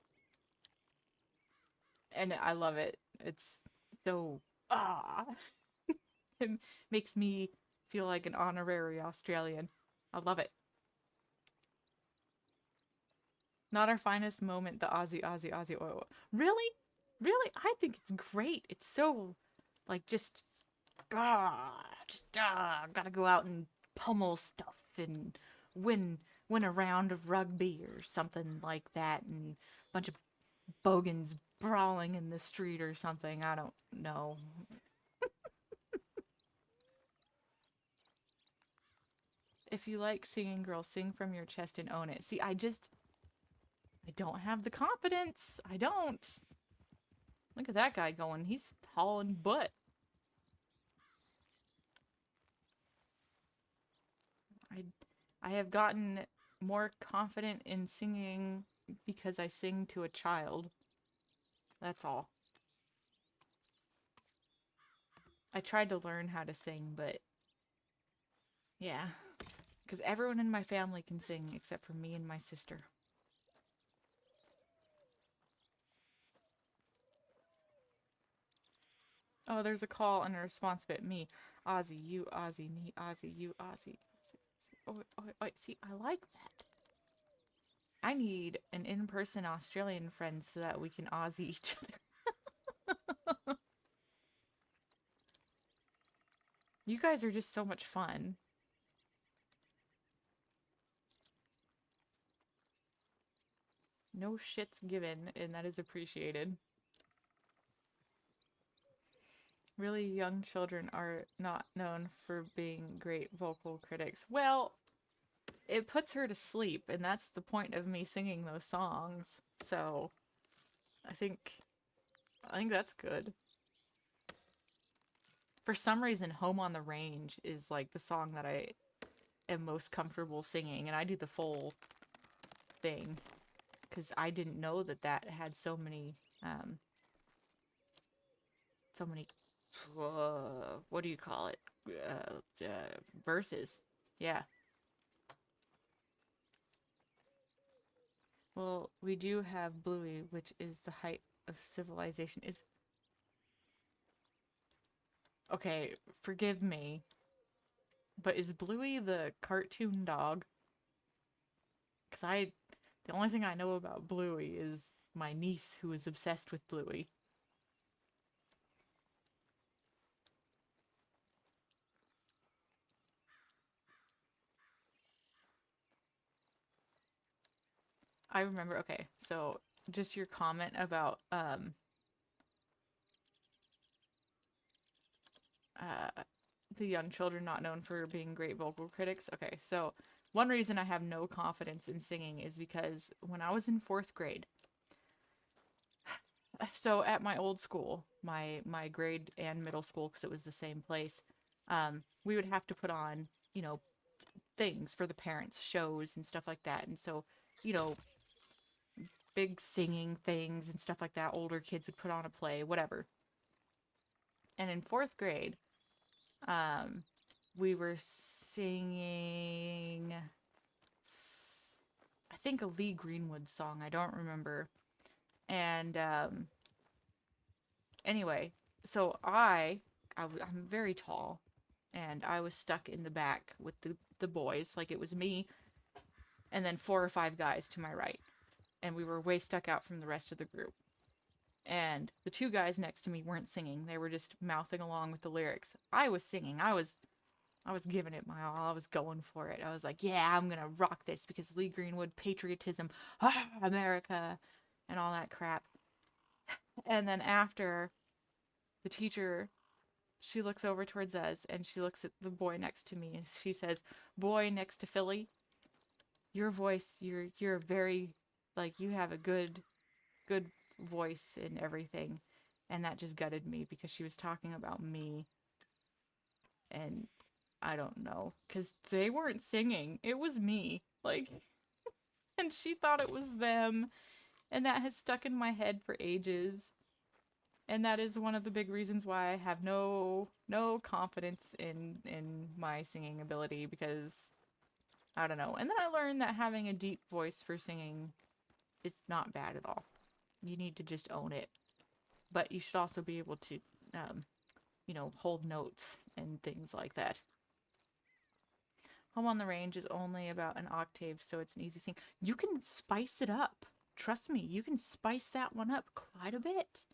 And I love it. It's so it makes me feel like an honorary Australian. I love it. Not our finest moment, the Aussie. Oh, really? Really? I think it's great. It's so, like, just gotta go out and pummel stuff and win a round of rugby or something like that, and a bunch of bogans brawling in the street or something. I don't know. If you like singing, girl, sing from your chest and own it. See, I don't have the confidence. I don't. Look at that guy going. He's hauling butt. I have gotten more confident in singing because I sing to a child. That's all. I tried to learn how to sing, but yeah. Because everyone in my family can sing except for me and my sister. Oh, there's a call and a response bit. Me, Aussie, you, Aussie, me, Aussie, you, Aussie. Oh, see, I like that. I need an in-person Australian friend so that we can Aussie each other. You guys are just so much fun. No shits given, and that is appreciated. Really young children are not known for being great vocal critics. Well, it puts her to sleep, and that's the point of me singing those songs. So, I think that's good. For some reason, Home on the Range is like the song that I am most comfortable singing, and I do the full thing because I didn't know that had so many what do you call it? Verses. Yeah. Well, we do have Bluey, which is the height of civilization. Okay, forgive me, but is Bluey the cartoon dog? Because the only thing I know about Bluey is my niece who is obsessed with Bluey. I remember, okay, so just your comment about the young children not known for being great vocal critics. Okay, so one reason I have no confidence in singing is because when I was in 4th grade, so at my old school, my grade and middle school, because it was the same place, we would have to put on, things for the parents, shows and stuff like that. And so, big singing things and stuff like that. Older kids would put on a play, whatever. And in 4th grade, we were singing, I think, a Lee Greenwood song. I don't remember. And anyway, so I'm very tall, and I was stuck in the back with the boys. Like, it was me and then 4 or 5 guys to my right. And we were way stuck out from the rest of the group. And the 2 guys next to me weren't singing. They were just mouthing along with the lyrics. I was singing. I was giving it my all. I was going for it. I was like, yeah, I'm going to rock this because Lee Greenwood, patriotism, America, and all that crap. And then after, the teacher, she looks over towards us and she looks at the boy next to me and she says, boy next to Philly, your voice, you're very, like, you have a good voice and everything. And that just gutted me because she was talking about me. And I don't know, because they weren't singing. It was me. Like, and she thought it was them. And that has stuck in my head for ages. And that is one of the big reasons why I have no confidence in my singing ability, because I don't know. And then I learned that having a deep voice for singing is not bad at all. You need to just own it. But you should also be able to, hold notes and things like that. Home on the Range is only about an octave, so it's an easy thing. You can spice it up. Trust me, you can spice that one up quite a bit.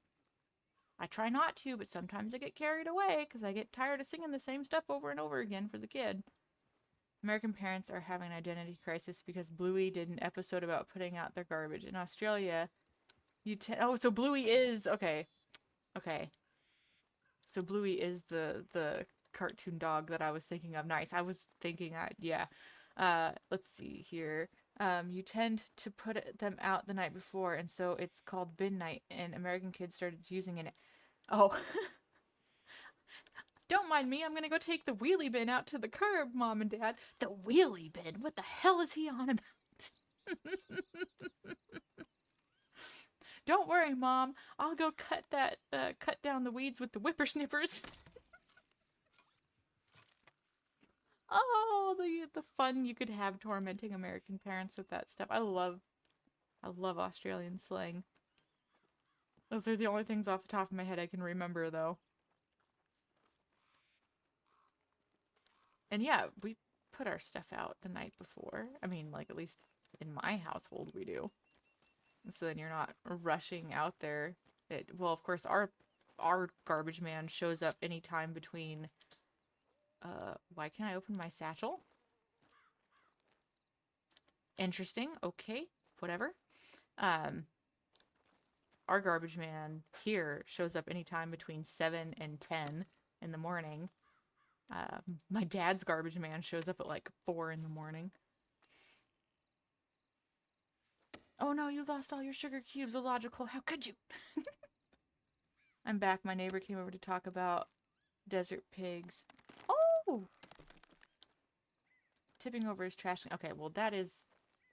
I try not to, but sometimes I get carried away because I get tired of singing the same stuff over and over again for the kid. American parents are having an identity crisis because Bluey did an episode about putting out their garbage. In Australia, so Bluey is... Okay. So Bluey is the cartoon dog that I was thinking of. Nice. I was thinking, yeah. Let's see here. You tend to put them out the night before, and so it's called bin night, and American kids started using it. Oh. Don't mind me, I'm gonna go take the wheelie bin out to the curb, Mom and Dad. The wheelie bin? What the hell is he on about? Don't worry, Mom. I'll go cut down the weeds with the whippersnippers. Oh, the fun you could have tormenting American parents with that stuff. I love Australian slang. Those are the only things off the top of my head I can remember, though. And yeah, we put our stuff out the night before. I mean, like, at least in my household we do. And so then you're not rushing out there. Well, of course, our garbage man shows up anytime between... why can't I open my satchel? Interesting. Okay. Whatever. Our garbage man here shows up anytime between 7 and 10 in the morning. My dad's garbage man shows up at like 4 in the morning. Oh no, you lost all your sugar cubes. Illogical. How could you? I'm back. My neighbor came over to talk about desert pigs. Oh! Tipping over his trash. Okay, well that is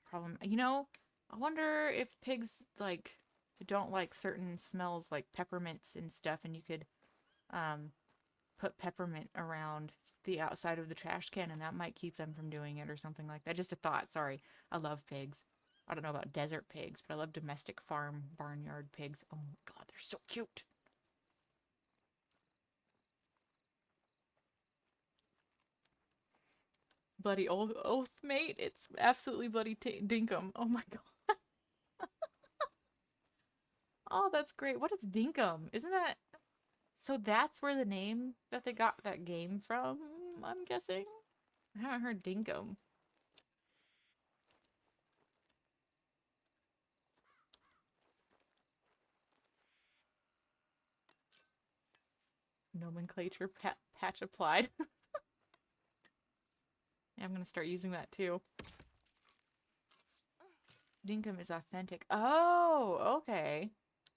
a problem. You know, I wonder if pigs like don't like certain smells like peppermints and stuff, and you could put peppermint around the outside of the trash can, and that might keep them from doing it or something like that. Just a thought. Sorry. I love pigs. I don't know about desert pigs, but I love domestic farm barnyard pigs. Oh my god, they're so cute. Bloody old oath, mate. It's absolutely bloody dinkum. Oh my god. Oh, that's great. What is dinkum? Isn't that... So that's where the name that they got that game from, I'm guessing? I haven't heard dinkum. Nomenclature patch applied. Yeah, I'm gonna start using that too. Dinkum is authentic. Oh, okay.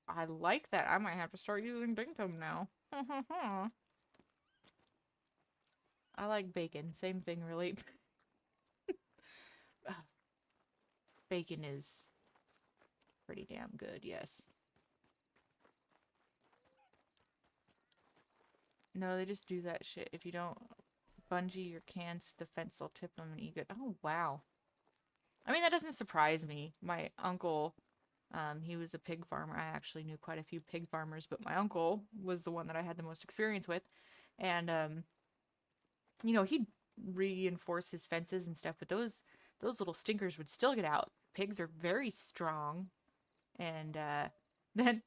I like that. I might have to start using dinkum now. I like bacon. Same thing, really. Bacon is pretty damn good, yes. No, they just do that shit. If you don't bungee your cans to the fence, they'll tip them and eat it. Oh, wow. I mean, that doesn't surprise me. My uncle, he was a pig farmer. I actually knew quite a few pig farmers, but my uncle was the one that I had the most experience with. And, you know, he'd reinforce his fences and stuff, but those little stinkers would still get out. Pigs are very strong. And, then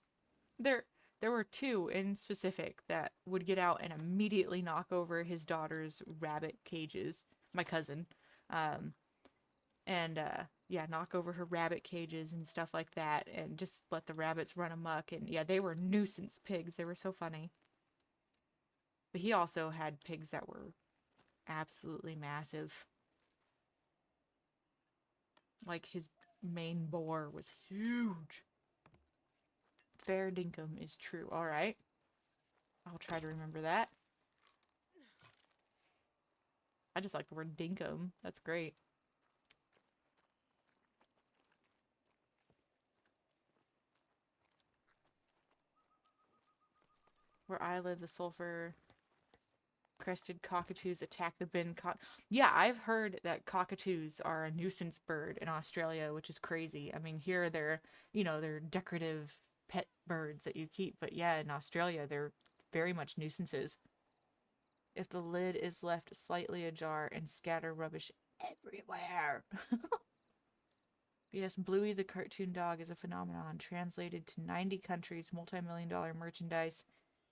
there were 2 in specific that would get out and immediately knock over his daughter's rabbit cages. My cousin. Yeah, knock over her rabbit cages and stuff like that, and just let the rabbits run amok. And yeah, they were nuisance pigs. They were so funny. But he also had pigs that were absolutely massive. Like, his main boar was huge. Fair dinkum is true. Alright. I'll try to remember that. I just like the word dinkum. That's great. Where I live, the sulfur crested cockatoos attack the bin. Yeah, I've heard that cockatoos are a nuisance bird in Australia, which is crazy. I mean, here they're decorative pet birds that you keep, but yeah, in Australia they're very much nuisances. if the lid is left slightly ajar and scatter rubbish everywhere. Yes, Bluey the cartoon dog is a phenomenon, translated to 90 countries, multi-million-dollar merchandise,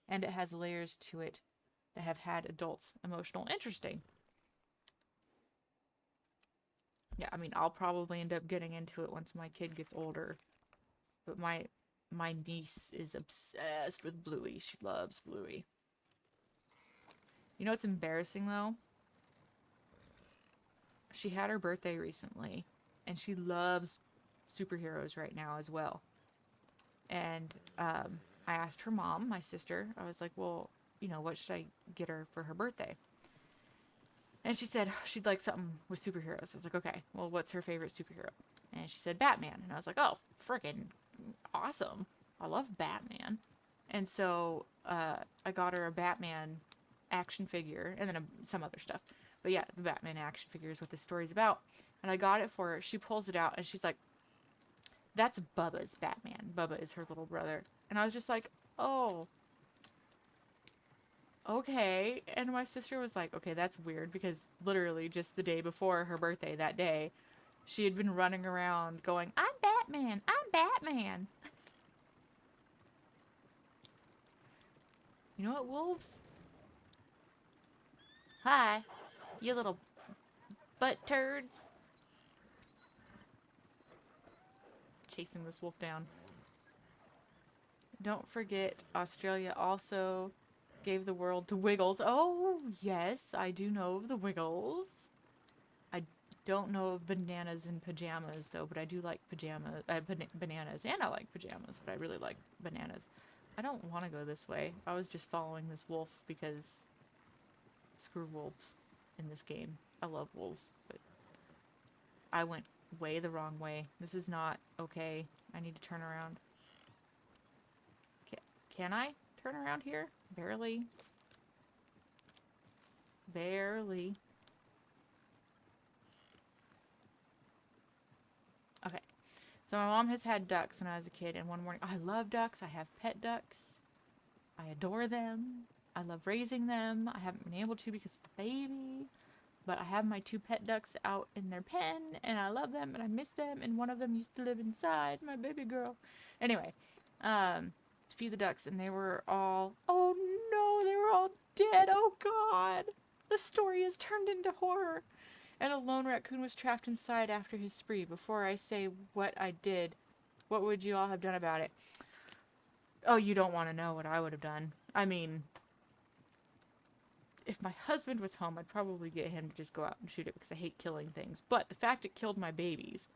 and it has layers to it that have had adults emotional. Interesting. Yeah, I mean, I'll probably end up getting into it once my kid gets older. But my niece is obsessed with Bluey. She loves Bluey. You know what's embarrassing though? She had her birthday recently, and she loves superheroes right now as well. And I asked her mom, my sister, I was like, well, what should I get her for her birthday? And she said she'd like something with superheroes. I was like, okay, well, what's her favorite superhero? And she said Batman. And I was like, oh, freaking awesome. I love Batman. And so I got her a Batman action figure and then some other stuff. But yeah, the Batman action figure is what this story's about. And I got it for her. She pulls it out and she's like, that's Bubba's Batman. Bubba is her little brother. And I was just like, oh, okay. And my sister was like, okay, that's weird, because literally just the day before her birthday, that day, she had been running around going, I'm Batman, I'm Batman. You know what, wolves? Hi, you little butt turds. Chasing this wolf down. Don't forget, Australia also gave the world the Wiggles. Oh, yes, I do know of the Wiggles. I don't know of bananas in pajamas, though, but I do like bananas, and I like pajamas, but I really like bananas. I don't want to go this way. I was just following this wolf because screw wolves in this game. I love wolves, but I went way the wrong way. This is not okay. I need to turn around. Can I turn around here? Barely. Barely. Okay. So my mom has had ducks when I was a kid, and one morning, I love ducks. I have pet ducks. I adore them. I love raising them. I haven't been able to because of the baby. But I have my 2 pet ducks out in their pen, and I love them, and I miss them, and one of them used to live inside, my baby girl. Anyway, to feed the ducks, and they were all, oh no, they were all dead. Oh God. The story has turned into horror. And a lone raccoon was trapped inside after his spree. Before I say what I did, what would you all have done about it? Oh, you don't want to know what I would have done. I mean, if my husband was home, I'd probably get him to just go out and shoot it because I hate killing things. But the fact it killed my babies,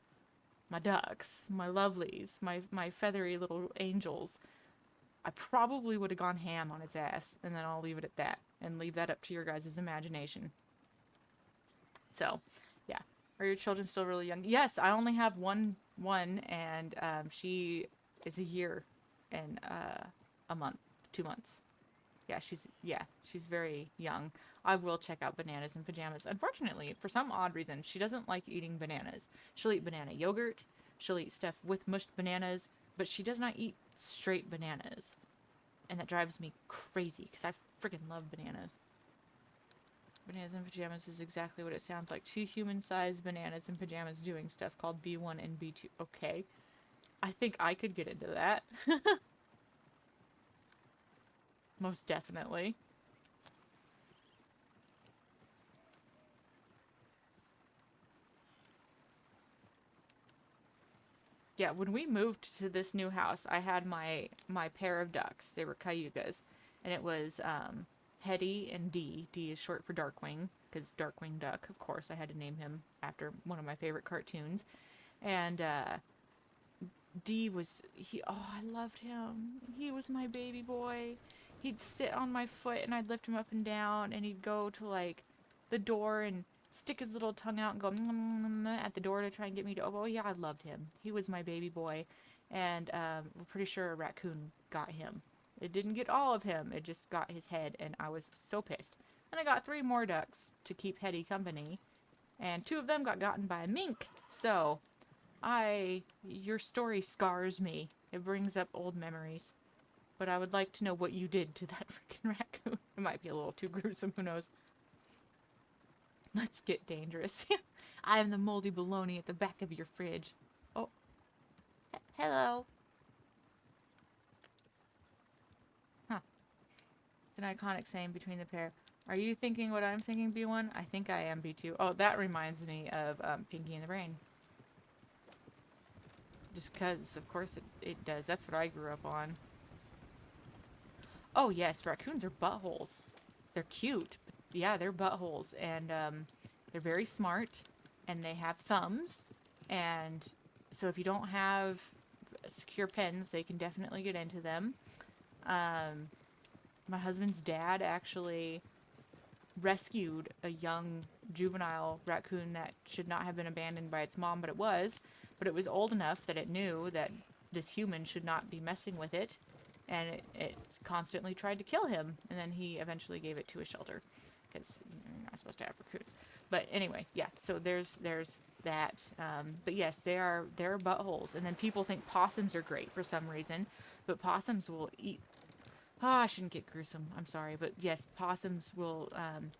my ducks, my lovelies, my feathery little angels, I probably would have gone ham on its ass. And then I'll leave it at that and leave that up to your guys' imagination. So, yeah. Are your children still really young? Yes, I only have one, and she is a year and a month, 2 months. Yeah, she's very young. I will check out bananas in pajamas. Unfortunately, for some odd reason, she doesn't like eating bananas. She'll eat banana yogurt. She'll eat stuff with mushed bananas, but she does not eat straight bananas. And that drives me crazy because I freaking love bananas. Bananas in pajamas is exactly what it sounds like. 2 human-sized bananas in pajamas doing stuff called B1 and B2. Okay. I think I could get into that. Most definitely. Yeah, when we moved to this new house, I had my pair of ducks. They were cayugas. And it was Hetty and Dee. Dee is short for Darkwing, because Darkwing Duck, of course. I had to name him after one of my favorite cartoons. And Dee was, I loved him. He was my baby boy. He'd sit on my foot and I'd lift him up and down, and he'd go to like the door and stick his little tongue out and go at the door to try and get me to, oh yeah, I loved him. He was my baby boy. And we're pretty sure a raccoon got him. It didn't get all of him, it just got his head, and I was so pissed. And I got 3 more ducks to keep Hetty company, and 2 of them got gotten by a mink. So your story scars me. It brings up old memories. but I would like to know what you did to that freaking raccoon. It might be a little too gruesome, who knows. Let's get dangerous. I am the moldy baloney at the back of your fridge. Oh. Hello. Huh. It's an iconic saying between the pair. Are you thinking what I'm thinking, B1? I think I am, B2. Oh, that reminds me of Pinky and the Brain. Just because, of course, it does. That's what I grew up on. Oh, yes, raccoons are buttholes. They're cute. But yeah, they're buttholes. And they're very smart. And they have thumbs. And so if you don't have secure pens, they can definitely get into them. My husband's dad actually rescued a young juvenile raccoon that should not have been abandoned by its mom, but it was. But it was old enough that it knew that this human should not be messing with it, and it constantly tried to kill him, and then he eventually gave it to a shelter, because you're not supposed to have raccoons. But anyway, yeah, so there's that. But yes, they're buttholes, and then people think possums are great for some reason, but possums will eat... I shouldn't get gruesome. I'm sorry. But yes, possums will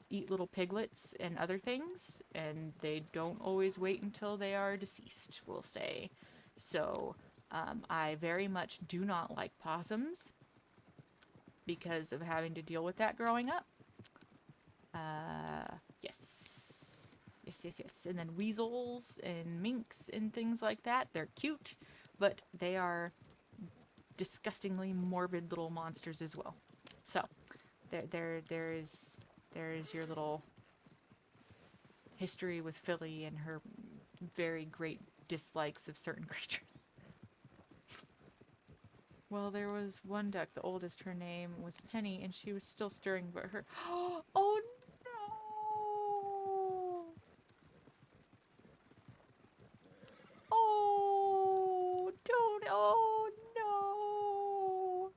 eat little piglets and other things, and they don't always wait until they are deceased, we'll say. So I very much do not like possums because of having to deal with that growing up. Yes. Yes. And then weasels and minks and things like that. They're cute, but they are disgustingly morbid little monsters as well. So there is your little history with Philly and her very great dislikes of certain creatures. Well, there was one duck, the oldest, her name was Penny, and she was still stirring, but her... Oh no! Oh, don't... Oh no!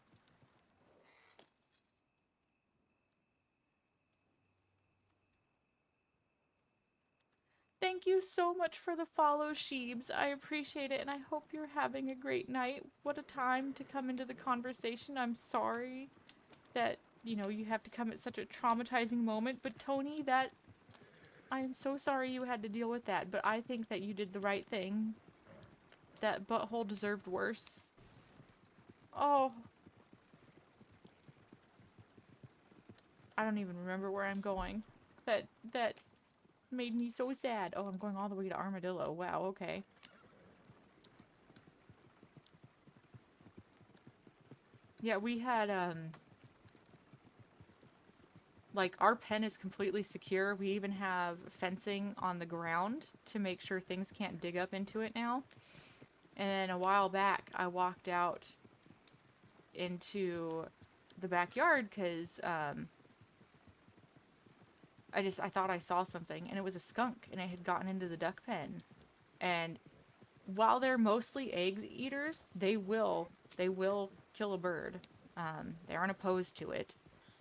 Thank you so much for the follow, Sheebs. I appreciate it, and I hope you're having a great night. What a time to come into the conversation. I'm sorry that, you know, you have to come at such a traumatizing moment, but Tony, that... I am so sorry you had to deal with that, but I think that you did the right thing. That butthole deserved worse. Oh. I don't even remember where I'm going. That made me so sad. Oh, I'm going all the way to Armadillo. Wow, okay. Yeah, we had, like, our pen is completely secure. We even have fencing on the ground to make sure things can't dig up into it now. And then a while back, I walked out into the backyard because, I thought I saw something, and it was a skunk, and it had gotten into the duck pen. And while they're mostly egg eaters, they will kill a bird. They aren't opposed to it.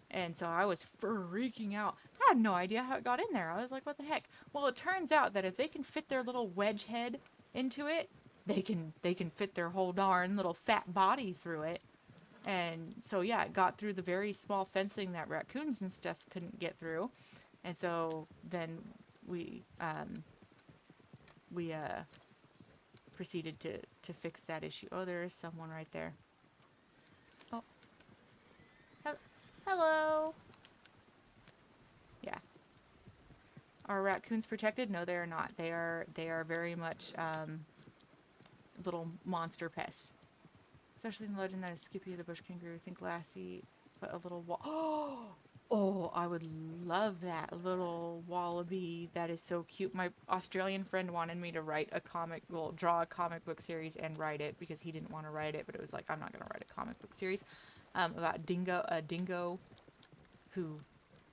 And so I was freaking out. I had no idea how it got in there. I was like, what the heck? Well, it turns out that if they can fit their little wedge head into it, they can fit their whole darn little fat body through it. And so, yeah, it got through the very small fencing that raccoons and stuff couldn't get through. And so then we proceeded to fix that issue. Oh, there is someone right there. Oh. Hello. Yeah. Are raccoons protected? No, they are not. They are very much little monster pests. Especially in the legend that is Skippy the bush kangaroo. Think Lassie, but a little Oh, I would love that little wallaby. That is so cute. My Australian friend wanted me to draw a comic book series and write it because he didn't want to write it, but it was like, I'm not going to write a comic book series about a dingo who,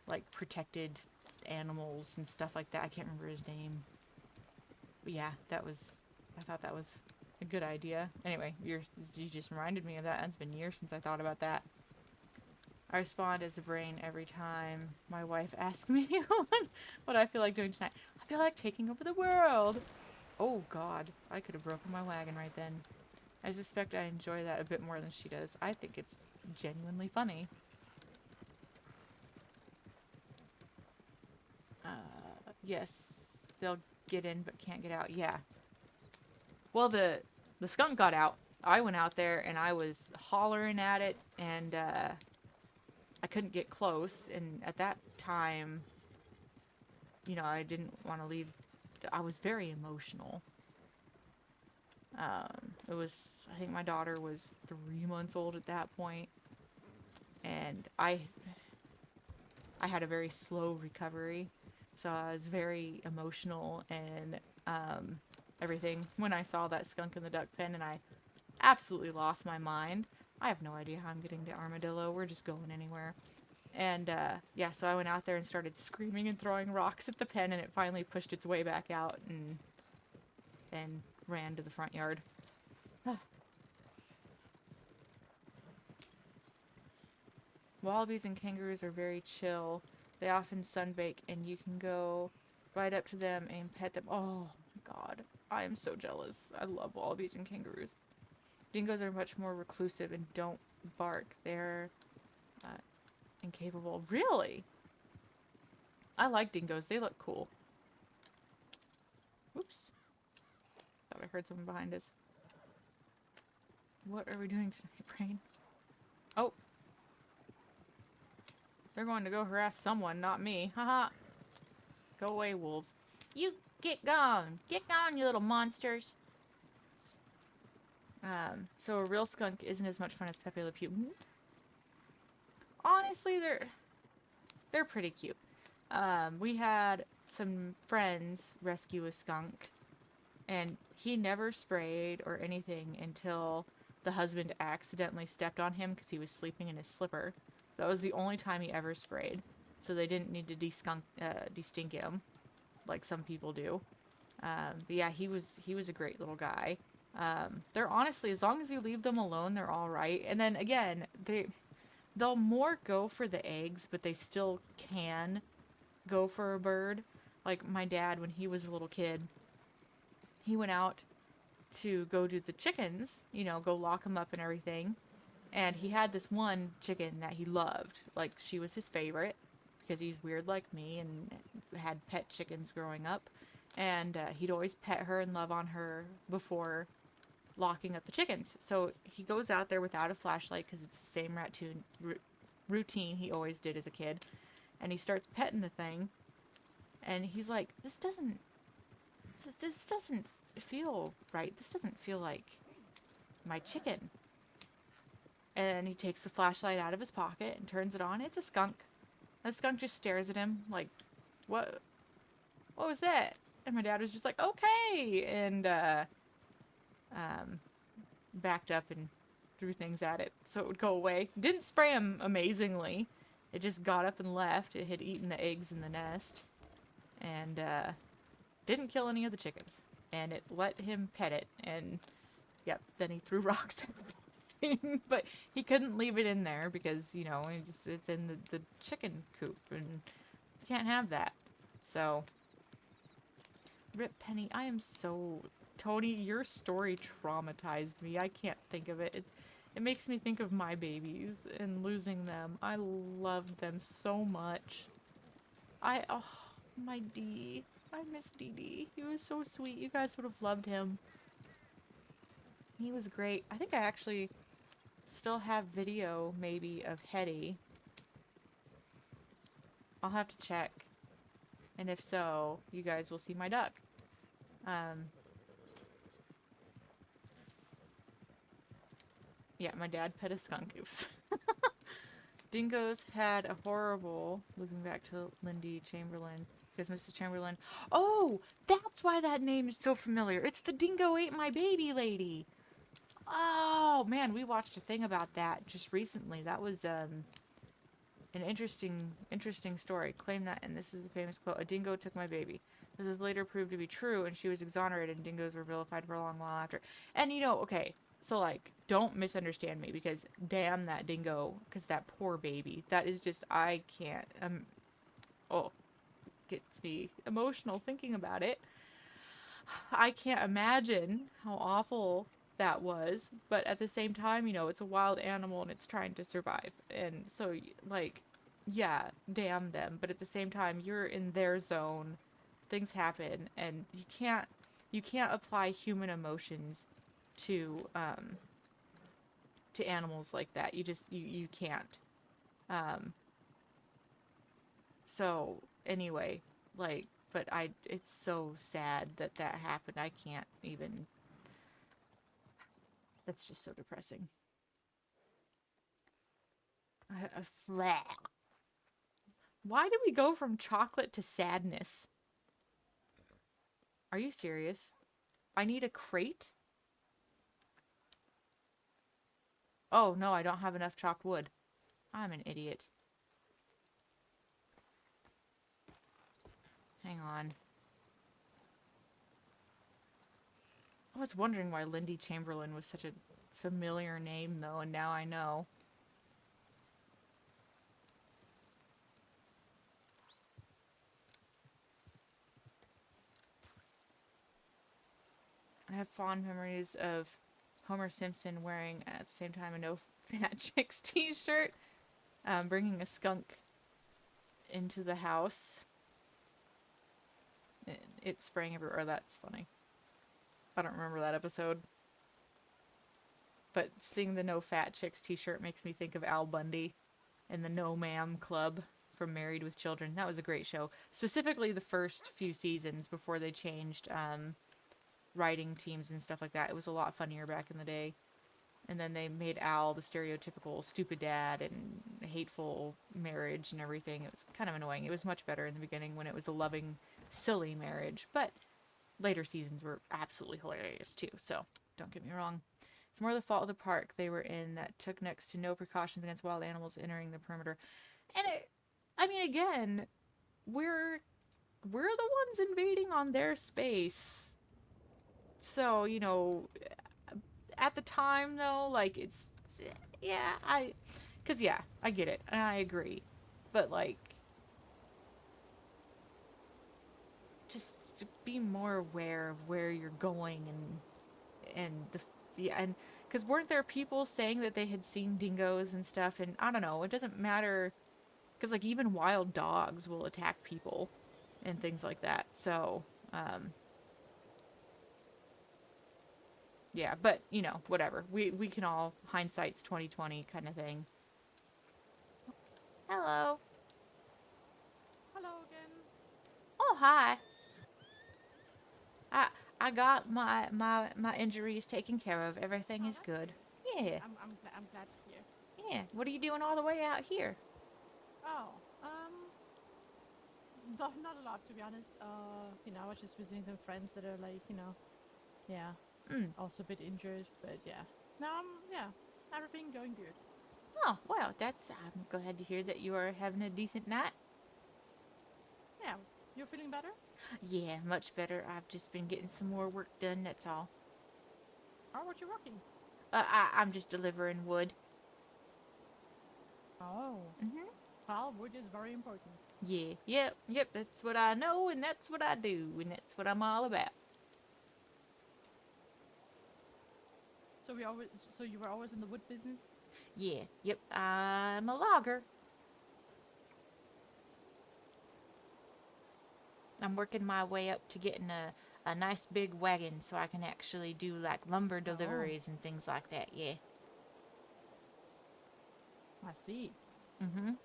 like, protected animals and stuff like that. I can't remember his name. But yeah, I thought that was a good idea. Anyway, you just reminded me of that. It's been years since I thought about that. I respond as the brain every time my wife asks me what I feel like doing tonight. I feel like taking over the world. Oh, God. I could have broken my wagon right then. I suspect I enjoy that a bit more than she does. I think it's genuinely funny. Yes, they'll get in but can't get out. Yeah. Well, the skunk got out. I went out there and I was hollering at it, and I couldn't get close. And at that time, you know, I didn't want to leave. I was very emotional. It was, I think my daughter was 3 months old at that point, and I had a very slow recovery, so I was very emotional and everything when I saw that skunk in the duck pen, and I absolutely lost my mind. I have no idea how I'm getting to Armadillo. We're just going anywhere. And yeah, so I went out there and started screaming and throwing rocks at the pen, and it finally pushed its way back out and ran to the front yard. Wallabies and kangaroos are very chill. They often sunbake, and you can go right up to them and pet them. Oh my god, I am so jealous. I love wallabies and kangaroos. Dingoes are much more reclusive and don't bark. They're incapable. Really? I like dingoes. They look cool. Oops. Thought I heard someone behind us. What are we doing tonight, Brain? Oh. They're going to go harass someone, not me. Haha. Go away, wolves. You get gone. Get gone, you little monsters. So a real skunk isn't as much fun as Pepe Le Pew. Honestly, they're pretty cute. We had some friends rescue a skunk, and he never sprayed or anything until the husband accidentally stepped on him because he was sleeping in his slipper. That was the only time he ever sprayed, so they didn't need to destink him like some people do. But yeah, he was a great little guy. They're honestly, as long as you leave them alone, they're all right. And then again, they'll more go for the eggs, but they still can go for a bird. Like my dad, when he was a little kid, he went out to go do the chickens, you know, go lock them up and everything. And he had this one chicken that he loved. Like, she was his favorite because he's weird like me and had pet chickens growing up. And he'd always pet her and love on her before locking up the chickens. So he goes out there without a flashlight because it's the same routine he always did as a kid. And he starts petting the thing. And he's like, this doesn't feel right. This doesn't feel like my chicken. And he takes the flashlight out of his pocket and turns it on. It's a skunk. The skunk just stares at him like, what was that? And my dad was just like, okay. And backed up and threw things at it so it would go away. Didn't spray him amazingly. It just got up and left. It had eaten the eggs in the nest. And didn't kill any of the chickens. And it let him pet it. And yep, then he threw rocks at it. But he couldn't leave it in there because, you know, it's in the chicken coop and you can't have that. So, Rip Penny, I am so... Tony, your story traumatized me. I can't think of it. It makes me think of my babies and losing them. I loved them so much. Oh, my D. I miss DD. He was so sweet. You guys would have loved him. He was great. I think I actually... still have video, maybe, of Hetty. I'll have to check. And if so, you guys will see my duck. Yeah, my dad pet a skunk. Dingoes had a horrible, looking back to Lindy Chamberlain, because Mrs. Chamberlain... Oh! That's why that name is so familiar. It's the Dingo Ate My Baby lady. Oh, man, we watched a thing about that just recently. That was an interesting story. Claim that, and this is a famous quote, a dingo took my baby. This was later proved to be true, and she was exonerated, and dingoes were vilified for a long while after. And, you know, okay, so, like, don't misunderstand me, because damn that dingo, because that poor baby. That is just, I can't, gets me emotional thinking about it. I can't imagine how awful that was, but at the same time, you know, it's a wild animal and it's trying to survive. And so, like, yeah, damn them, but at the same time, you're in their zone. Things happen and you can't apply human emotions to animals like that. You just you can't. Um so anyway, like, but it's so sad that that happened. I can't even. That's just so depressing. Why did we go from chocolate to sadness? Are you serious? I need a crate? Oh, no, I don't have enough chopped wood. I'm an idiot. Hang on. I was wondering why Lindy Chamberlain was such a familiar name, though, and now I know. I have fond memories of Homer Simpson wearing, at the same time, a No Fat Chicks t-shirt, bringing a skunk into the house. It's spraying everywhere. That's funny. I don't remember that episode. But seeing the No Fat Chicks t-shirt makes me think of Al Bundy and the No Ma'am Club from Married with Children. That was a great show. Specifically the first few seasons before they changed writing teams and stuff like that. It was a lot funnier back in the day. And then they made Al the stereotypical stupid dad and hateful marriage and everything. It was kind of annoying. It was much better in the beginning when it was a loving, silly marriage. But later seasons were absolutely hilarious too. So don't get me wrong. It's more the fault of the park they were in that took next to no precautions against wild animals entering the perimeter. And I mean, again, we're the ones invading on their space. So, you know, at the time though, like, yeah, I get it and I agree, but like, just to be more aware of where you're going and because weren't there people saying that they had seen dingoes and stuff, and I don't know, it doesn't matter because like even wild dogs will attack people and things like that. So yeah, but you know, whatever. We can all, hindsight's 2020 kind of thing. Hello. Hello again. Oh, hi. I I got my injuries taken care of. Everything Oh, is that's good. good. Yeah. I'm glad to hear. Yeah. What are you doing all the way out here? Oh, not a lot to be honest. You know, I was just visiting some friends that are like, you know, yeah, Mm. also a bit injured, but yeah. No, yeah, everything going good. Oh, well, I'm glad to hear that you are having a decent night. Yeah, you're feeling better? Yeah, much better. I've just been getting some more work done, that's all. Or what you working? I'm just delivering wood. Oh, Mhm. well, wood is very important. Yeah. Yep, that's what I know and that's what I do and that's what I'm all about. So you were always in the wood business? Yeah. Yep, I'm a logger. I'm working my way up to getting a nice big wagon so I can actually do like lumber deliveries and things like that. Yeah. I see. Mhm.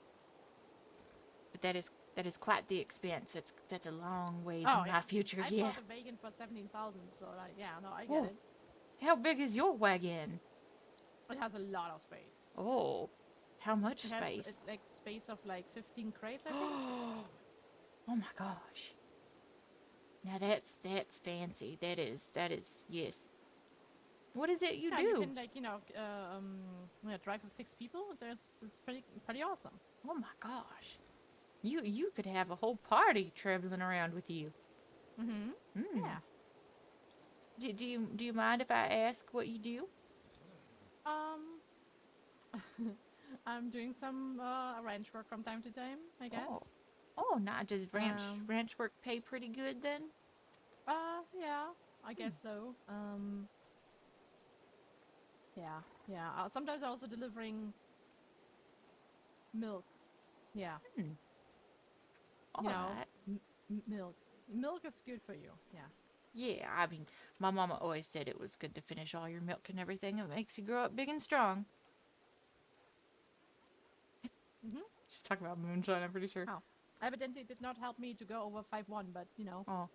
But that is quite the expense. That's a long ways Oh in my yeah, future. I Yeah. bought a wagon for 17,000. So like, yeah, no, I get Oh, it. how big is your wagon? It has a lot of space. Oh, how much It has space? like space of like 15 crates, I think. Oh my gosh. Now that's fancy. That is yes. What is it you Yeah, you do? can like yeah, drive with 6 people. It's pretty awesome. Oh my gosh. You could have a whole party traveling around with you. Mm-hmm. Mm. Yeah. Do you mind if I ask what you do? Um, I'm doing some ranch work from time to time, I guess. Oh. Oh, not does Um, ranch work pay pretty good then? Yeah, I guess so. Yeah, yeah. Sometimes also delivering milk. Yeah, Hmm. All you know, right. milk. Milk is good for you. Yeah. Yeah, I mean, my mama always said it was good to finish all your milk and everything. It makes you grow up big and strong. Mhm. She's talking about moonshine, I'm pretty sure. Oh, evidently it did not help me to go over 5-1, but Oh,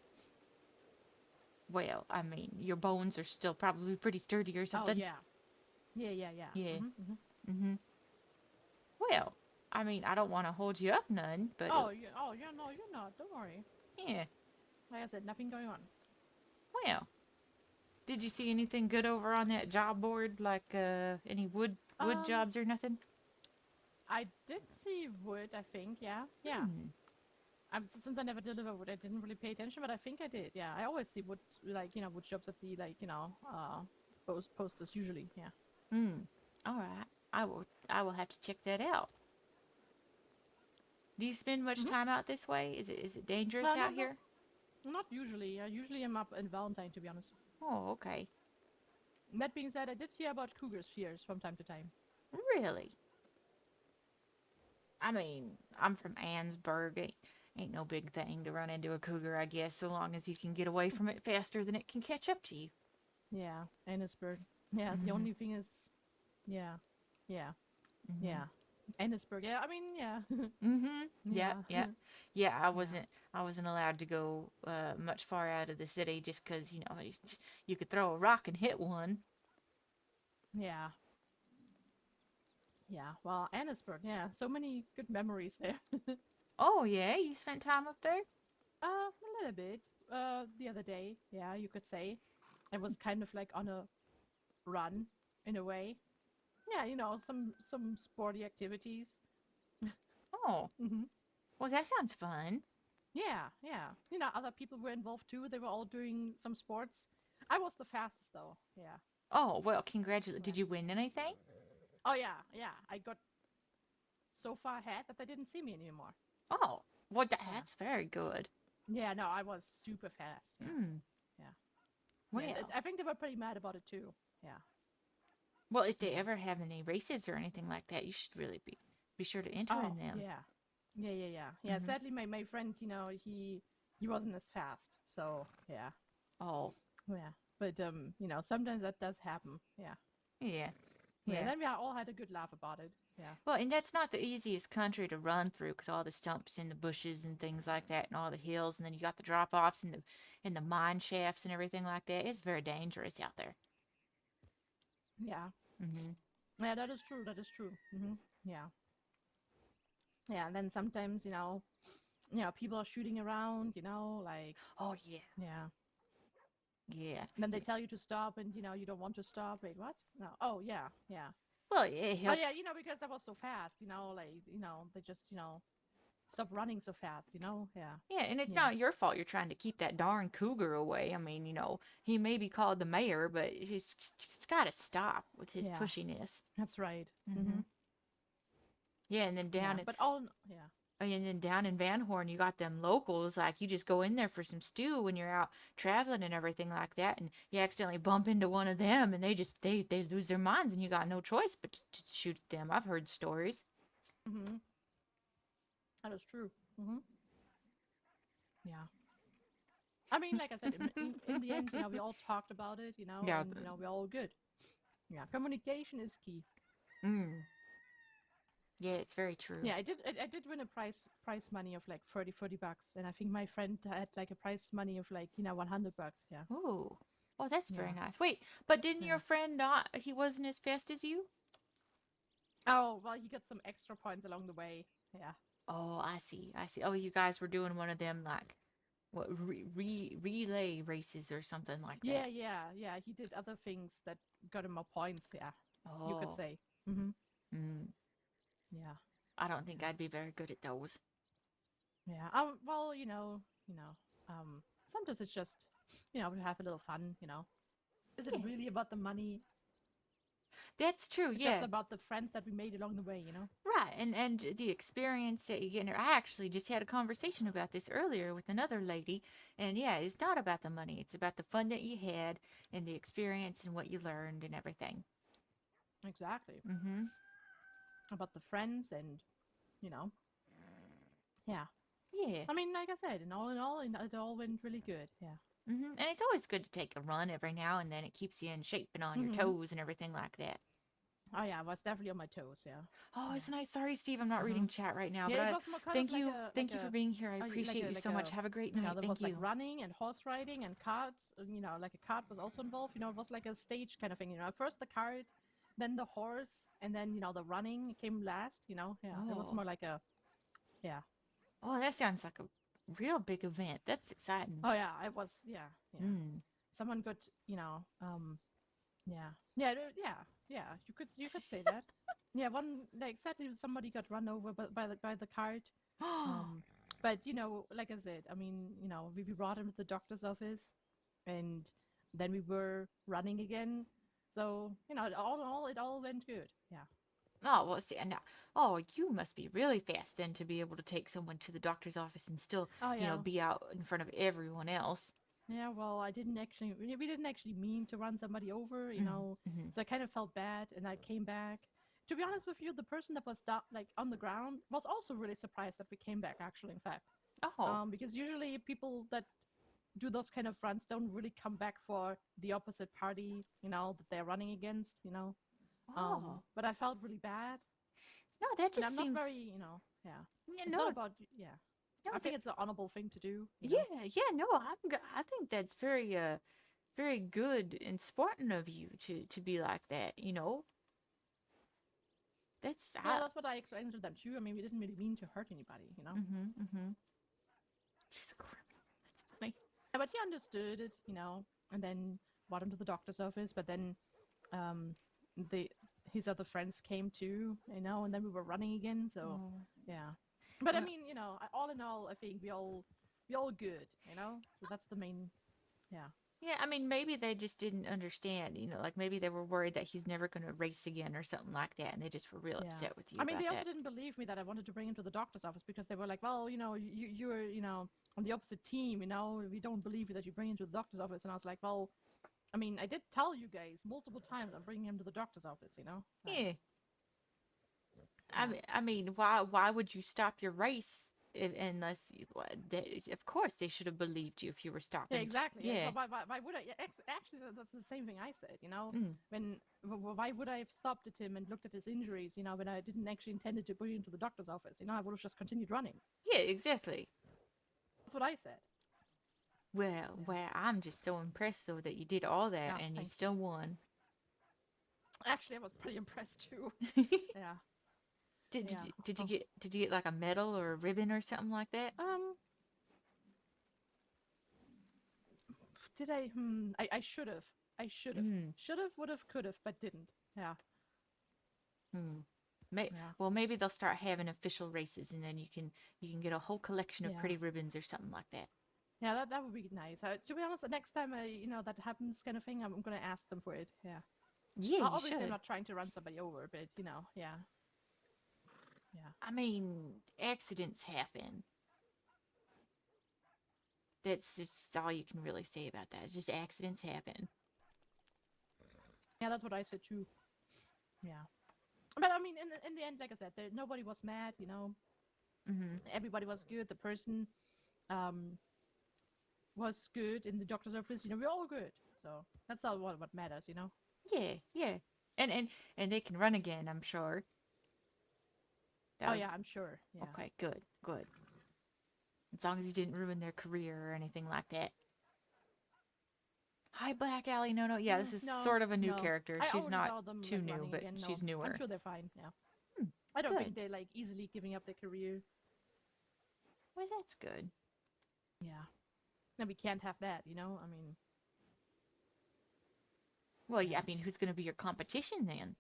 well, I mean, your bones are still probably pretty sturdy or Oh something. yeah, yeah, yeah, yeah. Yeah. Mm-hmm. Mm-hmm. Well, I mean, I don't want to hold you up none, but Oh, yeah. Oh, yeah. No, you're not. Don't worry. yeah. Like I said, nothing going on. Well, did you see anything good over on that job board? Like any wood Um, jobs or nothing? I did see wood. I think. Yeah, yeah. Hmm. Since I never deliver wood, I didn't really pay attention, but I think I did. Yeah, I always see wood, like wood shops at the posters usually. Yeah. Hmm. All right. I will have to check that out. Do you spend much Mm-hmm. time out this way? Is it dangerous No, out here? not usually. Usually I'm up in Valentine, to be honest. Oh, okay. That being said, I did hear about cougars here from time to time. Really? I mean, I'm from Ansburg. Ain't no big thing to run into a cougar, I guess, so long as you can get away from it faster than it can catch up to you. Yeah, Annisburg. Yeah, the Mhm. only thing is, yeah, yeah, Mhm. yeah. Annisburg. Yeah, I mean, yeah. Mhm. Yeah, yeah. Yeah, I Yeah. wasn't allowed to go much far out of the city just 'cause, you could throw a rock and hit one. Yeah. Yeah. Well, Annisburg. Yeah, so many good memories there. Oh, yeah, you spent time up there? A little bit. The other day. Yeah, you could say. I was kind of like on a run in a way. Yeah, some sporty activities. Oh, hmm well, that sounds fun. Yeah, yeah. Other people were involved too. They were all doing some sports. I was the fastest though. Yeah. Oh, well, congratulations. Yeah. Did you win anything? Oh yeah, yeah. I got so far ahead that they didn't see me anymore. Oh, well, Yeah. that's very good. Yeah, no, I was super fast. Yeah. Hmm. Yeah. Well, Yeah, I think they were pretty mad about it too. Yeah. well, if they Yeah. ever have any races or anything like that, you should really be sure to enter Oh, in them. yeah. Yeah. Mhm. Sadly my friend, he wasn't as fast. So, yeah. Oh, Yeah. But sometimes that does happen. Yeah. yeah. Yeah, Yeah. then we all had a good laugh about it. Yeah. Well, and that's not the easiest country to run through because all the stumps and the bushes and things like that, and all the hills, and then you got the drop offs and the mine shafts and everything like that. It's very dangerous out there. Yeah. Mhm. Yeah, that is true. That is true. Yeah. Yeah, and then sometimes, people are shooting around, like, Oh yeah. yeah. Yeah. Then they tell you to stop and, you don't want to stop. Wait, what? No. Oh, yeah, yeah. Well, it Oh, helps. yeah, because that was so fast, like, they just, stop running so fast, Yeah. Yeah, and it's Yeah. not your fault you're trying to keep that darn cougar away. I mean, he may be called the mayor, but he's got to stop with his Yeah. pushiness. That's right. Mhm. Yeah, and then Yeah. But all, yeah. and then down in Van Horn, you got them locals. Like you just go in there for some stew when you're out traveling and everything like that, and you accidentally bump into one of them, and they lose their minds, and you got no choice but to shoot them. I've heard stories. That is true. Yeah. I mean, like I said, in the end, we all talked about it, Yeah. and, we're all good. Yeah. Communication is key. Mm. Yeah, it's very true. Yeah, I did win a prize money of like 40 bucks, and I think my friend had like a prize money of like 100 bucks. Yeah. Ooh. Oh, that's very Yeah. nice. Wait, but didn't Yeah. your friend not? He wasn't as fast as you? Oh well, he got some extra points along the way. Yeah. Oh, I see. I see. Oh, you guys were doing one of them like what relay races or something like Yeah, that. yeah. He did other things that got him more points. Yeah, you could Oh. say. Mm. Yeah. I don't think I'd be very good at those. Yeah. Well, sometimes it's just, to have a little fun. Is it Yeah. really about the money? That's true. It's Yeah. just about the friends that we made along the way. Right. And the experience that you get in there. I actually just had a conversation about this earlier with another lady. And yeah, it's not about the money. It's about the fun that you had and the experience and what you learned and everything. Exactly. Mm-hmm. About the friends and, you know, yeah. Yeah. I mean, like I said, in all, it all went really good. Yeah. Mm-hmm. And it's always good to take a run every now and then. It keeps you in shape and on your Mm-hmm. toes and everything like that. Oh yeah, I was definitely on my toes. Yeah. Oh, Yeah. it's nice. Sorry, Steve, I'm not Uh-huh. reading chat right now, Yeah, but it I was more kind of thank like you, a thank you for being here. I appreciate you like so much. Have a great night. there Thank was like you. running and horse riding and carts. Like a cart was also involved. It was like a stage kind of thing. First the cart, then the horse, and then the running came last. Yeah, it was Oh. more like a yeah. Oh, that sounds like a real big event. That's exciting. Oh yeah, I was yeah. Mm. Someone got yeah yeah. You could say that. Yeah, one like sadly somebody got run over by the cart. But like I said, I mean, we brought him to the doctor's office, and then we were running again. So all in all, it all went good. Yeah. Oh, well, see, now, oh, you must be really fast then to be able to take someone to the doctor's office and still, Oh yeah. be out in front of everyone else. Yeah. Well, we didn't actually mean to run somebody over. Mm-hmm. So I kind of felt bad, and I came back. To be honest with you, the person that was like on the ground was also really surprised that we came back. Actually, in fact, Oh, because usually people that do those kind of runs don't really come back for the opposite party, that they're running against, oh. But I felt really bad, No, that and just I'm not seems. very, yeah. Yeah, It's no, not about, yeah. no, I think it's an honorable thing to do. yeah, no. I think that's very, very good and sporting of you to be like that. That's Yeah, that's what I explained to them too. I mean, we didn't really mean to hurt anybody. Mm-hmm. Mm-hmm. She's a criminal. That's funny. Yeah, but he understood it, and then brought him to the doctor's office. But then, um, the his other friends came too, and then we were running again. So, Oh. yeah. But I Uh, mean, all in all, I think we all good, So that's the main, yeah. Yeah, I mean, maybe they just didn't understand, like maybe they were worried that he's never going to race again or something like that, and they just were real Yeah. upset with you I mean, about they also that. didn't believe me that I wanted to bring him to the doctor's office because they were like, well, you were, on the opposite team, we don't believe you that you bring him to the doctor's office. And I was like, well, I mean, I did tell you guys multiple times I'm bringing him to the doctor's office. Yeah. Yeah. I mean, why would you stop your race unless of course they should have believed you if you were stopping. Yeah, exactly. Yeah. Why would I? Yeah, actually, that's the same thing I said. Mm. Why would I have stopped at him and looked at his injuries? When I didn't actually intended to bring him to the doctor's office. I would have just continued running. Yeah, exactly. That's what I said. Well, I'm just so impressed though that you did all that Yeah, and you thanks. still won. Actually, I was pretty impressed too. Yeah. Did Yeah. you get like a medal or a ribbon or something like that? Did I? I should have. I should have. Mm. Should have, would have, could have, but didn't. Yeah. Hmm. Yeah. Well, maybe they'll start having official races, and then you can get a whole collection of Yeah. pretty ribbons or something like that. Yeah, that would be nice. To be honest, the next time that happens, kind of thing, I'm gonna ask them for it. Yeah. Yeah, you Obviously, should. I'm not trying to run somebody over, but yeah. Yeah. I mean, accidents happen. That's just all you can really say about that. It's just accidents happen. Yeah, that's what I said too. Yeah. But I mean, in the end, like I said, nobody was mad. Mm-hmm. Everybody was good. The person, was good in the doctor's office. We're all good. So that's all what matters. Yeah, yeah. And they can run again, I'm sure. That Oh would- yeah, I'm sure. Yeah. Okay, good, good. As long as you didn't ruin their career or anything like that. Hi, Black Alley. No, yeah, this is No, sort of a new no. character. I She's already saw not them, too like, new, running but again. No, she's newer. I'm sure they're fine. Yeah. Hmm, I don't good. think they're like easily giving up their career. Well, that's good. Yeah. And we can't have that. I mean. Well, yeah, I mean, who's going to be your competition then?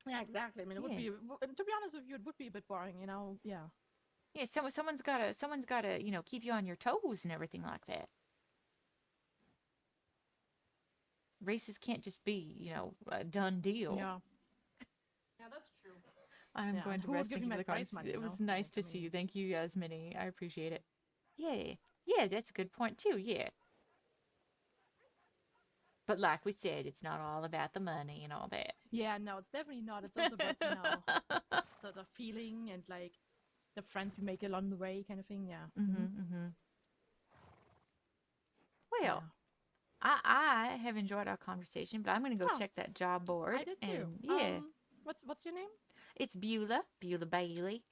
Yeah, exactly. I mean, it would Yeah. be. To be honest with you, it would be a bit boring. Yeah. Yeah, someone's gotta keep you on your toes and everything like that. Races can't just be a done deal. Yeah. Yeah, that's true. I'm Yeah, going and to who would rest. give Thank you you for my the prize comments. money, It you was know? nice Like, to I see you. mean- Thank you, Yasmini. I appreciate it. Yeah, that's a good point too. Yeah. But like we said, it's not all about the money and all that. Yeah, no, it's definitely not. It's also about, the feeling and like the friends you make along the way kind of thing. Yeah. Well, I have enjoyed our conversation, but I'm going to go Oh, check that job board. I did too. And yeah, What's your name? it's Beulah Bailey.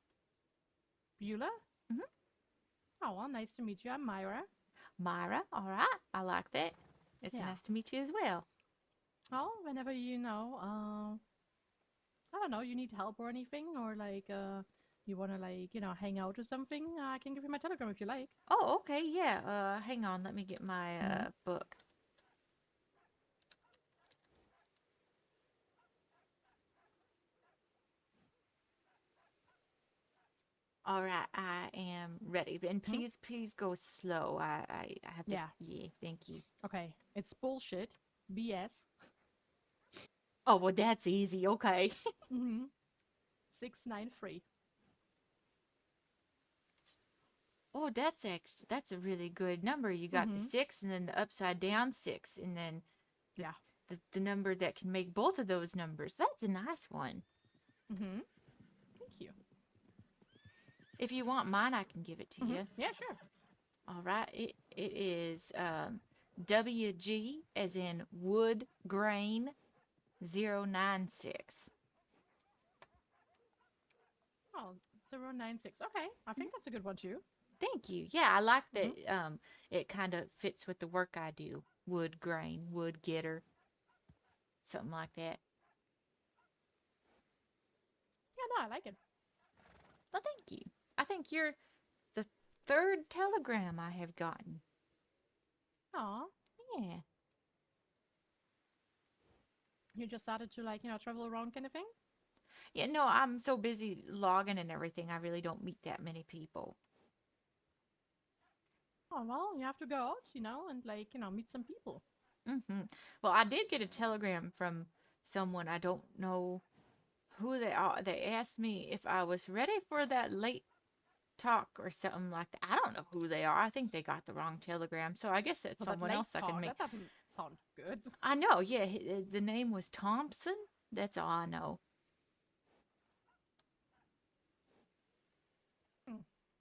Beulah? Mhm. Oh, well, nice to meet you. I'm Myra. Myra, all right. I like that. It's Yeah. nice to meet you as well. Oh, whenever I don't know, you need help or anything, or like you want to like hang out or something, I can give you my telegram if you like. Oh, okay, yeah. Hang on, let me get my book. All right, I am ready. And please go slow. I have to. Yeah. Yeah, thank you. Okay, it's bullshit. BS. Oh, well, that's easy. Okay. 693. Oh, that's a really good number. You got the 6 and then the upside down 6 and then Yeah. the number that can make both of those numbers. That's a nice one. Thank you. If you want mine, I can give it to you. Yeah, sure. All right. It is WG as in wood grain 096. Oh, 096. Okay, I think that's a good one too. Thank you. Yeah, I like that it kind of fits with the work I do. Wood grain, wood getter, something like that. Yeah, no, I like it. Well, thank you. I think you're the third telegram I have gotten. Aw, Yeah. you just started to like travel around kind of thing. Yeah, no, I'm so busy logging and everything, I really don't meet that many people. Oh well, you have to go out, and like meet some people. Well, I did get a telegram from someone. I don't know who they are. They asked me if I was ready for that late talk or something like that. I don't know who they are. I think they got the wrong telegram. So I guess that's Well, that someone late else I can talk, make. that doesn't sound good. I know, yeah. The name was Thompson. That's all I know.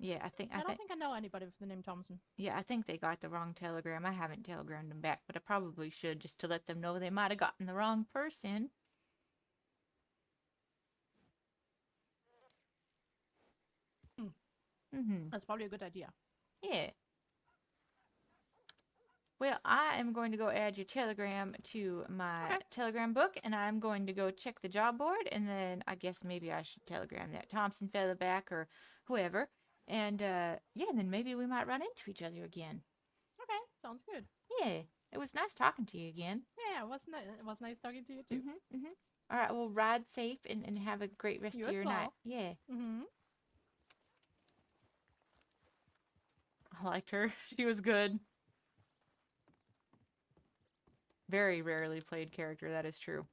Yeah, I don't think I know anybody with the name Thompson. yeah, I think they got the wrong telegram. I haven't telegrammed them back, but I probably should just to let them know they might have gotten the wrong person. That's probably a good idea. Yeah. Well, I am going to go add your telegram to my telegram book, and I'm going to go check the job board, and then I guess maybe I should telegram that Thompson fella back or whoever. And yeah, then maybe we might run into each other again. Okay, sounds good. Yeah, it was nice talking to you again. Yeah, it was nice talking to you too. All right, well, ride safe and have a great rest You of as your well. night. Yeah. I liked her. She was good. Very rarely played character, that is true.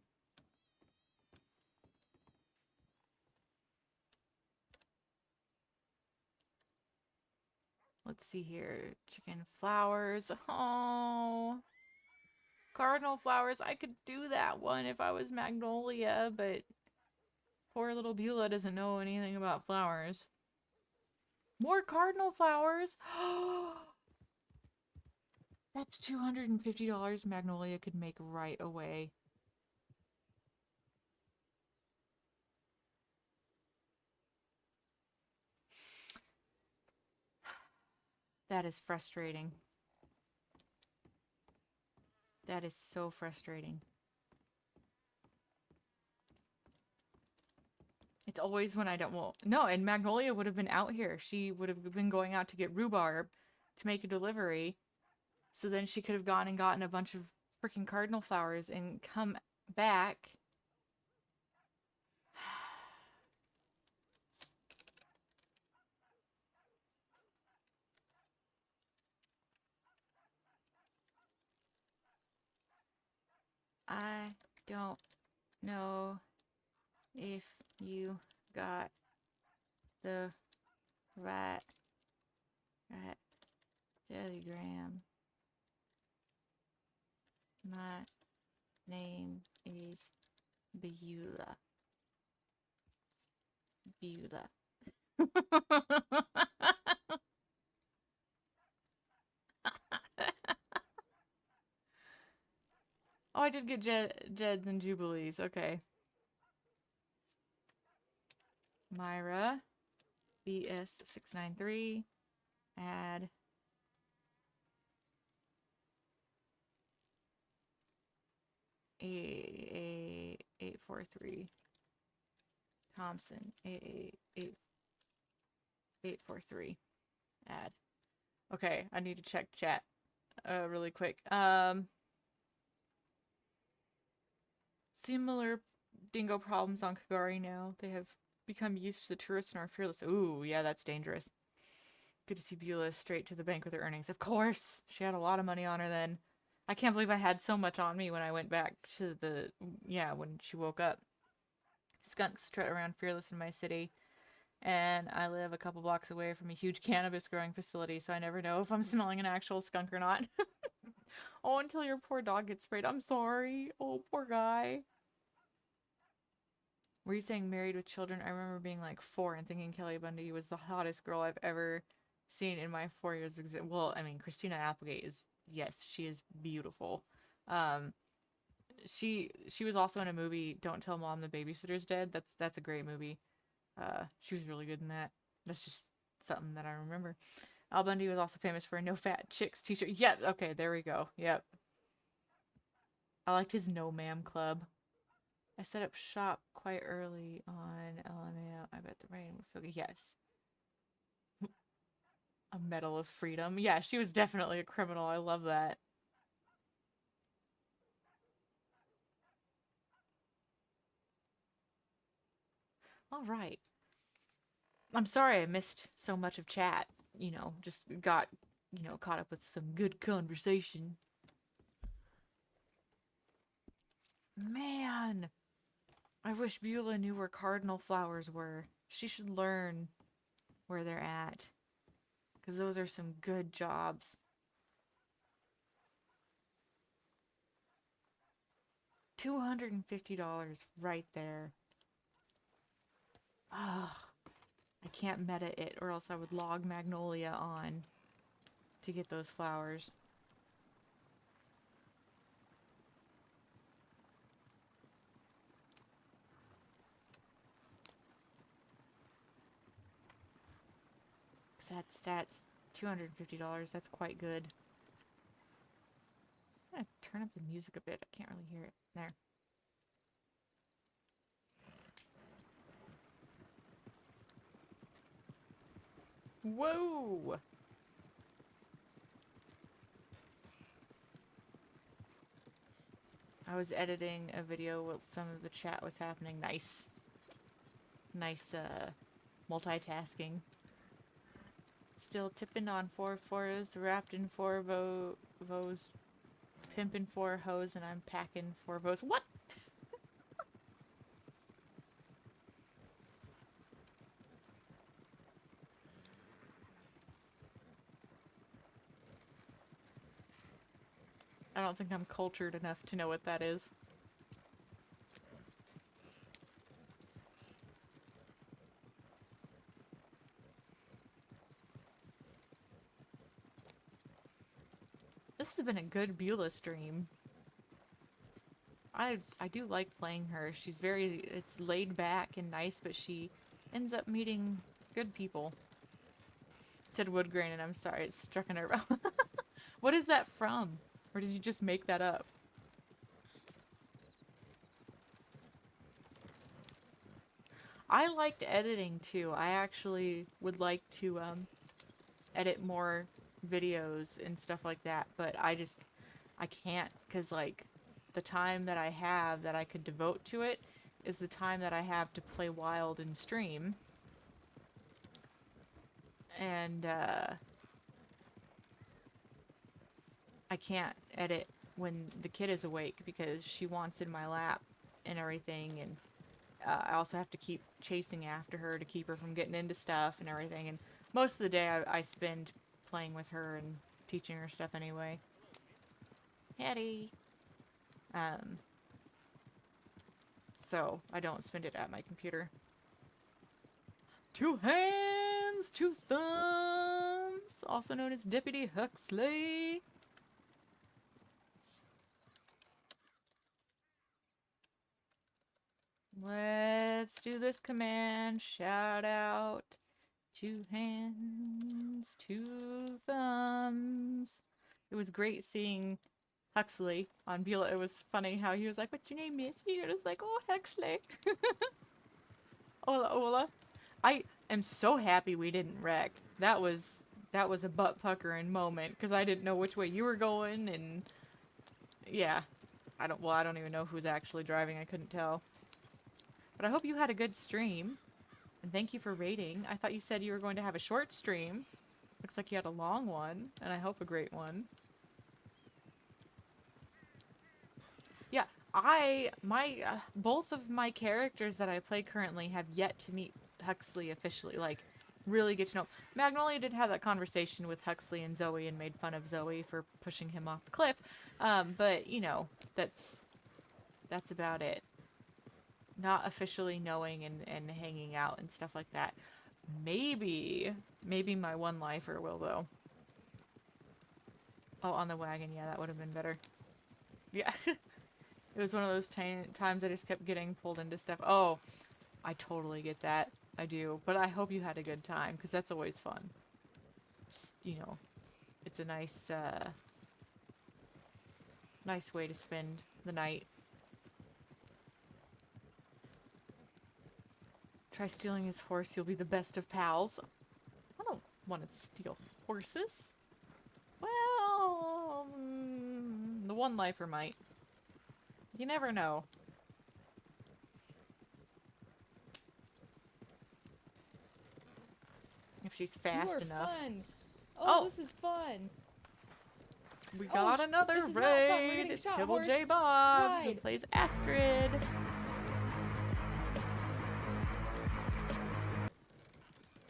Let's see here. Chicken flowers. Oh. Cardinal flowers. I could do that one if I was Magnolia, but poor little Beulah doesn't know anything about flowers. More cardinal flowers. That's $250 Magnolia could make right away. That is frustrating. That is so frustrating. It's always when I don't, well, no, and Magnolia would have been out here. She would have been going out to get rhubarb to make a delivery. So then she could have gone and gotten a bunch of freaking cardinal flowers and come back. I don't know if you got the right telegram. My name is Beulah. Beulah. Oh, I did get Jeds and Jubilees. Okay. Myra. BS693. Add. A843. Thompson. A843. Add. Okay, I need to check chat really quick. Similar dingo problems on Kagari now. They have become used to the tourists and are fearless. Ooh, yeah, that's dangerous. Good to see Beulah straight to the bank with her earnings. Of course! She had a lot of money on her then. I can't believe I had so much on me when I went back to the... Yeah, when she woke up. Skunks strut around fearless in my city. And I live a couple blocks away from a huge cannabis growing facility, so I never know if I'm smelling an actual skunk or not. Oh, until your poor dog gets sprayed. I'm sorry. Oh, poor guy. Were you saying married with children? I remember being like 4 and thinking Kelly Bundy was the hottest girl I've ever seen in my 4 years of existence. Well, I mean, Christina Applegate is, yes, she is beautiful. She was also in a movie, Don't Tell Mom the Babysitter's Dead. That's a great movie. She was really good in that. That's just something that I remember. Al Bundy was also famous for a No Fat Chicks t-shirt. Yep, okay, there we go. Yep. I liked his No Ma'am Club. I set up shop quite early on LMAO. I bet the rain would feel good. Yes. A Medal of Freedom. Yeah, she was definitely a criminal. I love that. All right. I'm sorry I missed so much of chat. You know, just got, caught up with some good conversation. Man, I wish Beulah knew where cardinal flowers were. She should learn where they're at. Because those are some good jobs. $250 right there. Ugh. I can't meta it or else I would log Magnolia on to get those flowers. That's $250. That's quite good. I'm gonna turn up the music a bit. I can't really hear it. There. Whoa! I was editing a video while some of the chat was happening. Nice. Nice, multitasking. Still tipping on 4-4s, wrapped in 4 voes, pimping 4 hoes, and I'm packing 4 voes. What? I don't think I'm cultured enough to know what that is. This has been a good Beulah stream. I do like playing her. She's it's laid back and nice, but she ends up meeting good people. It said wood grain, and I'm sorry, it struck a nerve. What is that from? Or did you just make that up? I liked editing too. I actually would like to edit more videos and stuff like that, but I can't, because like the time that I have that I could devote to it is the time that I have to play Wild and stream. And I can't edit when the kid is awake because she wants in my lap and everything, and I also have to keep chasing after her to keep her from getting into stuff and everything, and most of the day I spend playing with her and teaching her stuff anyway. Hattie. so I don't spend it at my computer. 2 hands, 2 thumbs, also known as Deputy Huxley. Let's do this command. Shout out. 2 hands, 2 thumbs. It was great seeing Huxley on Beulah. It was funny how he was like, "What's your name, Missy?" And I was like, "Oh, Huxley." Hola, hola. I am so happy we didn't wreck. That was a butt puckering moment because I didn't know which way you were going, and yeah, I don't even know who's actually driving. I couldn't tell. But I hope you had a good stream, and thank you for rating. I thought you said you were going to have a short stream. Looks like you had a long one, and I hope a great one. Yeah, both of my characters that I play currently have yet to meet Huxley officially, like, really get to know. Magnolia did have that conversation with Huxley and Zoe and made fun of Zoe for pushing him off the cliff, but, you know, that's about it. Not officially knowing and hanging out and stuff like that. Maybe my one lifer will, though. Oh, on the wagon, yeah, that would have been better. Yeah. It was one of those times I just kept getting pulled into stuff. Oh, I totally get that. I do. But I hope you had a good time, because that's always fun. Just, you know, it's a nice, nice way to spend the night. Try stealing his horse, you'll be the best of pals. I don't want to steal horses. Well, the one lifer might. You never know. If she's fast you are enough. Fun. Oh. This is fun. We got another this is not fun. We're raid. getting It's shot, Hibble horse. J Bob who Ride. plays Astrid.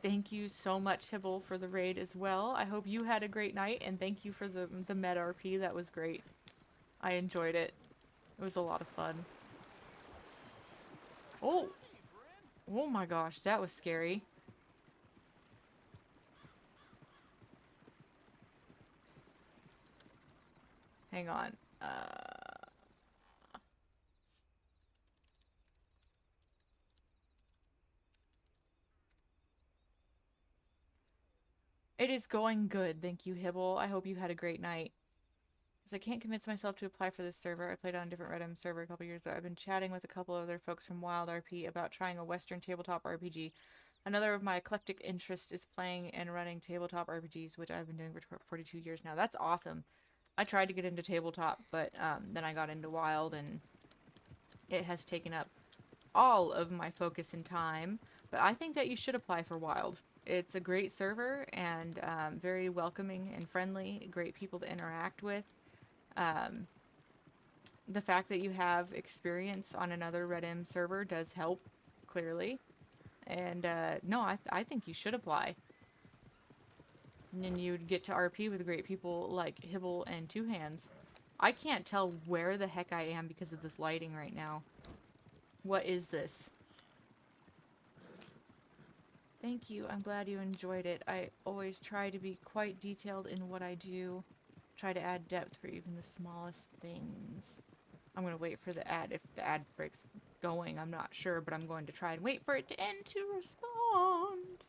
Thank you so much, Hibble, for the raid as well. I hope you had a great night, and thank you for the WildRP. That was great. I enjoyed it. It was a lot of fun. Oh! Oh my gosh, that was scary. Hang on. It is going good, thank you, Hibble. I hope you had a great night. Because I can't convince myself to apply for this server. I played on a different Redem server a couple years ago. I've been chatting with a couple other folks from WildRP about trying a Western tabletop RPG. Another of my eclectic interests is playing and running tabletop RPGs, which I've been doing for 42 years now. That's awesome. I tried to get into tabletop, but then I got into Wild, and it has taken up all of my focus and time. But I think that you should apply for Wild. It's a great server, and very welcoming and friendly. Great people to interact with. The fact that you have experience on another Redem server does help, clearly. And no, I think you should apply. And then you'd get to RP with great people like Hibble and Two Hands. I can't tell where the heck I am because of this lighting right now. What is this? Thank you. I'm glad you enjoyed it. I always try to be quite detailed in what I do. Try to add depth for even the smallest things. I'm going to wait for the ad. If the ad breaks going, I'm not sure, but I'm going to try and wait for it to end to respond.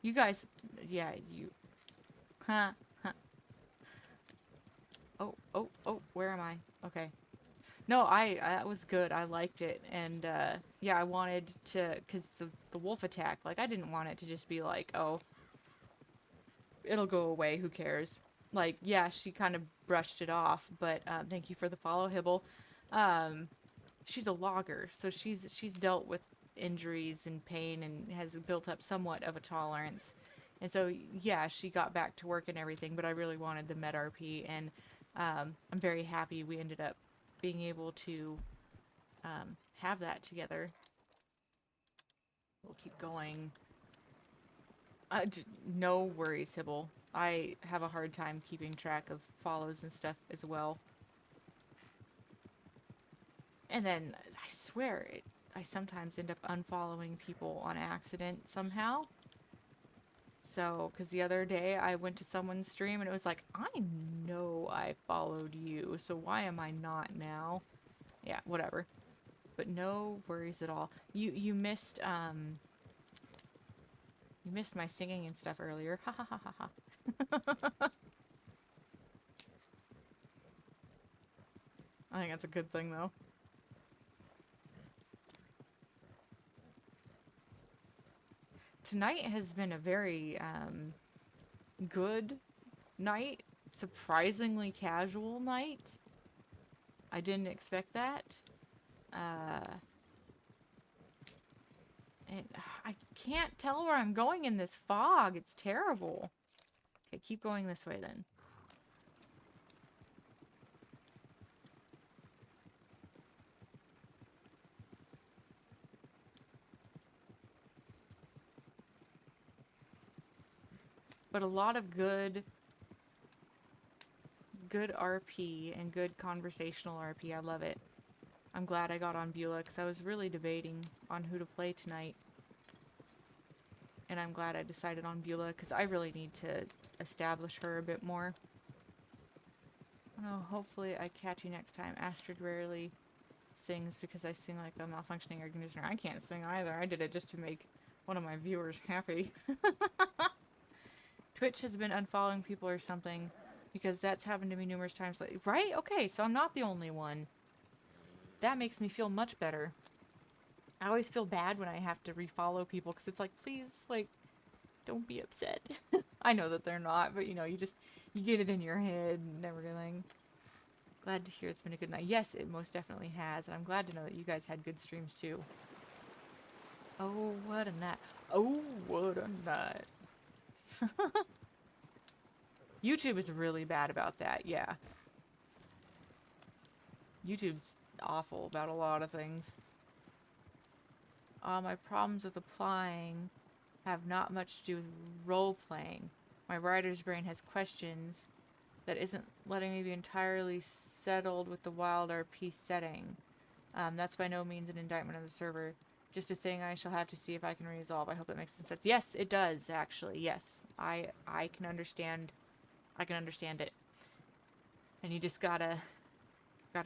You guys, yeah, you... Huh. Oh, where am I? Okay. No, that was good. I liked it. And, yeah, I wanted to... Because the wolf attack, like, I didn't want it to just be like, oh, it'll go away, who cares? Like, yeah, she kind of brushed it off, but thank you for the follow, Hibble. She's a logger, so she's dealt with injuries and pain and has built up somewhat of a tolerance. And so, yeah, she got back to work and everything, but I really wanted the WildRP, and I'm very happy we ended up being able to have that together. We'll keep going. No worries, Hibble. I have a hard time keeping track of follows and stuff as well. And then I swear I sometimes end up unfollowing people on accident somehow. So, because the other day I went to someone's stream and it was like, I know I followed you, so why am I not now? Yeah, whatever. But no worries at all. You missed my singing and stuff earlier. Ha ha ha ha ha. I think that's a good thing though. Tonight has been a very good night, surprisingly casual night. I didn't expect that. And I can't tell where I'm going in this fog. It's terrible. Okay, keep going this way then. But a lot of good RP and good conversational RP. I love it. I'm glad I got on Beulah because I was really debating on who to play tonight. And I'm glad I decided on Beulah because I really need to establish her a bit more. Oh, hopefully I catch you next time. Astrid rarely sings because I sing like a malfunctioning air conditioner. I can't sing either. I did it just to make one of my viewers happy. Twitch has been unfollowing people or something because that's happened to me numerous times. Like, right? Okay, so I'm not the only one. That makes me feel much better. I always feel bad when I have to refollow people because it's like, please, like, don't be upset. I know that they're not, but you know, you get it in your head and everything. Glad to hear it's been a good night. Yes, it most definitely has, and I'm glad to know that you guys had good streams too. Oh, what a night. Oh, what a night. YouTube is really bad about that, yeah. YouTube's awful about a lot of things. My problems with applying have not much to do with role-playing. My writer's brain has questions that isn't letting me be entirely settled with the WildRP setting. That's by no means an indictment of the server. Just a thing I shall have to see if I can resolve. I hope that makes some sense. Yes, it does, actually. Yes. I can understand. I can understand it. And you just gotta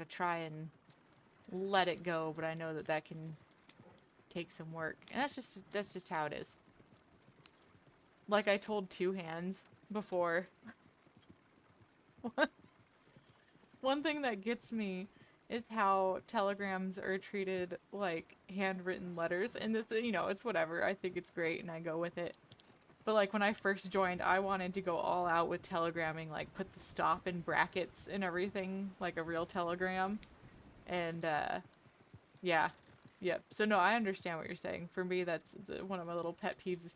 try and let it go, but I know that can take some work. And that's just how it is. Like I told Two Hands before. One thing that gets me is how telegrams are treated like handwritten letters. And this, you know, it's whatever. I think it's great and I go with it. But like when I first joined, I wanted to go all out with telegramming, like put the stop in brackets and everything, like a real telegram. And yeah. Yep. So no, I understand what you're saying. For me, that's one of my little pet peeves is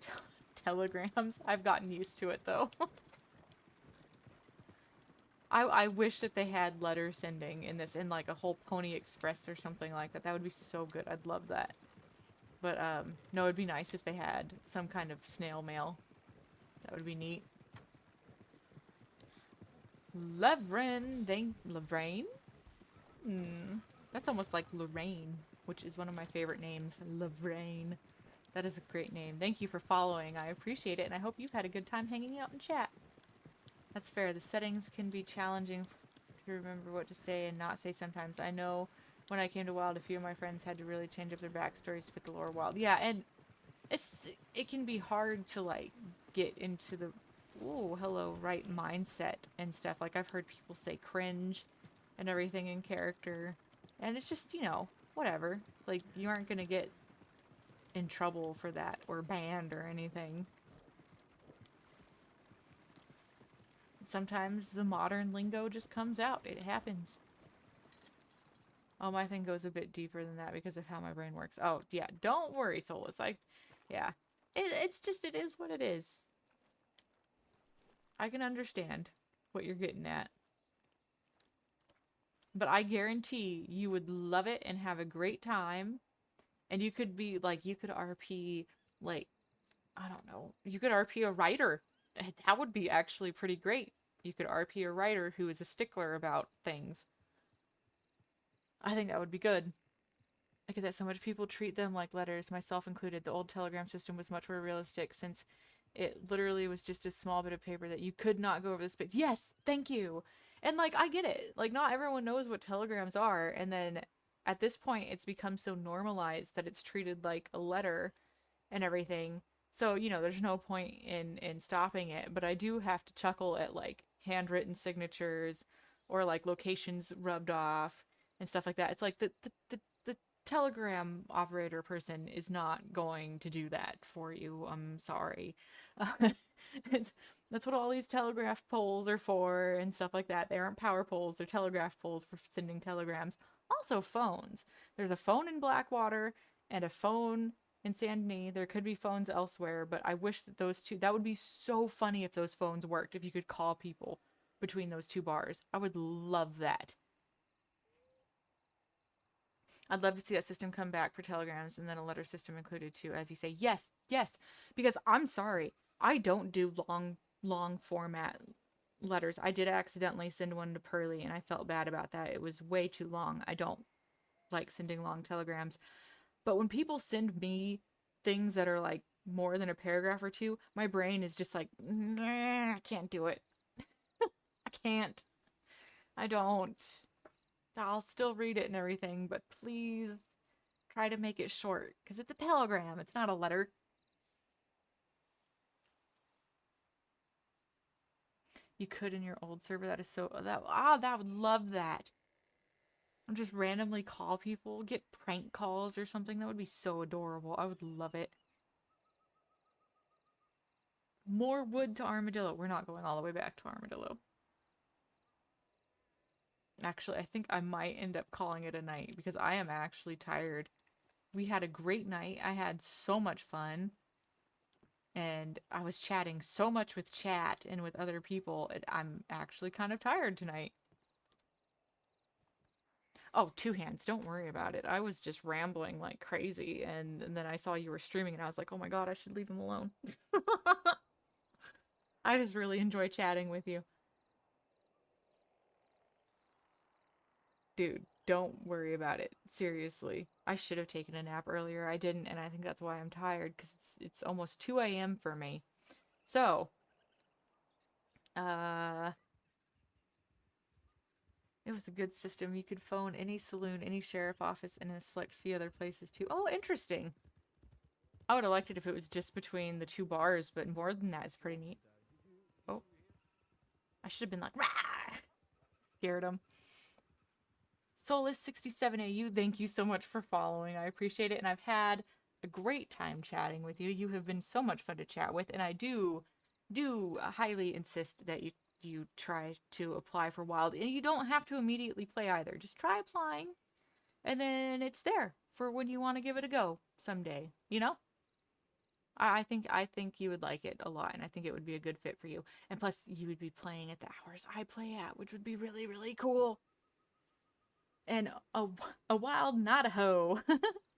telegrams. I've gotten used to it though. I wish that they had letter sending in this, in like a whole Pony Express or something like that. That would be so good. I'd love that. But no, it'd be nice if they had some kind of snail mail. That would be neat. Lorraine? That's almost like Lorraine, which is one of my favorite names. Lorraine. That is a great name. Thank you for following. I appreciate it, and I hope you've had a good time hanging out in chat. That's fair. The settings can be challenging to remember what to say and not say sometimes. I know when I came to Wild, a few of my friends had to really change up their backstories to fit the lore of Wild. Yeah, and it can be hard to, like, get into the, ooh, hello, right mindset and stuff. Like, I've heard people say cringe and everything in character. And it's just, you know, whatever. Like, you aren't gonna get in trouble for that or banned or anything. Sometimes the modern lingo just comes out. It happens. Oh, my thing goes a bit deeper than that because of how my brain works. Oh, yeah. Don't worry, Solus. Yeah. It's just, it is what it is. I can understand what you're getting at. But I guarantee you would love it and have a great time. And you could be, like, you could RP, like, I don't know. You could RP a writer. That would be actually pretty great. You could RP a writer who is a stickler about things. I think that would be good. I get that so much people treat them like letters, myself included. The old telegram system was much more realistic since it literally was just a small bit of paper that you could not go over the space. Yes, thank you. And like I get it. Like not everyone knows what telegrams are, and then at this point it's become so normalized that it's treated like a letter and everything. So, there's no point in stopping it, but I do have to chuckle at like handwritten signatures or like locations rubbed off and stuff like that. It's like the telegram operator person is not going to do that for you. I'm sorry. it's that's what all these telegraph poles are for and stuff like that. They aren't power poles, they're telegraph poles for sending telegrams. Also phones. There's a phone in Blackwater and a phone in Saint Denis. There could be phones elsewhere, but I wish that that would be so funny if those phones worked, if you could call people between those two bars. I would love that. I'd love to see that system come back for telegrams and then a letter system included too, as you say. Yes, yes, because I'm sorry, I don't do long format letters. I did accidentally send one to Pearly and I felt bad about that. It was way too long. I don't like sending long telegrams. But when people send me things that are like more than a paragraph or two, my brain is just like, nah, I can't do it. I can't. I don't. I'll still read it and everything, but please try to make it short because it's a telegram. It's not a letter. You could in your old server. That is so that would love that. I'm just randomly call people, get prank calls or something. That would be so adorable. I would love it. More wood to Armadillo. We're not going all the way back to Armadillo. Actually, I think I might end up calling it a night because I am actually tired. We had a great night. I had so much fun. And I was chatting so much with chat and with other people. I'm actually kind of tired tonight. Oh, two hands. Don't worry about it. I was just rambling like crazy. And then I saw you were streaming and I was like, oh my god, I should leave him alone. I just really enjoy chatting with you. Dude, don't worry about it. Seriously. I should have taken a nap earlier. I didn't, and I think that's why I'm tired, because it's almost 2 a.m. for me. So, it was a good system. You could phone any saloon, any sheriff office, and a select few other places too. Oh, interesting. I would have liked it if it was just between the two bars, but more than that is pretty neat. Oh. I should have been like, rah! Scared him. Solus67AU, thank you so much for following. I appreciate it, and I've had a great time chatting with you. You have been so much fun to chat with, and I do highly insist that you try to apply for Wild. And you don't have to immediately play either. Just try applying, and then it's there for when you want to give it a go someday. You know? I think you would like it a lot, and I think it would be a good fit for you. And plus, you would be playing at the hours I play at, which would be really, really cool. And a wild, not a hoe.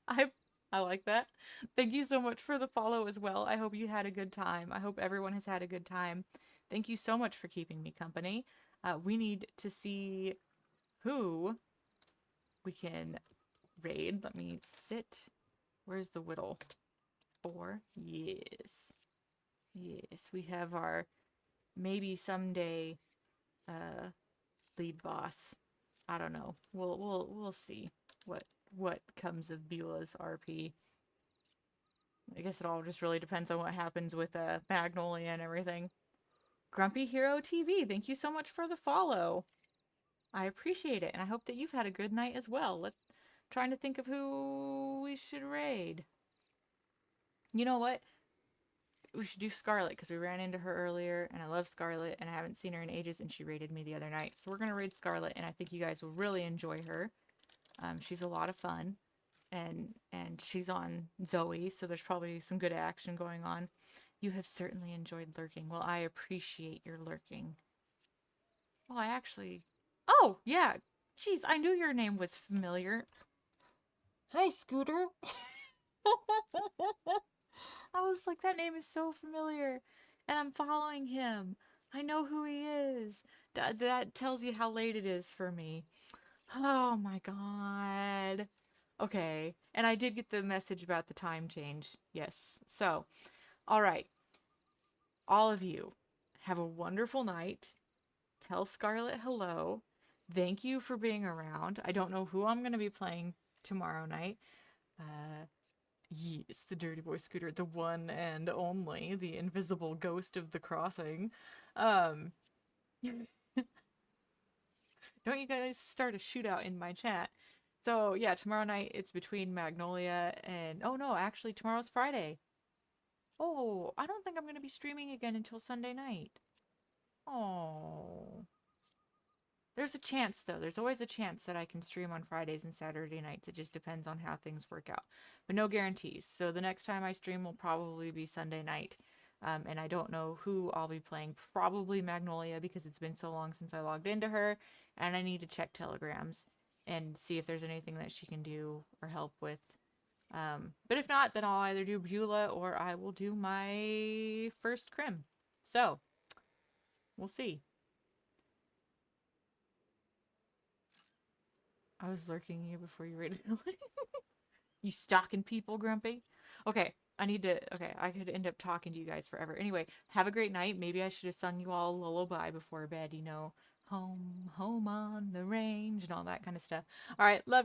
I like that. Thank you so much for the follow as well. I hope you had a good time. I hope everyone has had a good time. Thank you so much for keeping me company. We need to see who we can raid. Let me sit. Where's the whittle? 4. Yes. Yes, we have our maybe someday lead boss. I don't know. We'll see what comes of Beulah's RP. I guess it all just really depends on what happens with Magnolia and everything. Grumpy Hero TV, thank you so much for the follow. I appreciate it, and I hope that you've had a good night as well. Trying to think of who we should raid. You know what? We should do Scarlet, because we ran into her earlier, and I love Scarlet, and I haven't seen her in ages, and she raided me the other night. So we're going to raid Scarlet, and I think you guys will really enjoy her. She's a lot of fun, and she's on Zoe, so there's probably some good action going on. You have certainly enjoyed lurking. Well, I appreciate your lurking. Oh, Oh, yeah. Jeez, I knew your name was familiar. Hi, Scooter. I was like, that name is so familiar. And I'm following him. I know who he is. That tells you how late it is for me. Oh my god. Okay. And I did get the message about the time change. Yes. So, all right. All of you, have a wonderful night. Tell Scarlett hello. Thank you for being around. I don't know who I'm going to be playing tomorrow night. Yes, the Dirty Boy Scooter, the one and only, the invisible ghost of the crossing. Um, don't you guys start a shootout in my chat. So yeah, tomorrow night it's between Magnolia and oh no, actually tomorrow's Friday. Oh, I don't think I'm gonna be streaming again until Sunday night. Oh. There's a chance though. There's always a chance that I can stream on Fridays and Saturday nights. It just depends on how things work out. But no guarantees. So the next time I stream will probably be Sunday night. And I don't know who I'll be playing. Probably Magnolia because it's been so long since I logged into her. And I need to check telegrams and see if there's anything that she can do or help with. But if not, then I'll either do Beulah or I will do my first crim. So, we'll see. I was lurking you before you raided. You stalking people, Grumpy? Okay, I could end up talking to you guys forever. Anyway, have a great night. Maybe I should have sung you all a lullaby before bed, home on the range and all that kind of stuff. All right, love you.